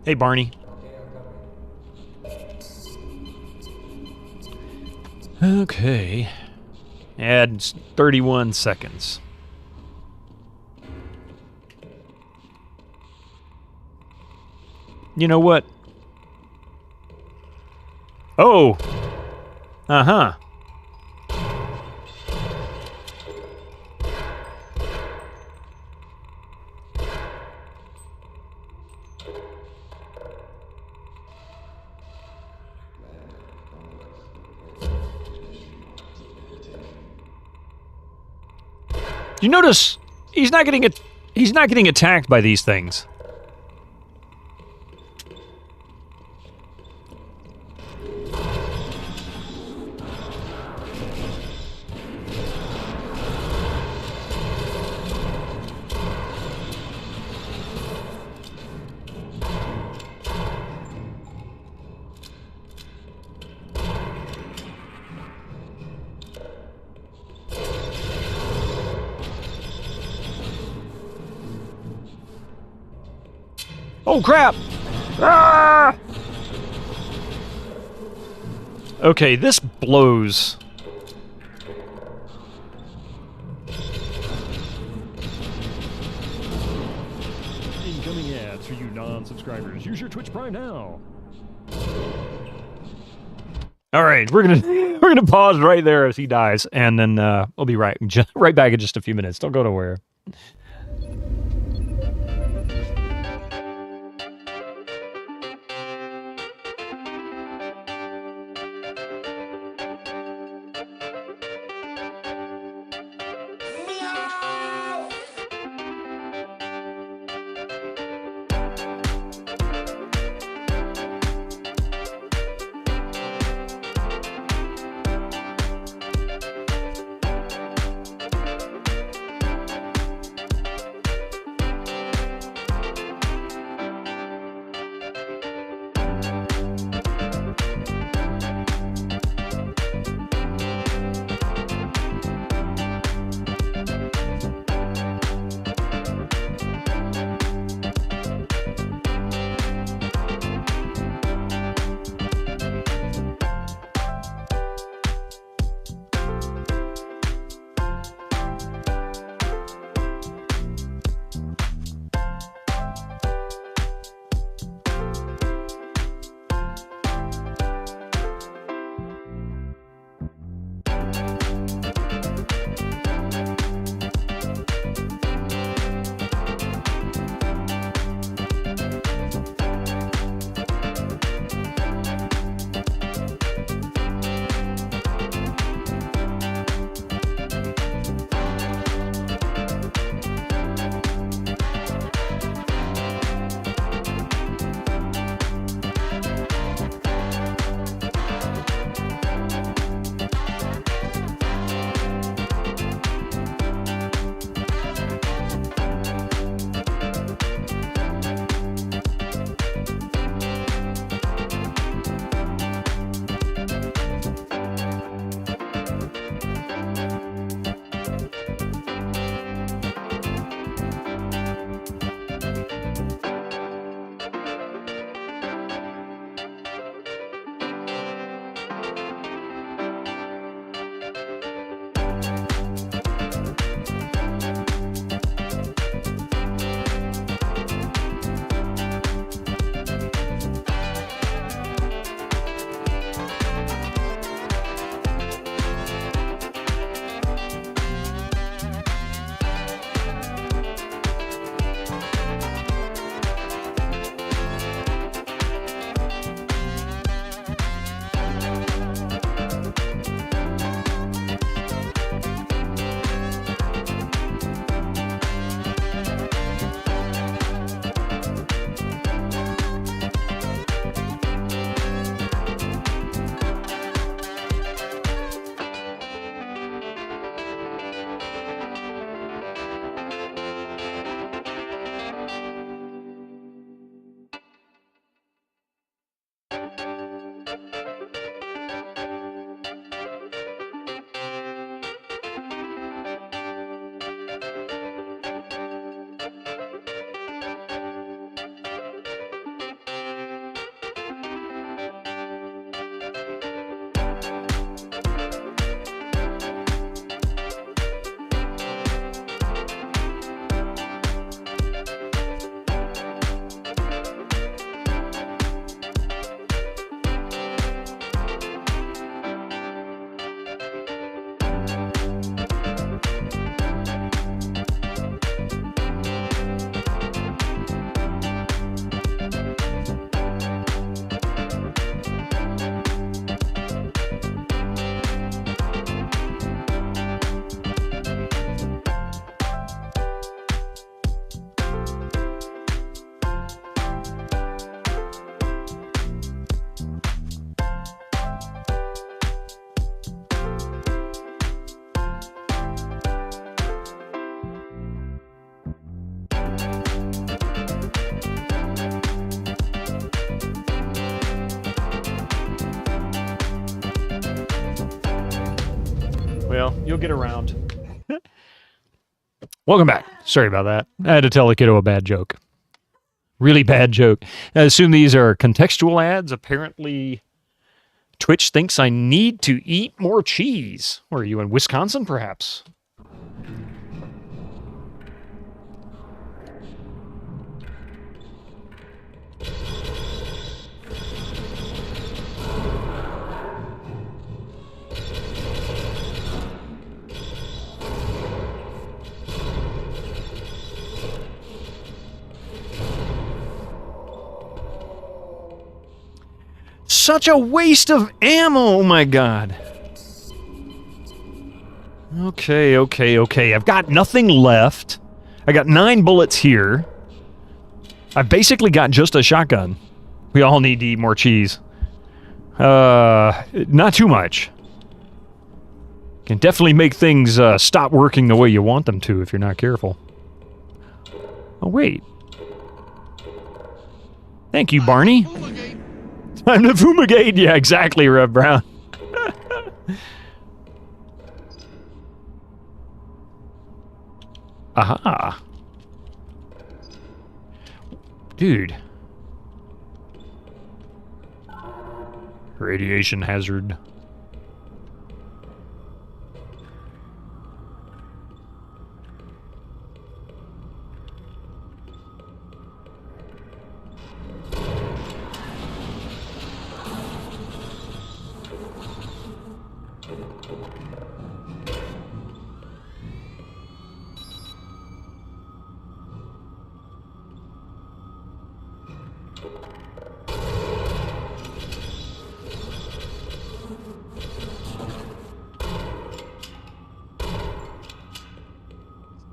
Hey, Barney. Okay. Add 31 seconds. You know what? Oh! Uh-huh. You notice he's not getting attacked by these things. Oh, crap! Ah! Okay, this blows. Incoming ads for you non-subscribers. Use your Twitch Prime now. All right, we're gonna pause right there as he dies, and then we'll be right back in just a few minutes. Don't go nowhere. Well, you'll get around. Welcome back. Sorry about that. I had to tell the kiddo a bad joke. Really bad joke. I assume these are contextual ads. Apparently, Twitch thinks I need to eat more cheese. Or are you in Wisconsin, perhaps? Such a waste of ammo, oh my god. Okay. I've got nothing left. I got 9 bullets here. I've basically got just a shotgun. We all need to eat more cheese. Not too much. Can definitely make things stop working the way you want them to if you're not careful. Oh, wait. Thank you, Barney. Time to fumigate. Yeah, exactly, Rev Brown. Aha. Dude. Radiation hazard.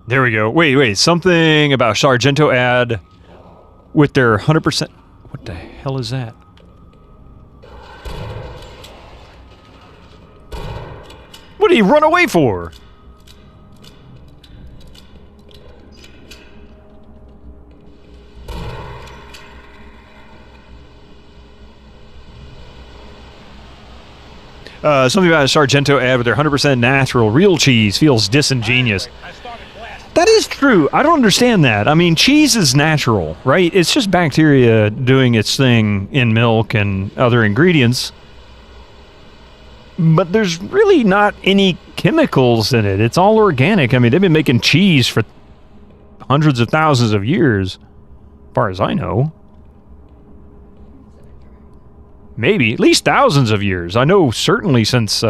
There we go. Wait. Something about Sargento ad with their 100%. What the hell is that? What did he run away for? Something about a Sargento ad with their 100% natural real cheese feels disingenuous. That is true. I don't understand that. I mean, cheese is natural, right? It's just bacteria doing its thing in milk and other ingredients. But there's really not any chemicals in it. It's all organic. I mean, they've been making cheese for hundreds of thousands of years, as far as I know. Maybe. At least thousands of years. I know certainly since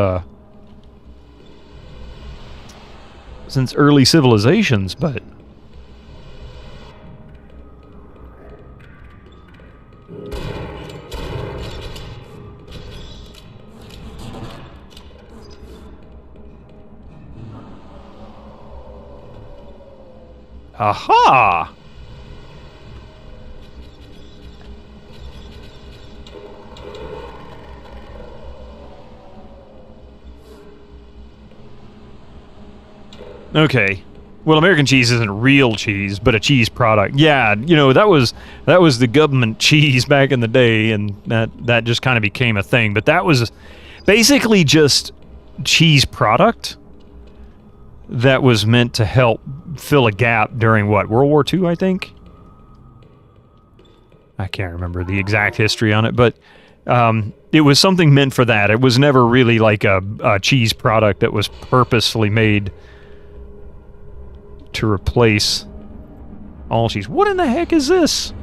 early civilizations, but... Aha! Okay. Well, American cheese isn't real cheese, but a cheese product. Yeah, you know, that was the government cheese back in the day, and that just kind of became a thing. But that was basically just cheese product that was meant to help fill a gap during, what, World War II, I think? I can't remember the exact history on it, but it was something meant for that. It was never really like a cheese product that was purposefully made to replace all cheese. What in the heck is this?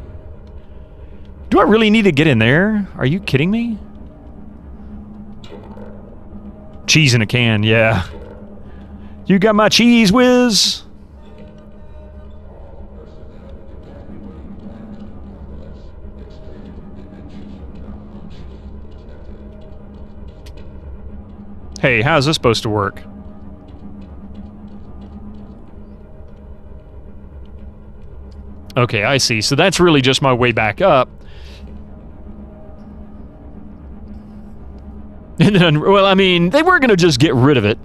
Do I really need to get in there? Are you kidding me? Cheese in a can, yeah. You got my cheese whiz? Hey, how's this supposed to work? Okay, I see. So that's really just my way back up. And then, well, I mean, they weren't going to just get rid of it.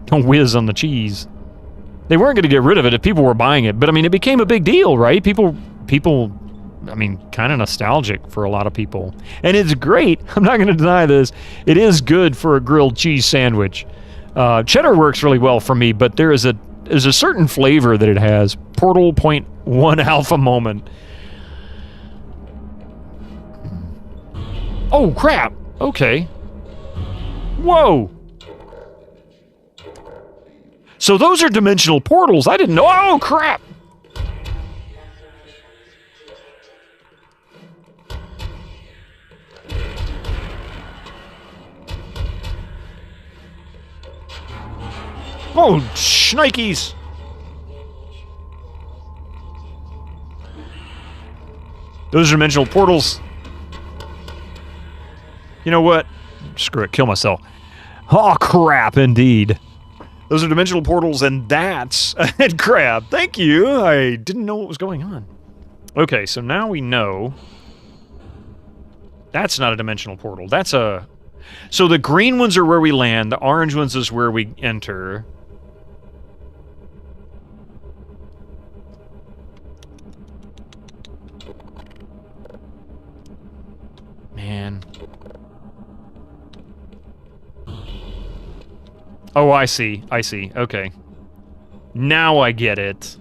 Don't whiz on the cheese. They weren't going to get rid of it if people were buying it. But, I mean, it became a big deal, right? People, I mean, kind of nostalgic for a lot of people. And it's great. I'm not going to deny this. It is good for a grilled cheese sandwich. Cheddar works really well for me, but there's a certain flavor that it has. Portal 0.1 alpha moment. Oh, crap. Okay. Whoa. So those are dimensional portals. I didn't know. Oh, crap. Oh, shnikes. Those are dimensional portals. You know what? Screw it. Kill myself. Oh, crap, indeed. Those are dimensional portals, and that's a head crab. Thank you. I didn't know what was going on. Okay, so now we know. That's not a dimensional portal. That's a... So the green ones are where we land. The orange ones is where we enter. Man. Oh, I see. I see. Okay. Now I get it.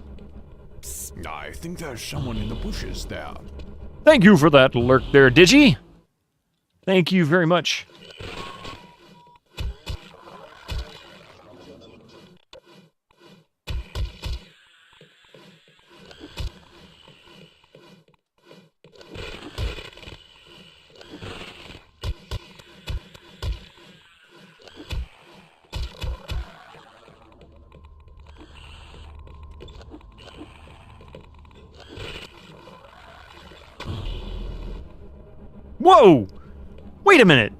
I think there's someone in the bushes there. Thank you for that lurk there, Digi. Thank you very much. Whoa! Wait a minute.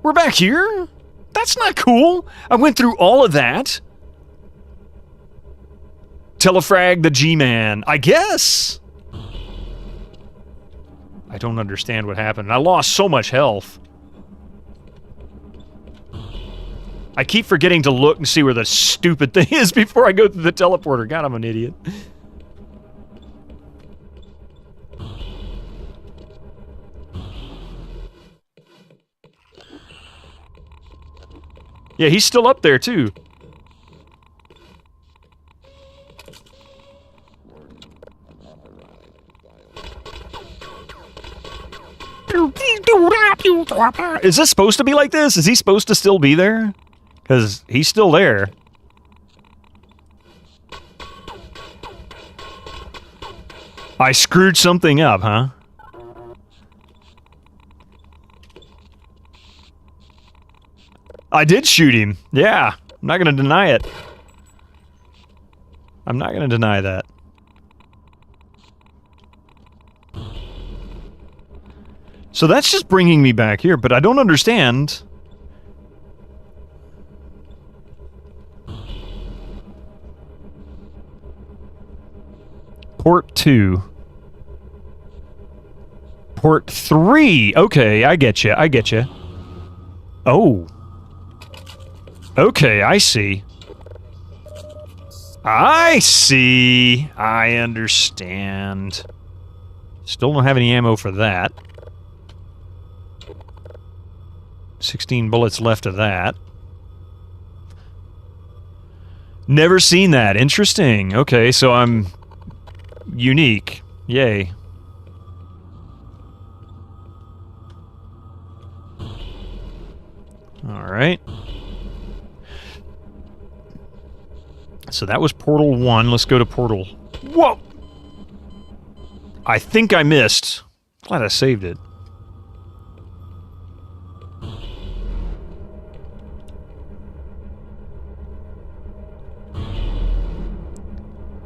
We're back here? That's not cool. I went through all of that. Telefrag the G-Man. I guess. I don't understand what happened. I lost so much health. I keep forgetting to look and see where the stupid thing is before I go through the teleporter. God, I'm an idiot. Yeah, he's still up there, too. Is this supposed to be like this? Is he supposed to still be there? Because he's still there. I screwed something up, huh? I did shoot him. Yeah. I'm not going to deny it. I'm not going to deny that. So that's just bringing me back here, but I don't understand. Port 2. Port 3. Okay, I get you. I get you. Oh. Okay, I see. I see. I understand. Still don't have any ammo for that. 16 bullets left of that. Never seen that. Interesting. Okay, so I'm unique. Yay. All right. So that was Portal 1. Let's go to Portal... Whoa! I think I missed. Glad I saved it.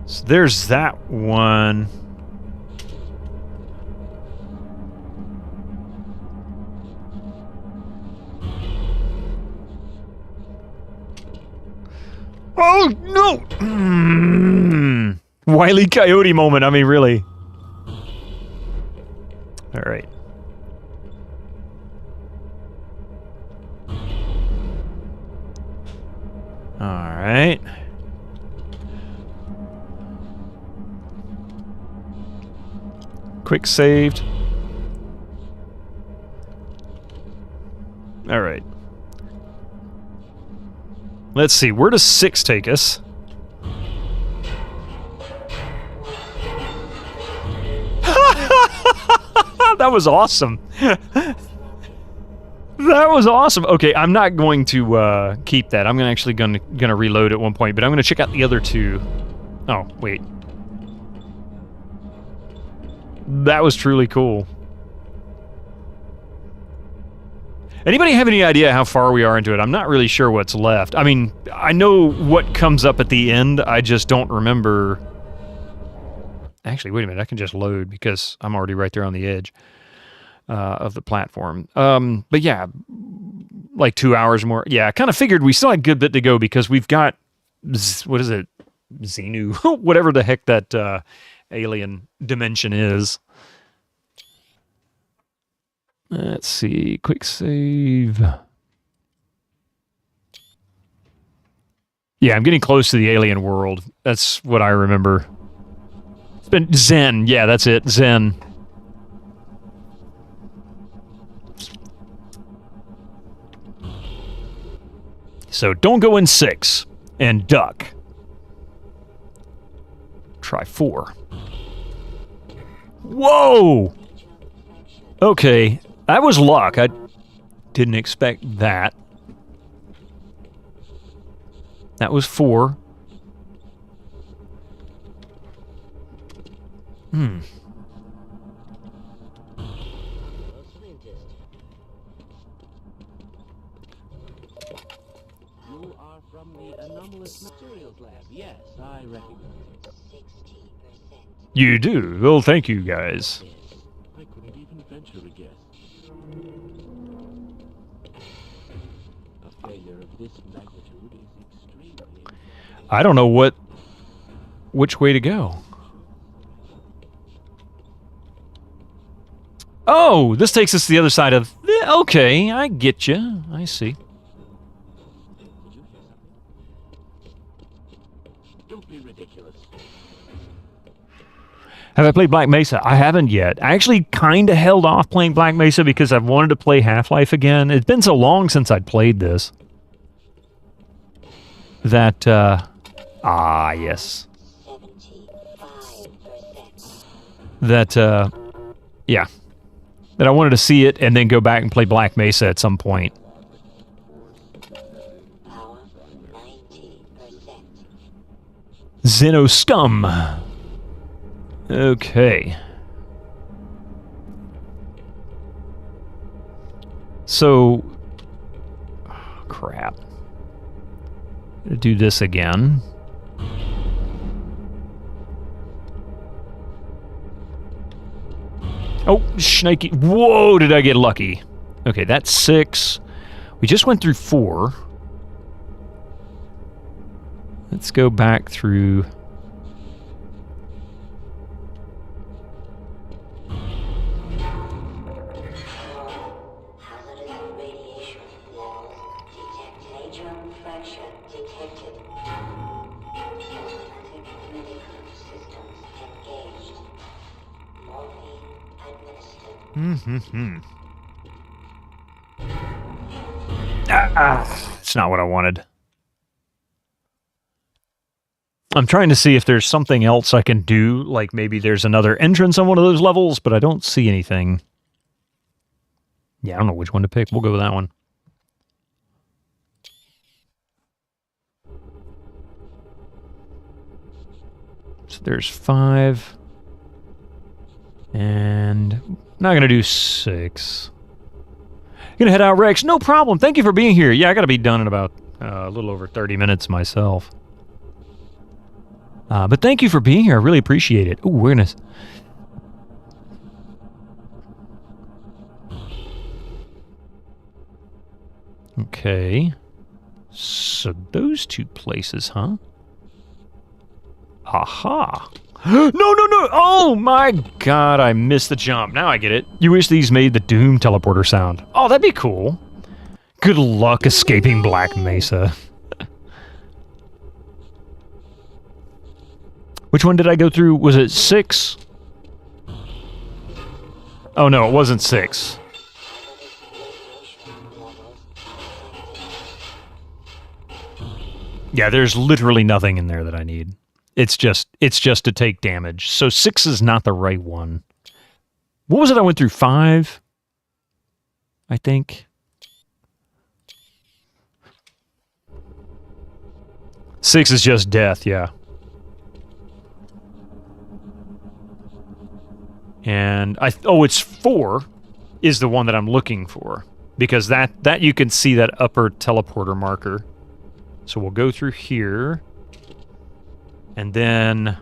So there's that one. Oh, no! Wile E. Coyote moment, I mean, really. Alright. Alright. Quick saved. Alright. Let's see, where does 6 take us? That was awesome. That was awesome. Okay, I'm not going to keep that. I'm actually gonna reload at one point, but I'm gonna check out the other two. Oh, wait. That was truly cool. Anybody have any idea how far we are into it? I'm not really sure what's left. I mean, I know what comes up at the end. I just don't remember. Actually, wait a minute. I can just load because I'm already right there on the edge of the platform. But yeah, like 2 hours more. Yeah, I kind of figured we still had a good bit to go because we've got, what is it? Xenu, whatever the heck that alien dimension is. Let's see, quick save. Yeah, I'm getting close to the alien world. That's what I remember. It's been Zen. Yeah, that's it. Zen. So don't go in 6 and duck. Try 4. Whoa! Okay, that was luck. I didn't expect that. That was 4. You are from the anomalous materials lab. Yes, I recognize it. 60%. You do? Well, thank you, guys. I couldn't even venture a guess. A failure of this magnitude is extremely... I don't know which way to go. Oh, this takes us to the other side of... Okay, I get you. I see. Don't be ridiculous. Have I played Black Mesa? I haven't yet. I actually kind of held off playing Black Mesa because I've wanted to play Half-Life again. It's been so long since I'd played this. That, yes. 75%. That, yeah. That I wanted to see it and then go back and play Black Mesa at some point. Power 90%. Xeno Scum. Okay. So... Oh, crap. Gonna do this again. Oh, snaky. Whoa, did I get lucky. Okay, that's 6. We just went through 4. Let's go back through... Hazardous radiation levels detected. Major fracture detected. Automatic medical systems engaged. Morphine administered. It's not what I wanted. I'm trying to see if there's something else I can do, like maybe there's another entrance on one of those levels, but I don't see anything. Yeah, I don't know which one to pick. We'll go with that one. So there's 5. And I'm not going to do 6. Gonna head out, Rex. No problem. Thank you for being here. Yeah, I got to be done in about a little over 30 minutes myself. But thank you for being here. I really appreciate it. Ooh, we're gonna... Okay. So those 2 places, huh? Aha. No, no, no! Oh my god, I missed the jump. Now I get it. You wish these made the Doom teleporter sound. Oh, that'd be cool. Good luck escaping Black Mesa. Which one did I go through? Was it 6? Oh no, it wasn't 6. Yeah, there's literally nothing in there that I need. It's just to take damage. So 6 is not the right one. What was it I went through? 5? I think. 6 is just death, yeah. And it's 4 is the one that I'm looking for, because that you can see that upper teleporter marker. So we'll go through here, and then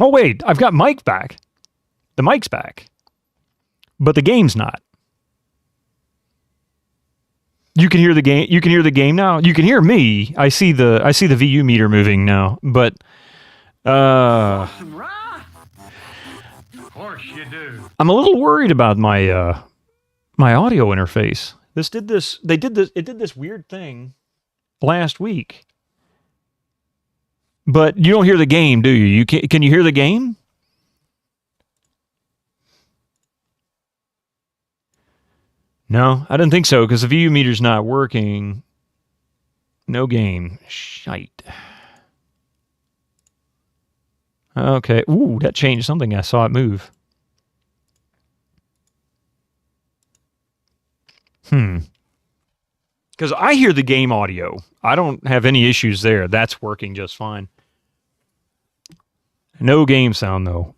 oh wait, I've got Mike back. The mic's back, but the game's not. You can hear the game. You can hear the game now. You can hear me. I see the VU meter moving now, but Of course you do. I'm a little worried about my my audio interface. It did this weird thing last week. But you don't hear the game, do you? Can you hear the game? No, I didn't think so, because the VU meter's not working. No game. Shite. Okay. Ooh, that changed something. I saw it move. Because I hear the game audio. I don't have any issues there. That's working just fine. No game sound, though.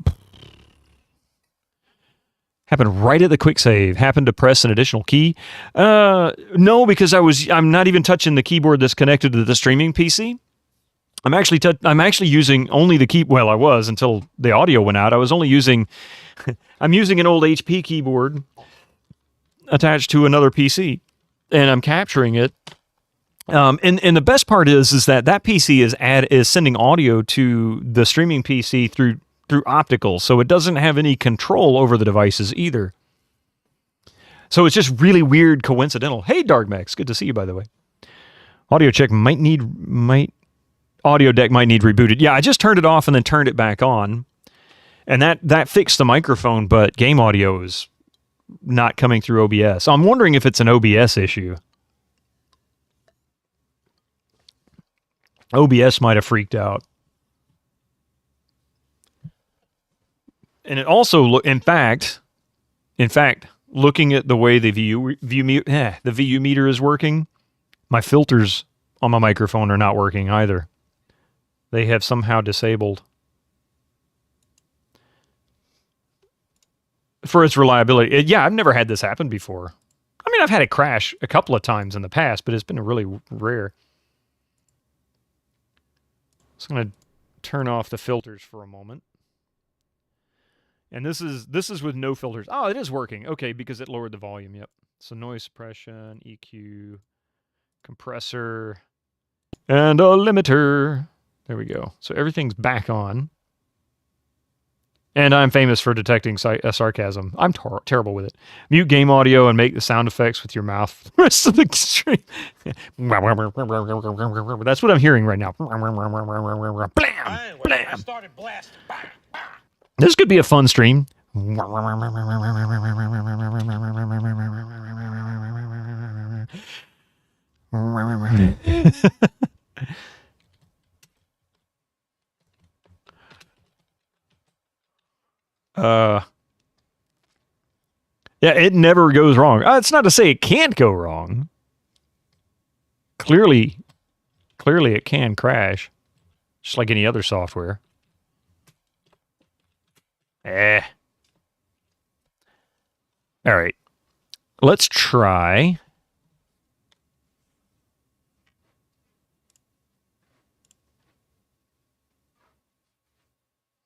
Happened right at the quick save. Happened to press an additional key. No, because I'm not even touching the keyboard that's connected to the streaming PC. I'm actually using only the key. Well, I was until the audio went out. I was only using. I'm using an old HP keyboard attached to another PC, and I'm capturing it. And the best part is that PC is sending audio to the streaming PC through optical, so it doesn't have any control over the devices either. So it's just really weird, coincidental. Hey, Darkmax, good to see you, by the way. Audio check audio deck might need rebooted. Yeah, I just turned it off and then turned it back on, and that fixed the microphone, but game audio is not coming through OBS. So I'm wondering if it's an OBS issue. OBS might have freaked out. And it also, in fact, looking at the way the the VU meter is working, my filters on my microphone are not working either. They have somehow disabled for its reliability. Yeah, I've never had this happen before. I mean, I've had it crash a couple of times in the past, but it's been really rare. So I'm going to turn off the filters for a moment. And this is with no filters. Oh, it is working. Okay, because it lowered the volume. Yep. So noise suppression, EQ, compressor, and a limiter. There we go. So everything's back on. And I'm famous for detecting sarcasm. I'm terrible with it. Mute game audio and make the sound effects with your mouth. The rest of the stream. That's what I'm hearing right now. Blam! Blam! I started blasting. This could be a fun stream. Yeah, it never goes wrong. It's not to say it can't go wrong. Clearly it can crash, just like any other software. All right. Let's try.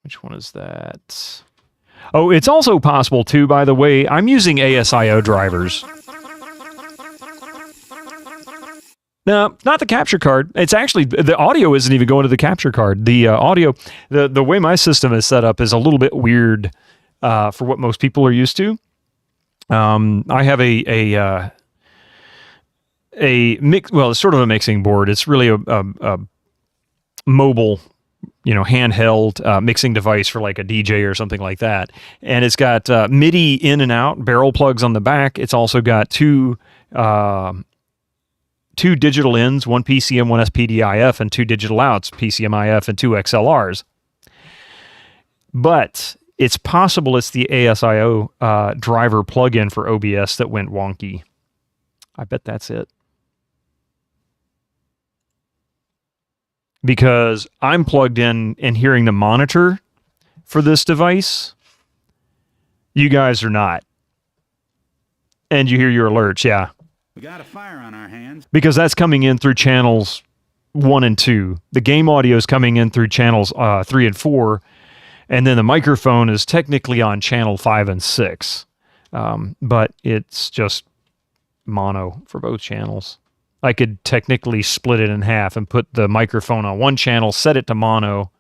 Which one is that? Oh, it's also possible too, by the way. I'm using ASIO drivers. No, not the capture card. It's actually, the audio isn't even going to the capture card. The audio, the way my system is set up is a little bit weird for what most people are used to. I have a mix. Well, it's sort of a mixing board. It's really a mobile, handheld mixing device for like a DJ or something like that. And it's got MIDI in and out, barrel plugs on the back. It's also got two digital ins, one PCM, one SPDIF, and two digital outs, PCMIF and two XLRs. But it's possible it's the ASIO driver plugin for OBS that went wonky. I bet that's it. Because I'm plugged in and hearing the monitor for this device. You guys are not. And you hear your alerts, yeah. We got a fire on our hands. Because that's coming in through channels 1 and 2. The game audio is coming in through channels 3 and 4. And then the microphone is technically on channel 5 and 6. But it's just mono for both channels. I could technically split it in half and put the microphone on one channel, set it to mono,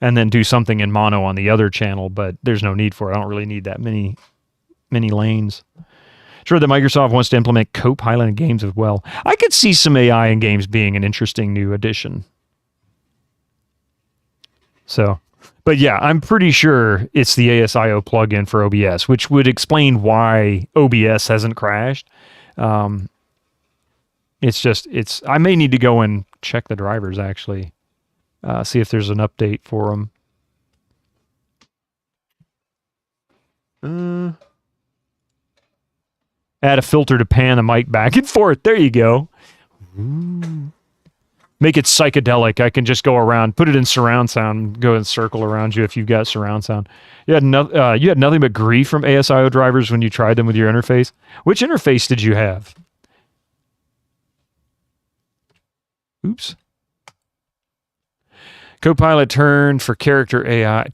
and then do something in mono on the other channel, but there's no need for it. I don't really need that many lanes. Sure, that Microsoft wants to implement Copilot in games as well. I could see some AI in games being an interesting new addition. So, but yeah, I'm pretty sure it's the ASIO plugin for OBS, which would explain why OBS hasn't crashed. I may need to go and check the drivers, actually. See if there's an update for them. Add a filter to pan the mic back and forth. There you go. Ooh. Make it psychedelic. I can just go around, put it in surround sound, go and circle around you if you've got surround sound. You had nothing but grief from ASIO drivers when you tried them with your interface. Which interface did you have? Oops. Copilot tuned for character AI.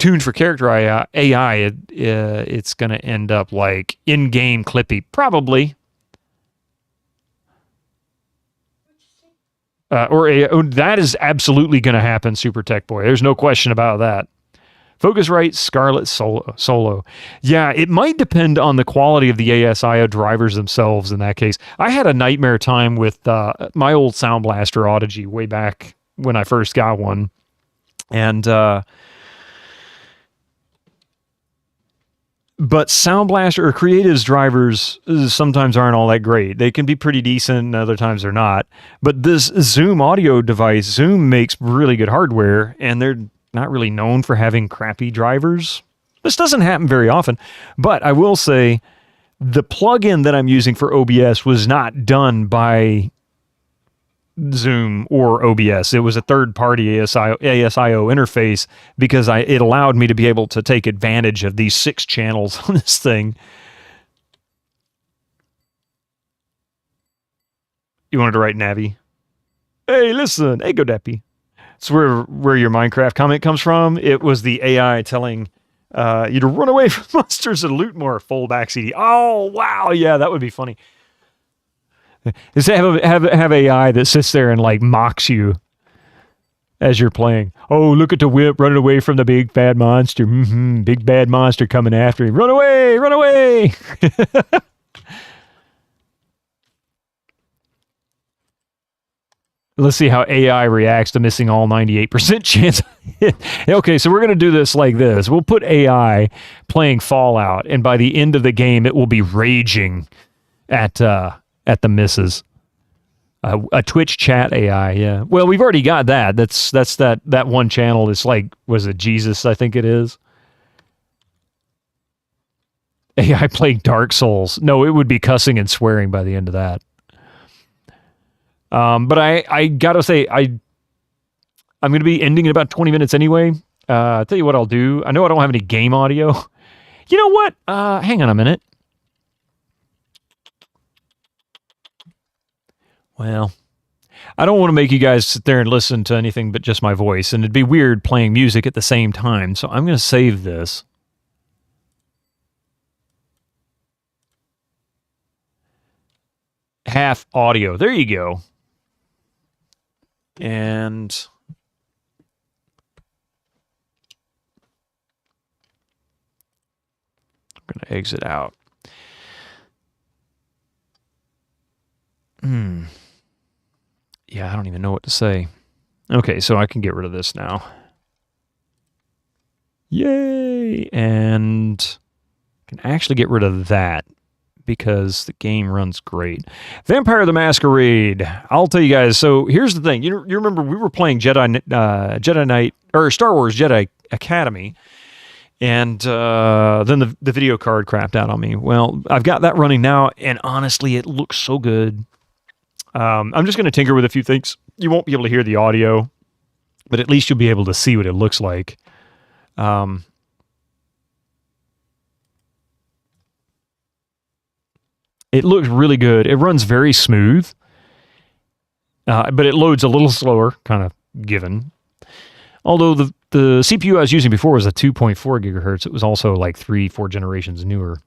It's going to end up like in-game Clippy, probably. That is absolutely going to happen, Super Tech Boy. There's no question about that. Focusrite Scarlett Solo. Yeah, it might depend on the quality of the ASIO drivers themselves in that case. I had a nightmare time with my old Sound Blaster Audigy way back when I first got one. And But Sound Blaster or Creative's drivers sometimes aren't all that great. They can be pretty decent, and other times they're not. But this Zoom audio device, Zoom makes really good hardware, and they're not really known for having crappy drivers. This doesn't happen very often, but I will say the plugin that I'm using for OBS was not done by Zoom or OBS. It was a third-party ASIO interface because it allowed me to be able to take advantage of these 6 channels on this thing. You wanted to write Navi? Hey, listen, hey, Godappy. It's where your Minecraft comment comes from. It was the AI telling you to run away from monsters and loot more. Full back CD. Oh, wow. Yeah, that would be funny. Is have AI that sits there and like mocks you as you're playing. Oh, look at the whip running away from the big bad monster. Big bad monster coming after him. Run away! Run away! Let's see how AI reacts to missing all 98% chance. Okay, so we're going to do this like this. We'll put AI playing Fallout, and by the end of the game, it will be raging at the misses. A Twitch chat AI, yeah. Well, we've already got that. That's that one channel. It's like, was it Jesus? I think it is. AI playing Dark Souls. No, it would be cussing and swearing by the end of that. But I gotta say, I'm going to be ending in about 20 minutes anyway. I'll tell you what I'll do. I know I don't have any game audio. You know what? Hang on a minute. Well, I don't want to make you guys sit there and listen to anything but just my voice, and it'd be weird playing music at the same time, so I'm going to save this. Half audio. There you go. And I'm going to exit out. Yeah, I don't even know what to say. Okay, so I can get rid of this now. Yay! And I can actually get rid of that because the game runs great. Vampire the Masquerade. I'll tell you guys. So here's the thing. You remember we were playing Jedi Knight or Star Wars Jedi Academy, and then the video card crapped out on me. Well, I've got that running now, and honestly, it looks so good. I'm just going to tinker with a few things. You won't be able to hear the audio, but at least you'll be able to see what it looks like. It looks really good. It runs very smooth, but it loads a little slower, kind of given. Although the CPU I was using before was a 2.4 gigahertz. It was also like 3-4 generations newer.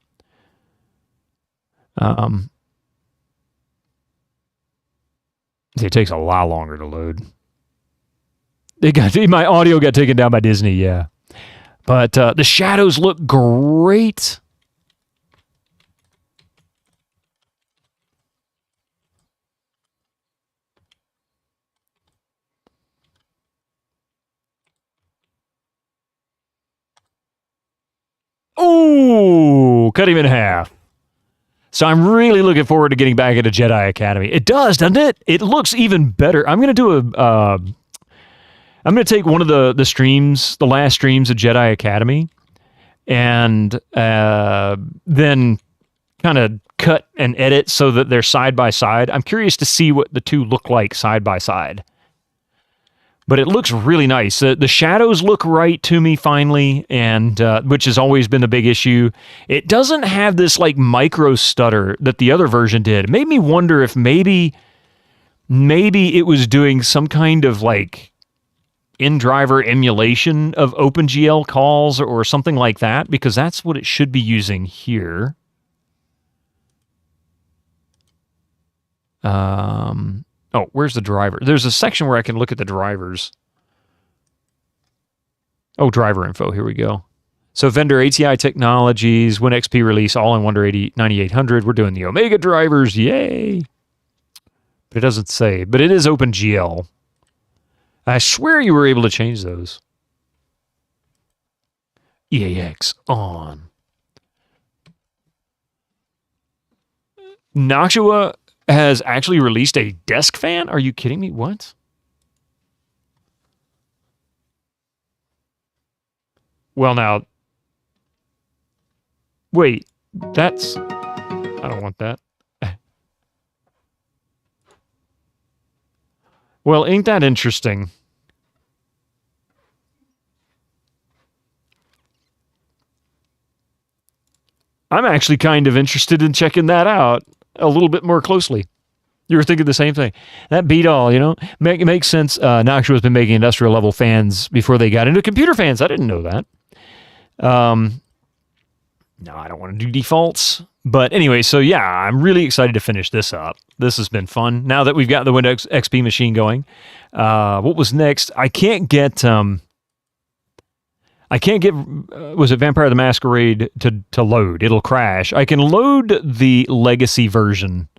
It takes a lot longer to load. My audio got taken down by Disney, yeah. But the shadows look great. Ooh, cut him in half. So I'm really looking forward to getting back into Jedi Academy. It does, doesn't it? It looks even better. I'm going to do I'm going to take one of the streams, the last streams of Jedi Academy, and then kind of cut and edit so that they're side by side. I'm curious to see what the two look like side by side. But it looks really nice. The shadows look right to me finally, and which has always been the big issue. It doesn't have this like micro stutter that the other version did. It made me wonder if maybe it was doing some kind of like in-driver emulation of OpenGL calls or something like that, because that's what it should be using here. Oh, where's the driver? There's a section where I can look at the drivers. Oh, driver info. Here we go. So vendor ATI Technologies, WinXP release, all in Wonder 9800. We're doing the Omega drivers. Yay. But it doesn't say. But it is OpenGL. I swear you were able to change those. EAX on. Noctua has actually released a desk fan? Are you kidding me? What? Well, now... Wait, that's... I don't want that. Well, ain't that interesting? I'm actually kind of interested in checking that out a little bit more closely. You were thinking the same thing. That beat all, you know? It makes sense. Noctua has been making industrial level fans before they got into computer fans. I didn't know that. No, I don't want to do defaults. But anyway, so yeah, I'm really excited to finish this up. This has been fun. Now that we've got the Windows XP machine going. What was next? I can't get... was it Vampire the Masquerade to load? It'll crash. I can load the legacy version,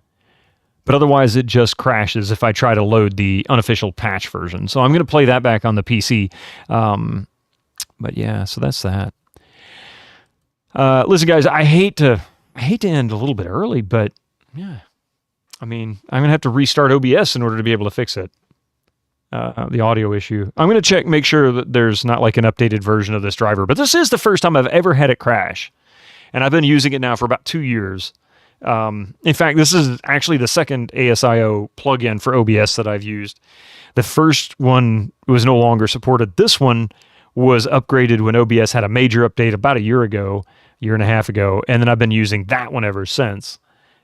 but otherwise it just crashes if I try to load the unofficial patch version. So I'm going to play that back on the PC. But yeah, so that's that. Listen, guys, I hate to end a little bit early, but yeah, I mean, I'm going to have to restart OBS in order to be able to fix it. The audio issue. I'm going to make sure that there's not like an updated version of this driver, but this is the first time I've ever had it crash. And I've been using it now for about 2 years. In fact, this is actually the second ASIO plugin for OBS that I've used. The first one was no longer supported. This one was upgraded when OBS had a major update about a year and a half ago, and then I've been using that one ever since.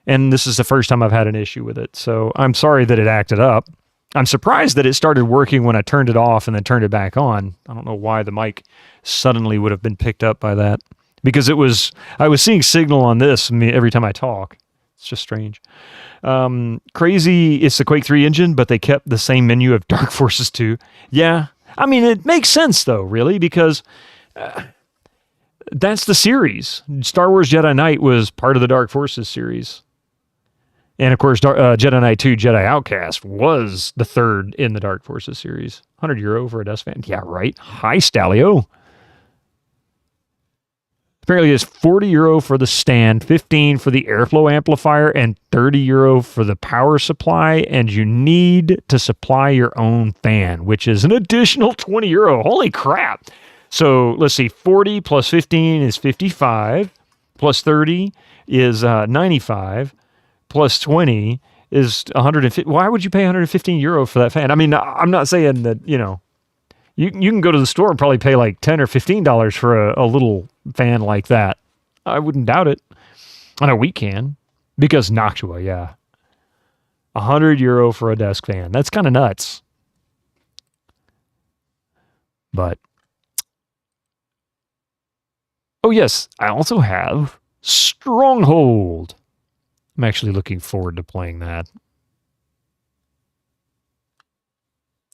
And this is the first time I've had an issue with it. So I'm sorry that it acted up. I'm surprised that it started working when I turned it off and then turned it back on. I don't know why the mic suddenly would have been picked up by that. Because I was seeing signal on this every time I talk. It's just strange. Crazy, it's the Quake 3 engine, but they kept the same menu of Dark Forces 2. Yeah, I mean, it makes sense, though, really, because that's the series. Star Wars Jedi Knight was part of the Dark Forces series. And, of course, Jedi Knight 2 Jedi Outcast was the third in the Dark Forces series. €100 for a desk fan. Yeah, right. Hi, Stalio. Apparently, it's €40 for the stand, 15 for the airflow amplifier, and €30 for the power supply. And you need to supply your own fan, which is an additional €20. Holy crap. So, let's see. 40 plus 15 is 55. Plus 30 is 95. Plus 20 is 150. Why would you pay €115 for that fan? I mean, I'm not saying that, you know, you can go to the store and probably pay like $10 or $15 for a little fan like that. I wouldn't doubt it. I know we can, because Noctua, yeah. €100 for a desk fan. That's kind of nuts. But, oh yes, I also have Stronghold. I'm actually looking forward to playing that.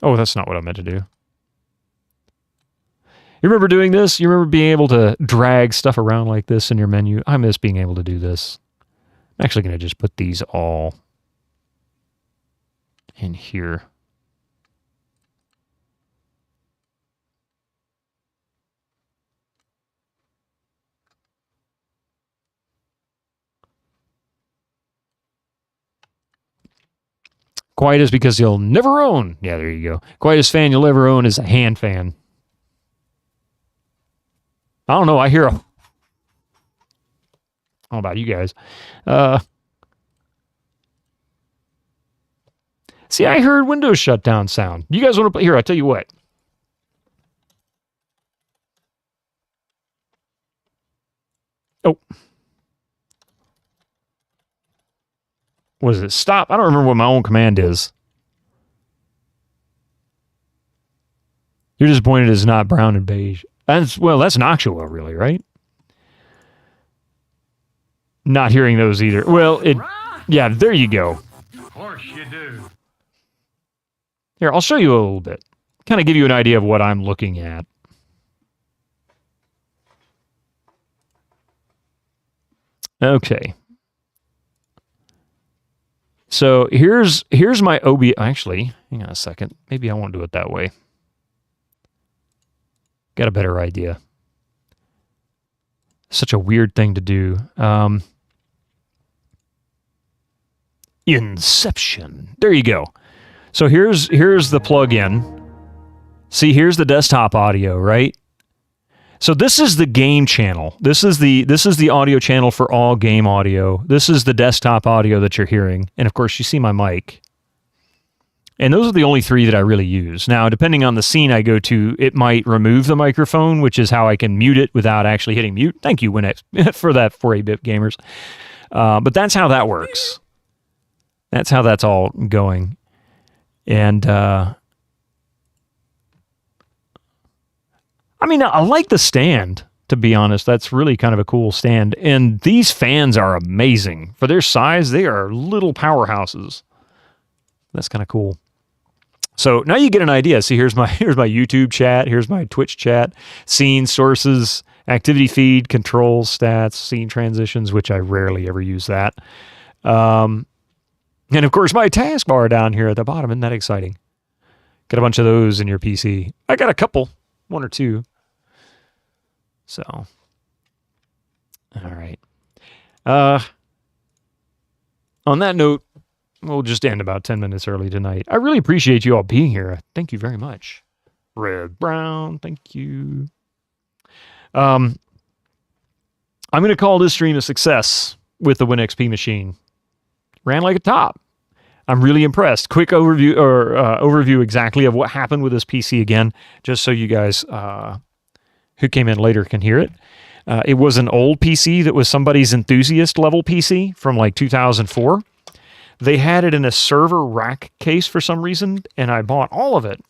Oh, that's not what I meant to do. You remember doing this? You remember being able to drag stuff around like this in your menu? I miss being able to do this. I'm actually going to just put these all in here. Quietest because you'll never own. Yeah, there you go. Quietest fan you'll ever own is a hand fan. I don't know. I hear a... I don't know about you guys. See, I heard Windows shutdown sound. You guys want to play? Here, I'll tell you what. Oh. Was it stop? I don't remember what my own command is. You're disappointed it's not brown and beige. That's Noctua, really, right? Not hearing those either. Well, yeah, there you go. Of course you do. Here, I'll show you a little bit. Kind of give you an idea of what I'm looking at. Okay. So here's my OB. Actually, hang on a second. Maybe I won't do it that way. Got a better idea. Such a weird thing to do. Inception. There you go. So here's the plug-in. See, here's the desktop audio, right? So this is the game channel. This is the audio channel for all game audio. This is the desktop audio that you're hearing. And of course, you see my mic. And those are the only three that I really use. Now, depending on the scene I go to, it might remove the microphone, which is how I can mute it without actually hitting mute. Thank you, Winx, for that, for 8-bit gamers. But that's how that works. That's how that's all going. And I mean, I like the stand, to be honest. That's really kind of a cool stand. And these fans are amazing. For their size, they are little powerhouses. That's kind of cool. So now you get an idea. See, here's my YouTube chat. Here's my Twitch chat. Scene sources, activity feed, controls, stats, scene transitions, which I rarely ever use that. And of course, my taskbar down here at the bottom. Isn't that exciting? Got a bunch of those in your PC. I got a couple, one or two. So, all right. On that note, we'll just end about 10 minutes early tonight. I really appreciate you all being here. Thank you very much. Red Brown, thank you. I'm going to call this stream a success with the WinXP machine. Ran like a top. I'm really impressed. Quick overview exactly of what happened with this PC again, just so you guys who came in later can hear it. It was an old PC that was somebody's enthusiast level PC from like 2004. They had it in a server rack case for some reason, and I bought all of it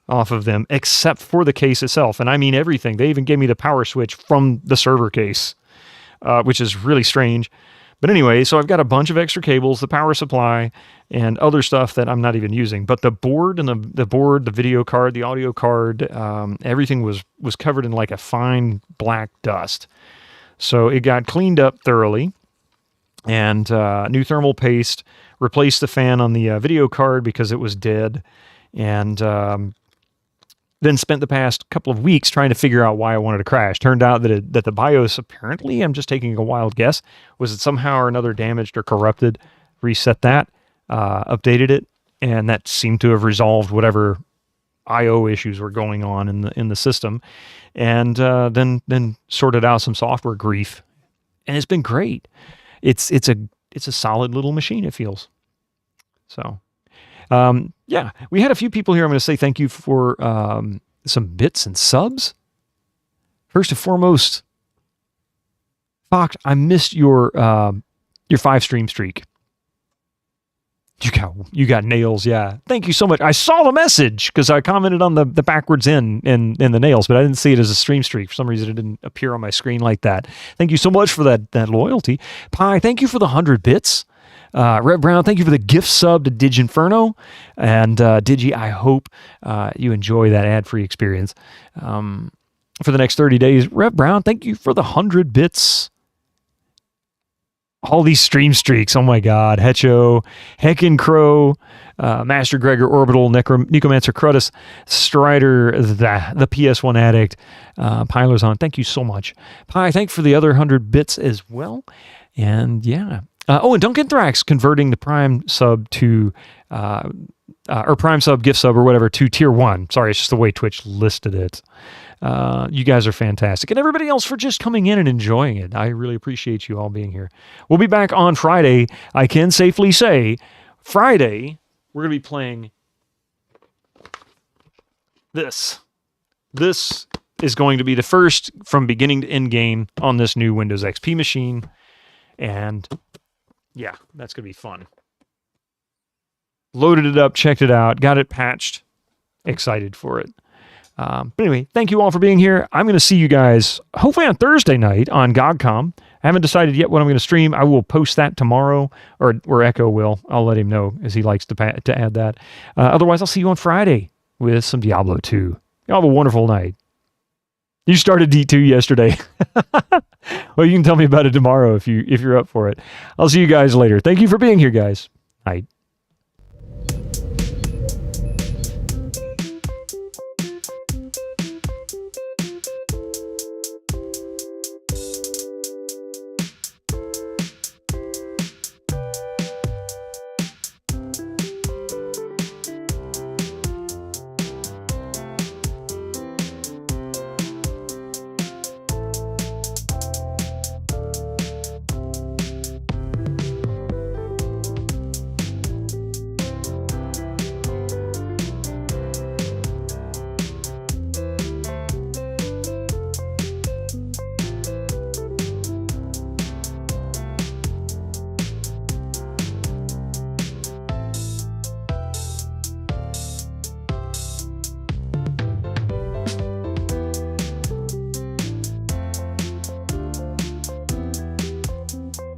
off of them except for the case itself. And I mean everything. They even gave me the power switch from the server case, which is really strange. But anyway, so I've got a bunch of extra cables, the power supply, and other stuff that I'm not even using. But the board and the board, the video card, the audio card, everything was covered in like a fine black dust. So it got cleaned up thoroughly, and new thermal paste, replaced the fan on the video card because it was dead, and then spent the past couple of weeks trying to figure out why I wanted to crash. Turned out that the BIOS, apparently, I'm just taking a wild guess, was it somehow or another damaged or corrupted. Reset that, updated it, and that seemed to have resolved whatever I/O issues were going on in the system, and then sorted out some software grief, and it's been great. It's a solid little machine, it feels. So. Yeah, we had a few people here. I'm going to say thank you for some bits and subs. First and foremost, Fox, I missed your 5-stream streak. You got nails, yeah. Thank you so much. I saw the message because I commented on the backwards in the nails, but I didn't see it as a stream streak. For some reason, it didn't appear on my screen like that. Thank you so much for that loyalty. Pi, thank you for the 100 bits. Red Brown, thank you for the gift sub to Diginferno. And Digi, I hope you enjoy that ad-free experience for the next 30 days. Red Brown, thank you for the 100 bits. All these stream streaks, oh my God. Hecho, Heckin Crow, Master Gregor Orbital, Necromancer Crutus, Strider, the PS1 Addict, Pylorzon, thank you so much. Pi, thank you for the other 100 bits as well. And yeah. And Duncan Thrax converting the Prime sub to, or Prime sub, gift sub, or whatever, to tier 1. Sorry, it's just the way Twitch listed it. You guys are fantastic. And everybody else for just coming in and enjoying it. I really appreciate you all being here. We'll be back on Friday. I can safely say, Friday, we're going to be playing this. This is going to be the first from beginning to end game on this new Windows XP machine. And yeah, that's going to be fun. Loaded it up, checked it out, got it patched. Excited for it. But anyway, thank you all for being here. I'm going to see you guys hopefully on Thursday night on GOGCOM. I haven't decided yet what I'm going to stream. I will post that tomorrow, or Echo will. I'll let him know as he likes to add that. Otherwise, I'll see you on Friday with some Diablo 2. Y'all have a wonderful night. You started D2 yesterday. Well, you can tell me about it tomorrow if you're up for it. I'll see you guys later. Thank you for being here, guys. Night.